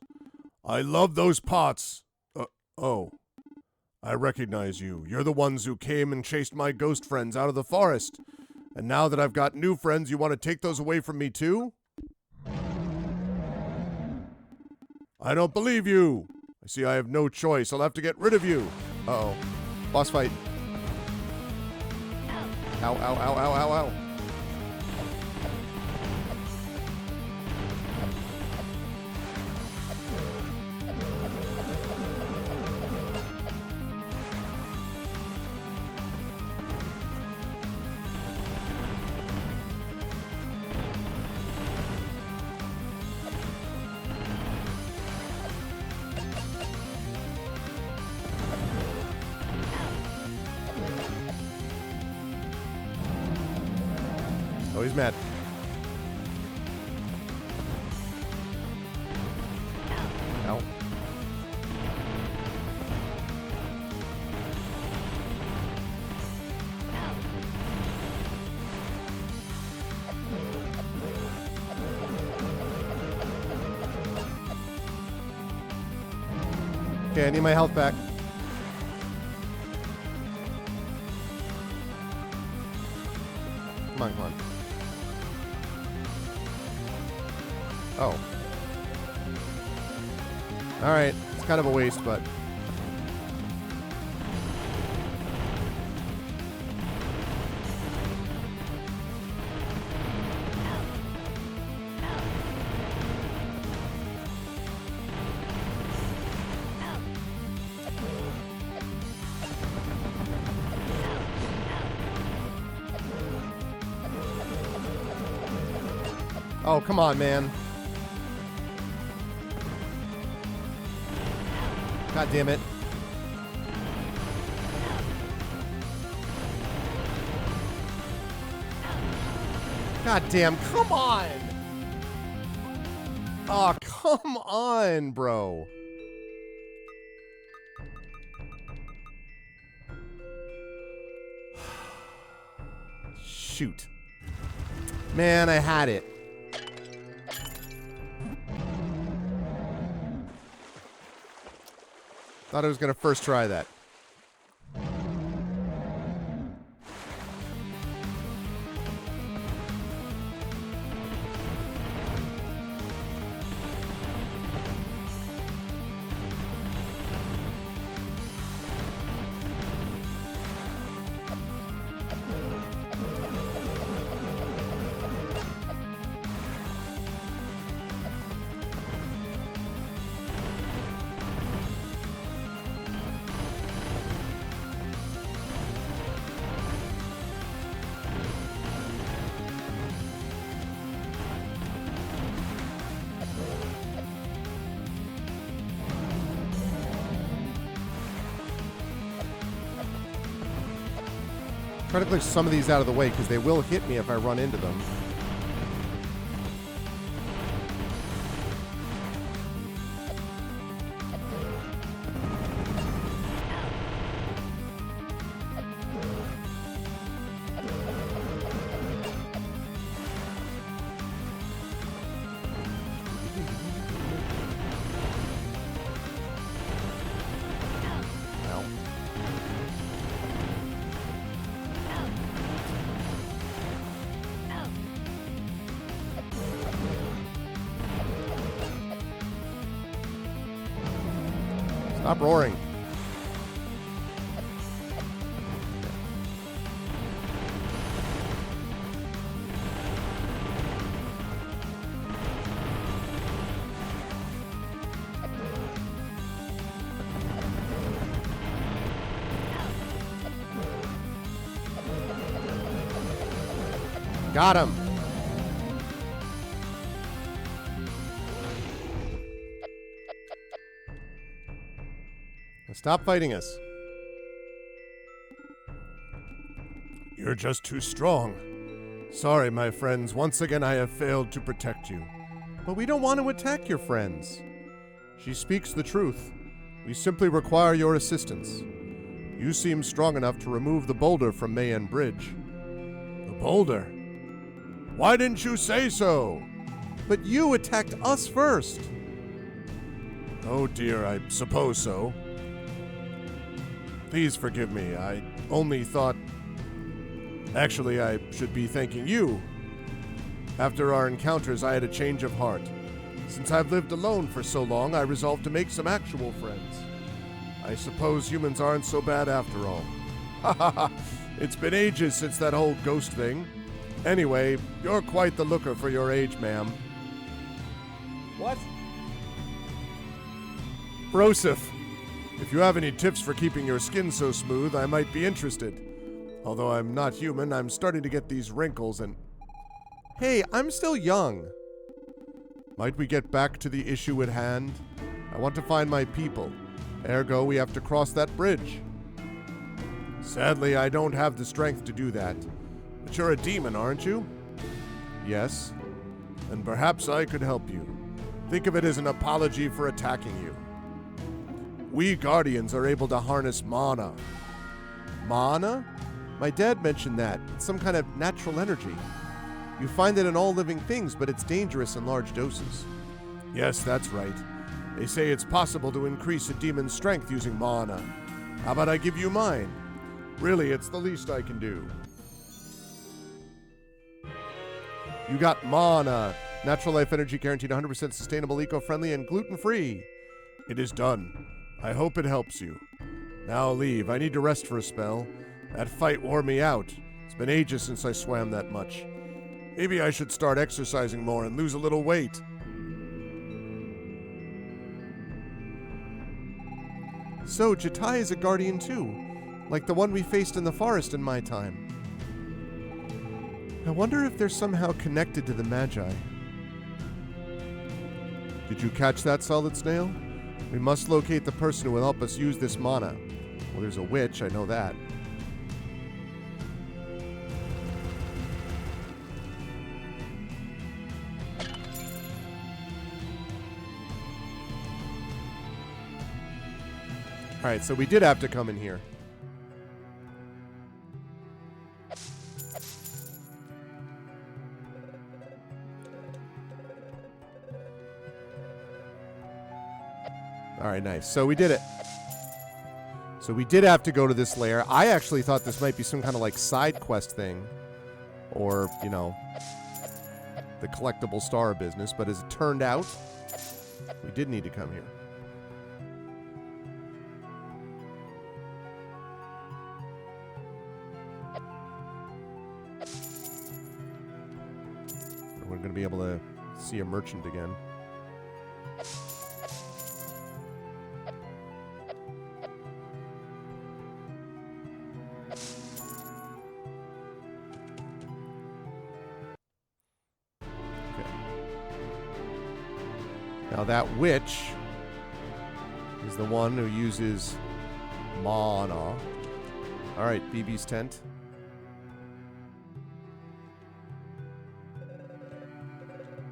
I love those pots. Oh. I recognize you. You're the ones who came and chased my ghost friends out of the forest. And now that I've got new friends, you want to take those away from me too? I don't believe you. I see I have no choice. I'll have to get rid of you. Uh-oh. Boss fight. Ow, ow, ow, ow, ow, ow. Oh, he's mad. Ow. Okay, I need my health back. Come on, come on. Oh. Alright. It's kind of a waste, but... Oh, come on, man. God damn it. God damn, come on! Oh, come on, bro. Shoot. Man, I had it. Thought I was gonna first try that. Try to clear some of these out of the way because they will hit me if I run into them. Stop roaring. Got him. Stop fighting us. You're just too strong. Sorry, my friends. Once again, I have failed to protect you. But we don't want to attack your friends. She speaks the truth. We simply require your assistance. You seem strong enough to remove the boulder from Mayen Bridge. The boulder? Why didn't you say so? But you attacked us first. Oh dear, I suppose so. Please forgive me. I only thought... Actually, I should be thanking you. After our encounters, I had a change of heart. Since I've lived alone for so long, I resolved to make some actual friends. I suppose humans aren't so bad after all. Ha ha ha! It's been ages since that whole ghost thing. Anyway, you're quite the looker for your age, ma'am. What? Broseph, if you have any tips for keeping your skin so smooth, I might be interested. Although I'm not human, I'm starting to get these wrinkles and... Hey, I'm still young. Might we get back to the issue at hand? I want to find my people. Ergo, we have to cross that bridge. Sadly, I don't have the strength to do that. But you're a demon, aren't you? Yes. And perhaps I could help you. Think of it as an apology for attacking you. We Guardians are able to harness mana. Mana? My dad mentioned that. It's some kind of natural energy. You find it in all living things, but it's dangerous in large doses. Yes, that's right. They say it's possible to increase a demon's strength using mana. How about I give you mine? Really, it's the least I can do. You got mana. Natural life energy guaranteed 100% sustainable, eco-friendly, and gluten-free. It is done. I hope it helps you. Now leave. I need to rest for a spell. That fight wore me out. It's been ages since I swam that much. Maybe I should start exercising more and lose a little weight. So, Jatai is a guardian too, like the one we faced in the forest in my time. I wonder if they're somehow connected to the Magi. Did you catch that, Solid Snail? We must locate the person who will help us use this mana. Well, there's a witch, I know that. Alright, so we did have to come in here. Alright, nice. So we did it. So we did have to go to this lair. I actually thought this might be some kind of like side quest thing. Or, you know, the collectible star business. But as it turned out, we did need to come here. We're going to be able to see a merchant again. Okay. Now that witch is the one who uses mana. All right, BB's tent.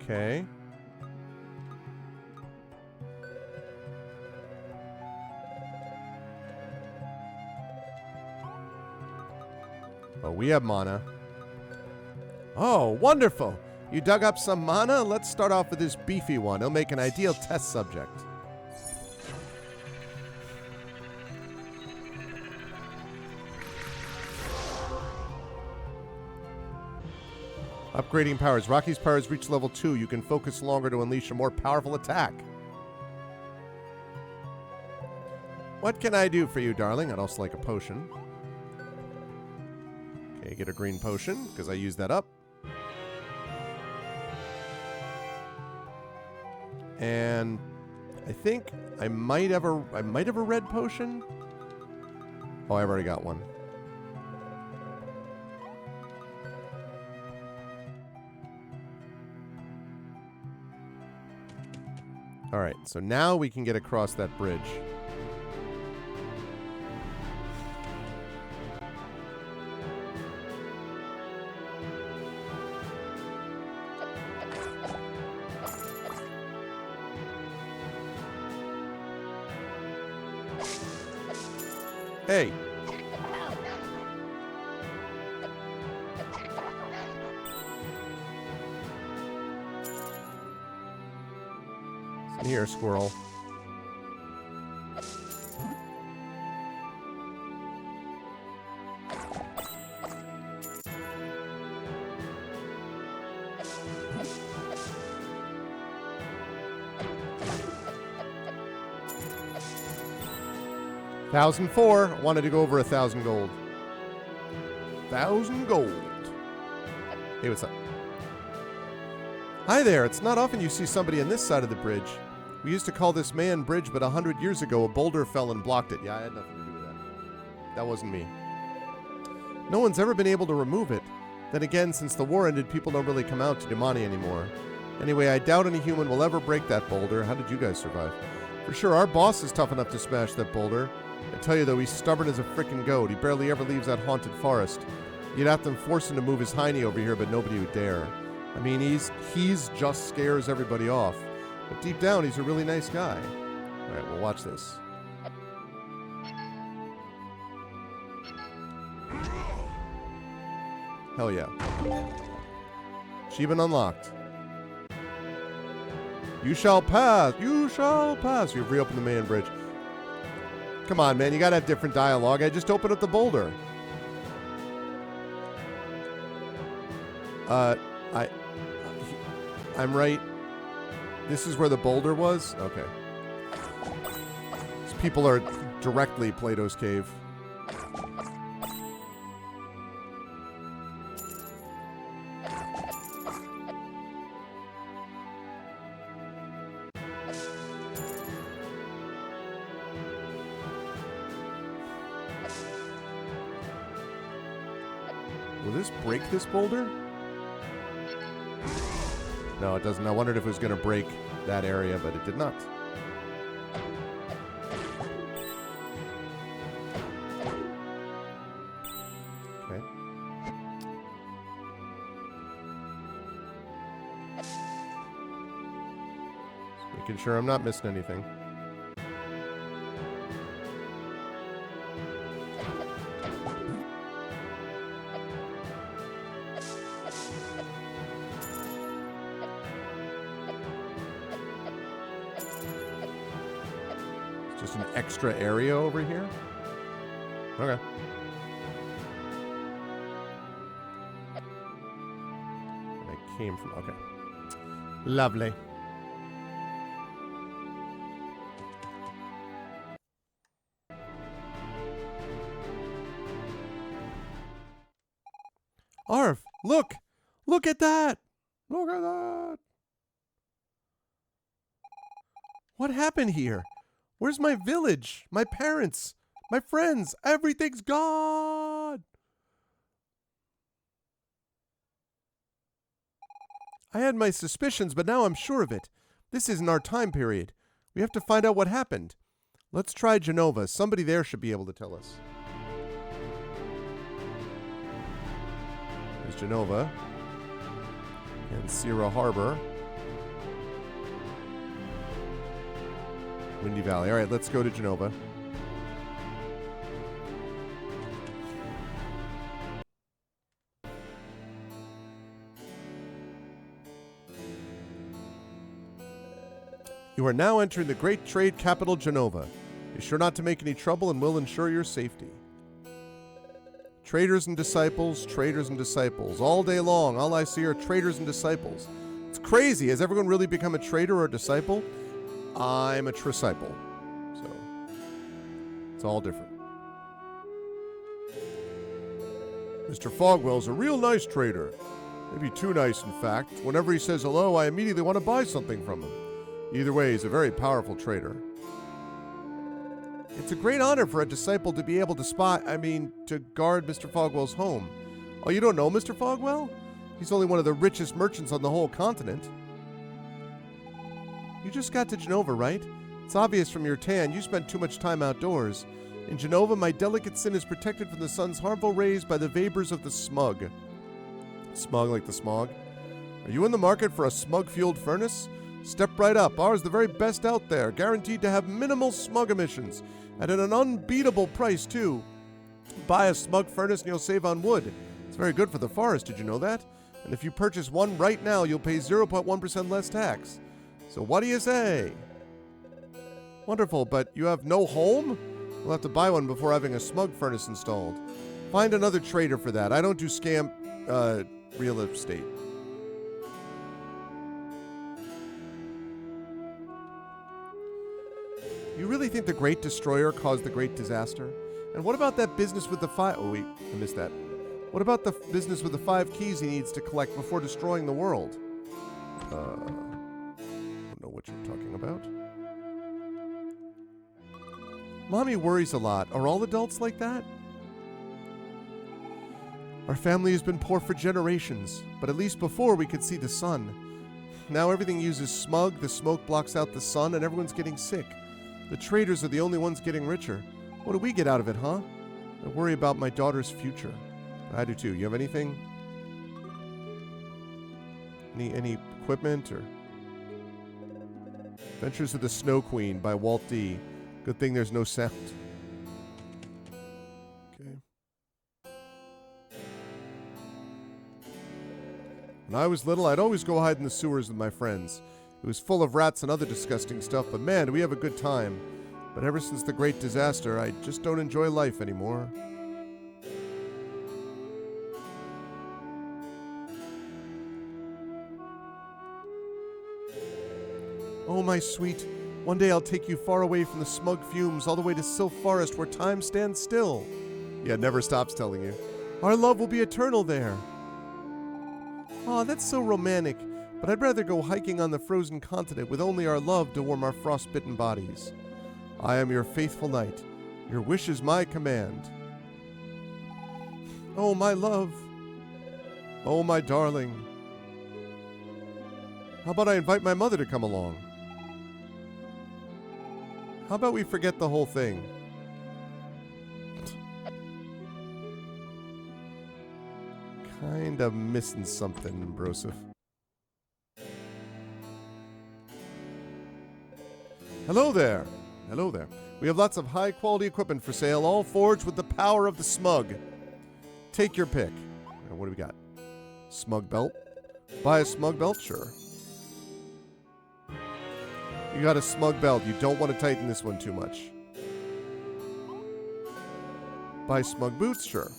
Okay. Oh, we have mana. Oh, wonderful. You dug up some mana? Let's start off with this beefy one. He'll make an ideal test subject. Upgrading powers. Rocky's powers reach level 2. You can focus longer to unleash a more powerful attack. What can I do for you, darling? I'd also like a potion. Okay, get a green potion, because I used that up. And I think I might have a red potion. Oh, I've already got one. All right, so now we can get across that bridge. Hey. Listen here, squirrel. $1,004. Wanted to go over 1,000 gold. 1,000 gold. Hey, what's up? Hi there. It's not often you see somebody on this side of the bridge. We used to call this man Bridge, but 100 years ago a boulder fell and blocked it. Yeah, I had nothing to do with that. That wasn't me. No one's ever been able to remove it. Then again, since the war ended, people don't really come out to Dumani anymore. Anyway, I doubt any human will ever break that boulder. How did you guys survive? For sure, our boss is tough enough to smash that boulder. I tell you, though, he's stubborn as a frickin' goat. He barely ever leaves that haunted forest. You'd have to force him to move his hiney over here, but nobody would dare. I mean, he's just scares everybody off. But deep down, he's a really nice guy. All right, well, watch this. Hell yeah. Achievement unlocked. You shall pass. You shall pass. You've reopened the main bridge. Come on, man. You gotta have different dialogue. I just opened up the boulder. I'm right. This is where the boulder was? Okay. These people are directly Plato's cave. Will this break this boulder? No, it doesn't. I wondered if it was going to break that area, but it did not. Okay. Just making sure I'm not missing anything. Just an extra area over here? Okay. I came from... Okay. Lovely. Arf! Look! Look at that! Look at that! What happened here? Where's my village? My parents? My friends? Everything's gone! I had my suspicions, but now I'm sure of it. This isn't our time period. We have to find out what happened. Let's try Genova. Somebody there should be able to tell us. There's Genova. And Sierra Harbor. Windy Valley. All right, let's go to Genova. You are now entering the great trade capital, Genova. Be sure not to make any trouble and we'll ensure your safety. Traders and disciples, traders and disciples. All day long, all I see are traders and disciples. It's crazy. Has everyone really become a trader or a disciple? I'm a trisciple. So, it's all different. Mr. Fogwell's a real nice trader. Maybe too nice, in fact. Whenever he says hello, I immediately want to buy something from him. Either way, he's a very powerful trader. It's a great honor for a disciple to be able to to guard Mr. Fogwell's home. Oh, you don't know Mr. Fogwell? He's only one of the richest merchants on the whole continent. You just got to Genova, right? It's obvious from your tan you spent too much time outdoors. In Genova, my delicate sin is protected from the sun's harmful rays by the vapors of the smug. Smug like the smog? Are you in the market for a smug-fueled furnace? Step right up. Ours the very best out there, guaranteed to have minimal smog emissions, and at an unbeatable price, too. Buy a smug furnace and you'll save on wood. It's very good for the forest, did you know that? And if you purchase one right now, you'll pay 0.1% less tax. So what do you say? Wonderful, but you have no home? We'll have to buy one before having a smug furnace installed. Find another trader for that. I don't do scam real estate. You really think the Great Destroyer caused the Great Disaster? And what about that business with the five... Oh, wait, I missed that. What about the business with the 5 keys he needs to collect before destroying the world? I don't know what you're talking about. Mommy worries a lot. Are all adults like that? Our family has been poor for generations, but at least before we could see the sun. Now everything uses smog, the smoke blocks out the sun, and everyone's getting sick. The traders are the only ones getting richer. What do we get out of it, huh? I worry about my daughter's future. I do too. You have anything? Any equipment or... Adventures of the Snow Queen by Walt D. Good thing there's no sound. Okay. When I was little, I'd always go hide in the sewers with my friends. It was full of rats and other disgusting stuff, but man, do we have a good time. But ever since the Great Disaster, I just don't enjoy life anymore. Oh, my sweet, one day I'll take you far away from the smug fumes, all the way to Sylph Forest where time stands still. Yeah, it never stops telling you. Our love will be eternal there. Aw, that's so romantic, but I'd rather go hiking on the frozen continent with only our love to warm our frostbitten bodies. I am your faithful knight. Your wish is my command. Oh, my love. Oh, my darling. How about I invite my mother to come along? How about we forget the whole thing? Kinda missing something, Broseph. Hello there. Hello there. We have lots of high-quality equipment for sale, all forged with the power of the smug. Take your pick. Now, what do we got? Smug belt. Buy a smug belt? Sure. You got a smug belt. You don't want to tighten this one too much. Buy smug boots? Sure.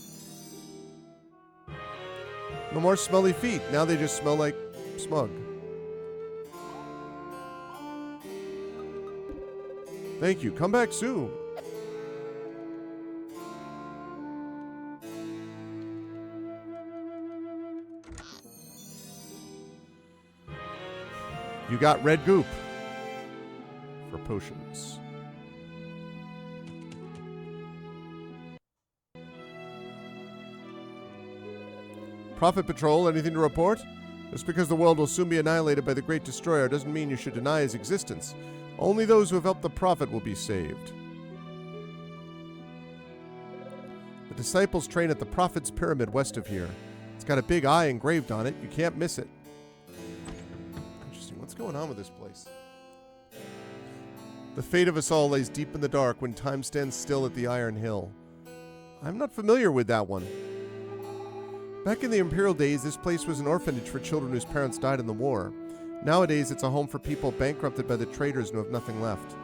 No more smelly feet. Now they just smell like smug. Thank you. Come back soon. You got red goop for potions. Prophet Patrol, anything to report? Just because the world will soon be annihilated by the Great Destroyer doesn't mean you should deny his existence. Only those who have helped the Prophet will be saved. The disciples train at the Prophet's Pyramid west of here. It's got a big eye engraved on it. You can't miss it. Interesting. What's going on with this place? The fate of us all lays deep in the dark when time stands still at the Iron Hill. I'm not familiar with that one. Back in the Imperial days, this place was an orphanage for children whose parents died in the war. Nowadays, it's a home for people bankrupted by the traders who have nothing left.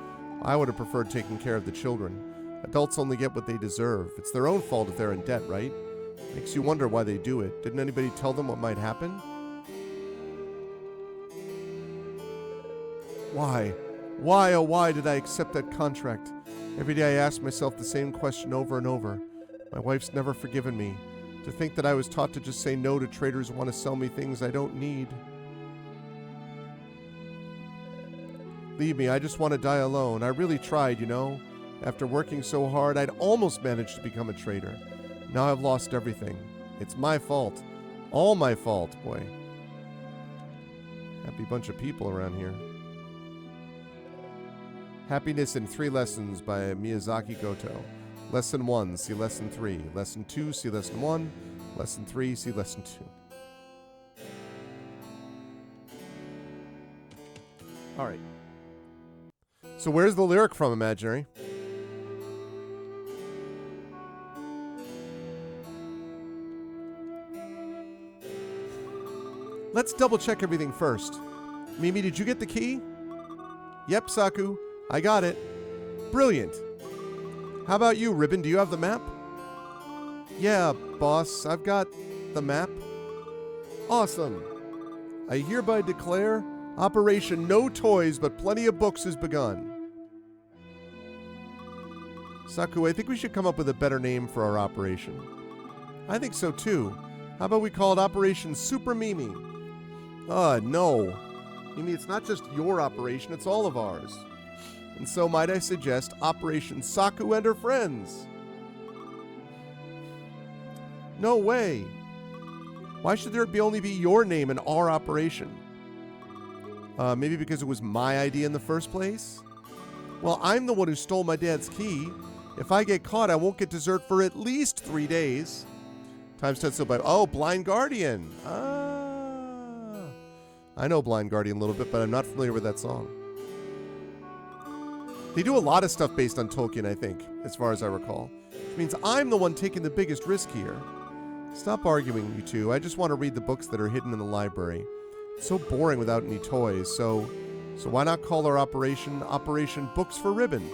I would have preferred taking care of the children. Adults only get what they deserve. It's their own fault if they're in debt, right? Makes you wonder why they do it. Didn't anybody tell them what might happen? Why? Why, oh why did I accept that contract? Every day I ask myself the same question over and over. My wife's never forgiven me. To think that I was taught to just say no to traders who want to sell me things I don't need. Leave me, I just want to die alone. I really tried, you know. After working so hard, I'd almost managed to become a trader. Now I've lost everything. It's my fault. All my fault, boy. Happy bunch of people around here. Happiness in 3 Lessons by Miyazaki Goto. Lesson 1, see Lesson 3. Lesson 2, see Lesson 1. Lesson 3, see Lesson 2. All right. So where's the lyric from, Imaginary? Let's double check everything first. Mimi, did you get the key? Yep, Saku. I got it. Brilliant. How about you, Ribbon? Do you have the map? Yeah, boss. I've got the map. Awesome. I hereby declare Operation No Toys But Plenty of Books has begun. Saku, I think we should come up with a better name for our operation. I think so too. How about we call it Operation Super Mimi? No. Mimi, it's not just your operation, it's all of ours. And so might I suggest Operation Saku and her friends? No way. Why should there only be your name in our operation? Maybe because it was my idea in the first place? Well, I'm the one who stole my dad's key. If I get caught, I won't get dessert for at least 3 days. Time stood still by... Oh, Blind Guardian. I know Blind Guardian a little bit, but I'm not familiar with that song. They do a lot of stuff based on Tolkien, I think, as far as I recall. Which means I'm the one taking the biggest risk here. Stop arguing, you two. I just want to read the books that are hidden in the library. It's so boring without any toys, so why not call our operation Operation Books for Ribbon?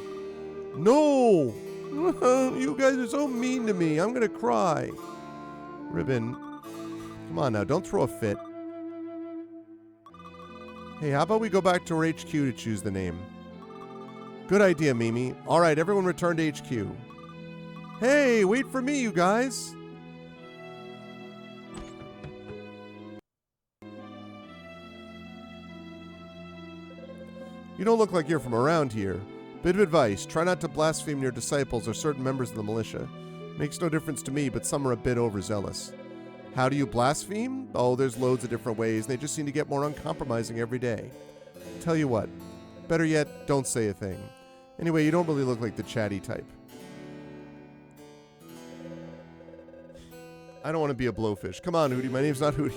No! You guys are so mean to me. I'm going to cry. Ribbon, come on now. Don't throw a fit. Hey, how about we go back to our HQ to choose the name? Good idea, Mimi. All right, everyone return to HQ. Hey, wait for me, you guys. You don't look like you're from around here. Bit of advice, try not to blaspheme your disciples or certain members of the militia. Makes no difference to me, but some are a bit overzealous. How do you blaspheme? Oh, there's loads of different ways, and they just seem to get more uncompromising every day. Tell you what, better yet, don't say a thing. Anyway, you don't really look like the chatty type. I don't want to be a blowfish. Come on, Hootie, my name's not Hootie.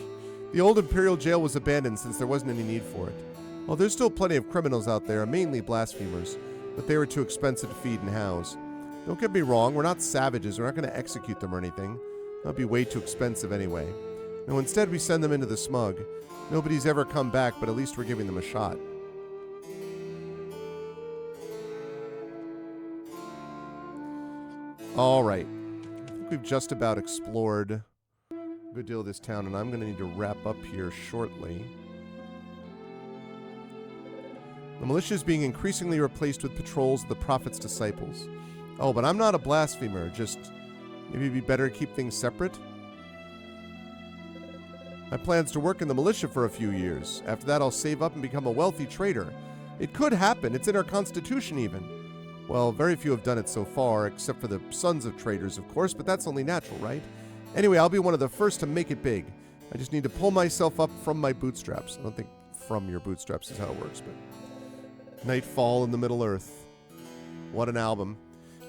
The old Imperial jail was abandoned since there wasn't any need for it. Well, there's still plenty of criminals out there, mainly blasphemers, but they were too expensive to feed and house. Don't get me wrong, we're not savages, we're not going to execute them or anything. That'd be way too expensive anyway. No, instead we send them into the smug. Nobody's ever come back, but at least we're giving them a shot. Alright. I think we've just about explored a good deal of this town, and I'm going to need to wrap up here shortly. The militia is being increasingly replaced with patrols of the Prophet's disciples. Oh, but I'm not a blasphemer, just maybe it'd be better to keep things separate? My plan's to work in the militia for a few years. After that, I'll save up and become a wealthy trader. It could happen. It's in our constitution, even. Well, very few have done it so far, except for the sons of traders, of course, but that's only natural, right? Anyway, I'll be one of the first to make it big. I just need to pull myself up from my bootstraps. I don't think from your bootstraps is how it works, but... Nightfall in the Middle-earth. What an album.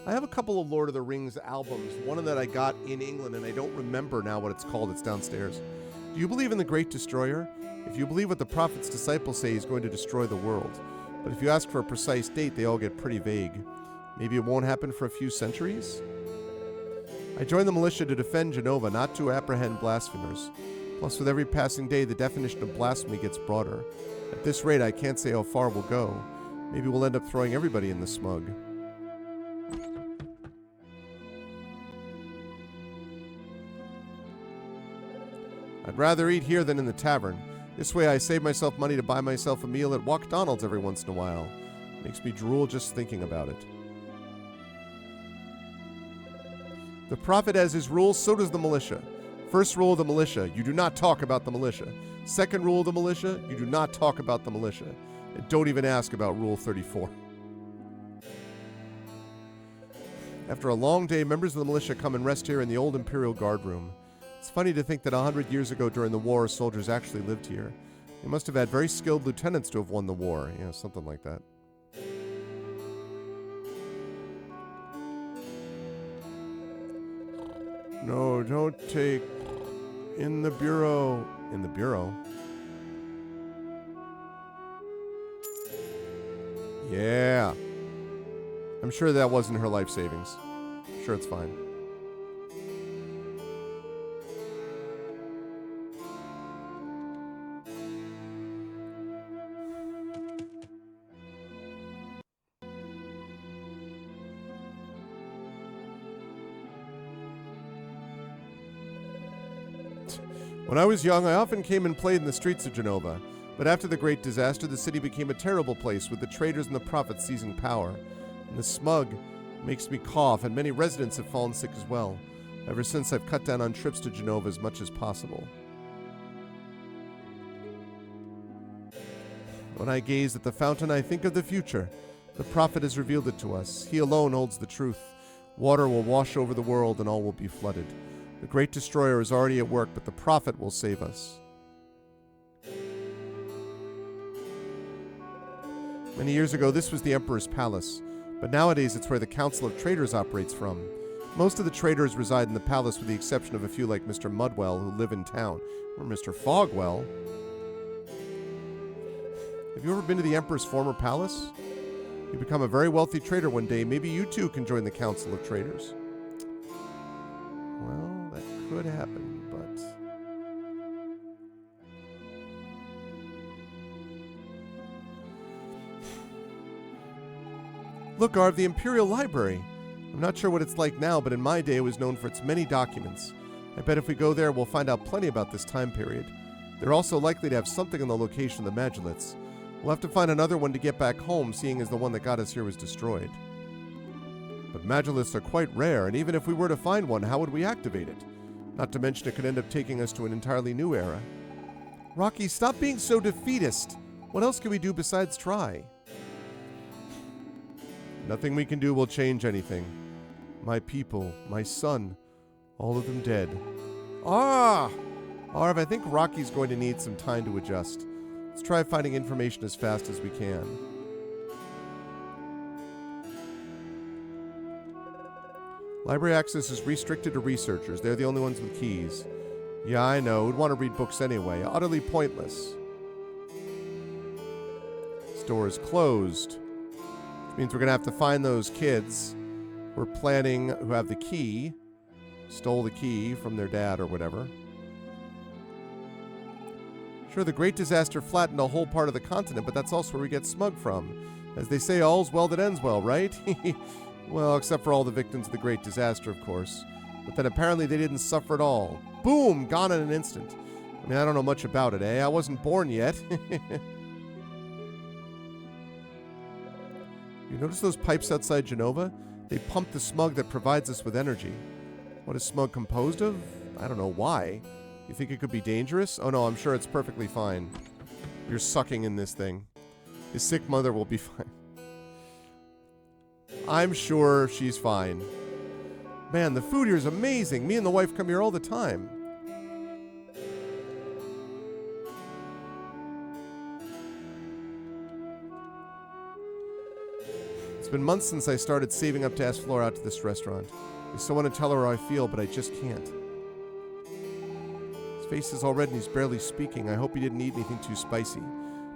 I have a couple of Lord of the Rings albums. One that I got in England, and I don't remember now what it's called. It's downstairs. Do you believe in the Great Destroyer? If you believe what the Prophet's disciples say, he's going to destroy the world. But if you ask for a precise date, they all get pretty vague. Maybe it won't happen for a few centuries? I joined the militia to defend Genova, not to apprehend blasphemers. Plus, with every passing day, the definition of blasphemy gets broader. At this rate, I can't say how far we'll go. Maybe we'll end up throwing everybody in the smug. I'd rather eat here than in the tavern. This way I save myself money to buy myself a meal at Walkdonald's every once in a while. Makes me drool just thinking about it. The Prophet has his rules, so does the militia. First rule of the militia, you do not talk about the militia. Second rule of the militia, you do not talk about the militia. And don't even ask about Rule 34. After a long day, members of the militia come and rest here in the old Imperial Guard room. It's funny to think that 100 years ago during the war, soldiers actually lived here. They must have had very skilled lieutenants to have won the war. You know, something like that. No, don't take... In the bureau. In the bureau? Yeah. I'm sure that wasn't her life savings. I'm sure it's fine. When I was young, I often came and played in the streets of Genova. But after the great disaster, the city became a terrible place with the traders and the prophets seizing power. And the smug makes me cough, and many residents have fallen sick as well. Ever since, I've cut down on trips to Genova as much as possible. When I gaze at the fountain, I think of the future. The prophet has revealed it to us. He alone holds the truth. Water will wash over the world and all will be flooded. The great destroyer is already at work, but the prophet will save us. Many years ago, this was the Emperor's palace, but nowadays it's where the Council of Traders operates from. Most of the traders reside in the palace with the exception of a few like Mr. Mudwell who live in town, or Mr. Fogwell. Have you ever been to the Emperor's former palace? You become a very wealthy trader one day. Maybe you too can join the Council of Traders. Well, that could happen, but... Look, Arv, the Imperial Library. I'm not sure what it's like now, but in my day it was known for its many documents. I bet if we go there, we'll find out plenty about this time period. They're also likely to have something on the location of the Magulets. We'll have to find another one to get back home, seeing as the one that got us here was destroyed. But Magulets are quite rare, and even if we were to find one, how would we activate it? Not to mention it could end up taking us to an entirely new era. Rocky, stop being so defeatist. What else can we do besides try? Nothing we can do will change anything. My people, my son, all of them dead. Ah! Arv, I think Rocky's going to need some time to adjust. Let's try finding information as fast as we can. Library access is restricted to researchers. They're the only ones with keys. Yeah, I know. Who'd want to read books anyway? Utterly pointless. Store is closed. Which means we're going to have to find those kids who have the key. Stole the key from their dad or whatever. Sure, the Great Disaster flattened a whole part of the continent, but that's also where we get smug from. As they say, all's well that ends well, right? Well, except for all the victims of the Great Disaster, of course. But then apparently they didn't suffer at all. Boom! Gone in an instant. I mean, I don't know much about it, eh? I wasn't born yet. You notice those pipes outside Genova? They pump the smug that provides us with energy. What is smug composed of? I don't know. Why? You think it could be dangerous? Oh no, I'm sure it's perfectly fine. You're sucking in this thing. His sick mother will be fine. I'm sure she's fine. Man, the food here is amazing. Me and the wife come here all the time. It's been months since I started saving up to ask Flora out to this restaurant. I so want to tell her how I feel, but I just can't. His face is all red and he's barely speaking. I hope he didn't eat anything too spicy.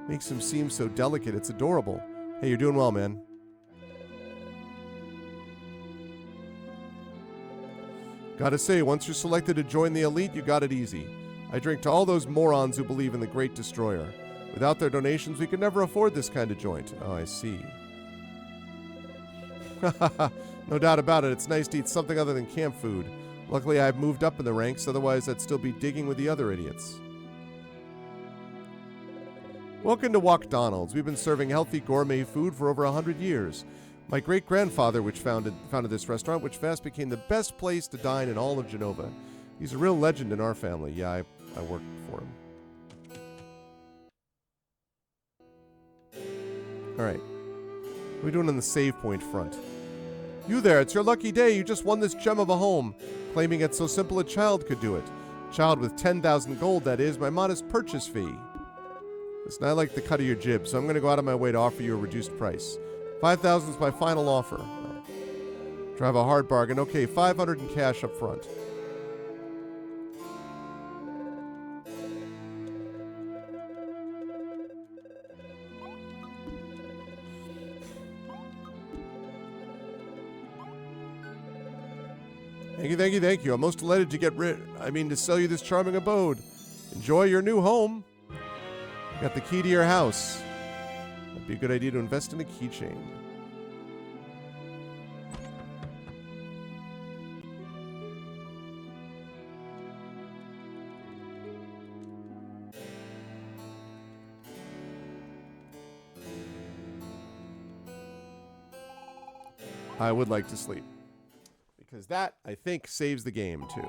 Makes him seem so delicate. It's adorable. Hey, you're doing well, man. Gotta say, once you're selected to join the elite, you got it easy. I drink to all those morons who believe in the Great Destroyer. Without their donations, we could never afford this kind of joint. Oh, I see. No doubt about it, it's nice to eat something other than camp food. Luckily, I've moved up in the ranks, otherwise I'd still be digging with the other idiots. Welcome to Walkdonald's. We've been serving healthy gourmet food for over 100 years. My great-grandfather founded this restaurant, which fast became the best place to dine in all of Genova. He's a real legend in our family. Yeah, I worked for him. Alright. What are we doing on the save point front? You there, it's your lucky day. You just won this gem of a home. Claiming it so simple a child could do it. Child with 10,000 gold, that is, my modest purchase fee. Listen, I like the cut of your jib, so I'm going to go out of my way to offer you a reduced price. 5,000 is my final offer. Drive a hard bargain. Okay, 500 in cash up front. Thank you, thank you. I'm most delighted to sell you this charming abode. Enjoy your new home. Got the key to your house. Might be a good idea to invest in a keychain. I would like to sleep. Because that, I think, saves the game, too.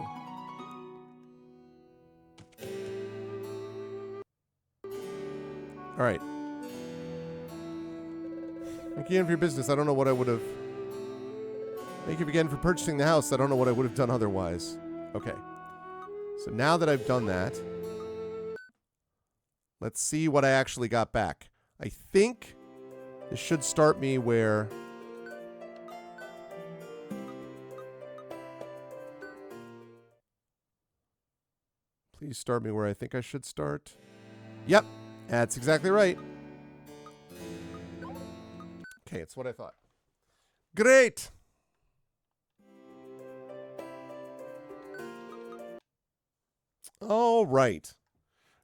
All right. Thank you again for your business. I don't know what I would have... Thank you again for purchasing the house. I don't know what I would have done otherwise. Okay. So now that I've done that, let's see what I actually got back. I think this should start me where... Please start me where I think I should start. Yep, that's exactly right. Okay, it's what I thought. Great! All right.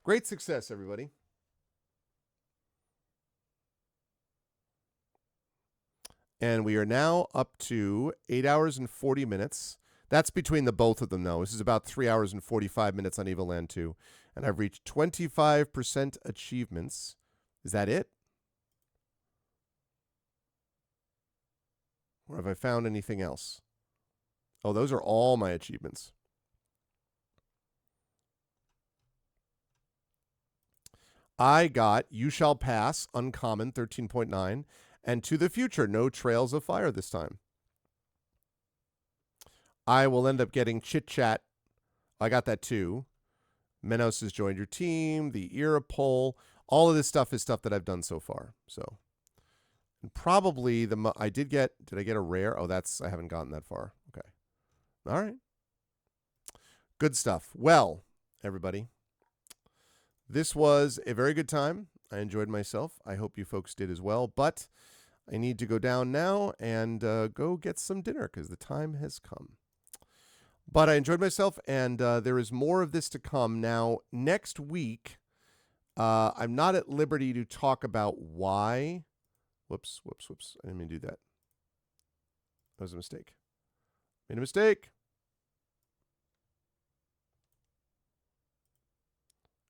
Great success, everybody. And we are now up to 8 hours and 40 minutes. That's between the both of them, though. This is about 3 hours and 45 minutes on Evoland 2. And I've reached 25% achievements. Is that it? Or have I found anything else? Oh, those are all my achievements. I got You Shall Pass, Uncommon, 13.9. And To the Future, No Trails of Fire this time. I will end up getting Chit Chat. I got that too. Menos has joined your team. The Era poll. All of this stuff is stuff that I've done so far. So, and probably did I get a rare? Oh, I haven't gotten that far. Okay. All right. Good stuff. Well, everybody, this was a very good time. I enjoyed myself. I hope you folks did as well. But I need to go down now and go get some dinner because the time has come. But I enjoyed myself, and there is more of this to come. Now, next week, I'm not at liberty to talk about why. Whoops. I didn't mean to do that. That was a mistake. Made a mistake.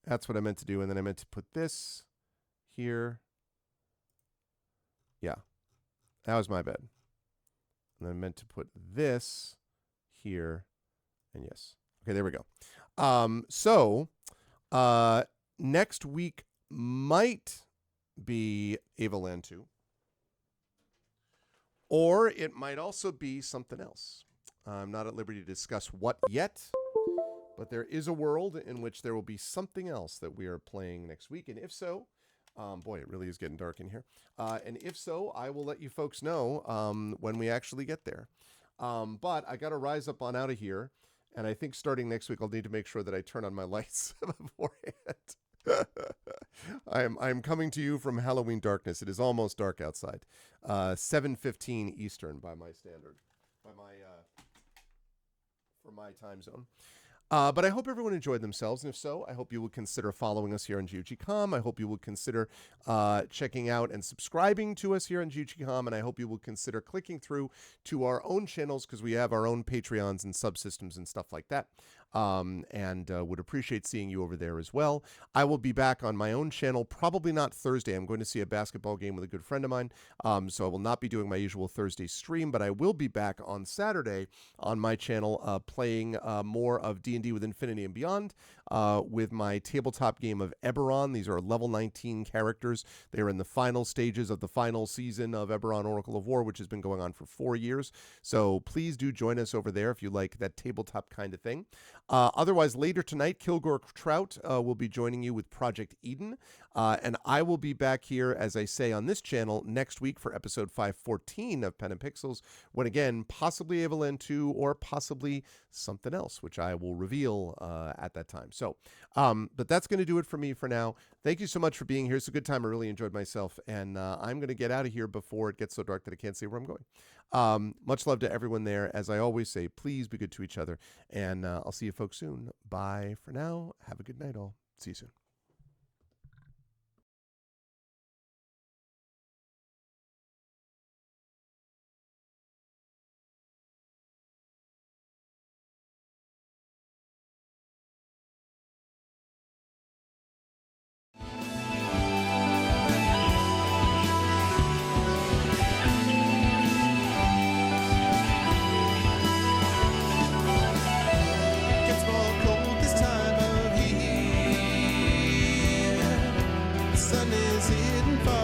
That's what I meant to do, and then I meant to put this here. Yeah, that was my bad. And then I meant to put this here. And yes. Okay, there we go. Next week might be Evoland 2. Or it might also be something else. I'm not at liberty to discuss what yet, but there is a world in which there will be something else that we are playing next week. And if so, boy, it really is getting dark in here. And if so, I will let you folks know when we actually get there. But I got to rise up on out of here. And I think starting next week, I'll need to make sure that I turn on my lights beforehand. I'm coming to you from Halloween darkness. It is almost dark outside. 7:15 Eastern by my standard, for my time zone. But I hope everyone enjoyed themselves, and if so, I hope you will consider following us here on GOG.com. I hope you will consider checking out and subscribing to us here on GOG.com, and I hope you will consider clicking through to our own channels because we have our own Patreons and subsystems and stuff like that. And would appreciate seeing you over there as well. I will be back on my own channel, probably not Thursday. I'm going to see a basketball game with a good friend of mine, so I will not be doing my usual Thursday stream, but I will be back on Saturday on my channel playing more of D&D with Infinity and Beyond with my tabletop game of Eberron. These are level 19 characters. They are in the final stages of the final season of Eberron Oracle of War, which has been going on for 4 years. So please do join us over there if you like that tabletop kind of thing. Otherwise, later tonight, Kilgore Trout will be joining you with Project Eden. And I will be back here, as I say, on this channel next week for episode 514 of Pen and Pixels, when again, possibly Evoland 2 or possibly something else, which I will reveal at that time. So So, but that's going to do it for me for now. Thank you so much for being here. It's a good time. I really enjoyed myself. And I'm going to get out of here before it gets so dark that I can't see where I'm going. Much love to everyone there. As I always say, please be good to each other. And I'll see you folks soon. Bye for now. Have a good night, all. See you soon. Gets more cold this time of year. The sun is hidden far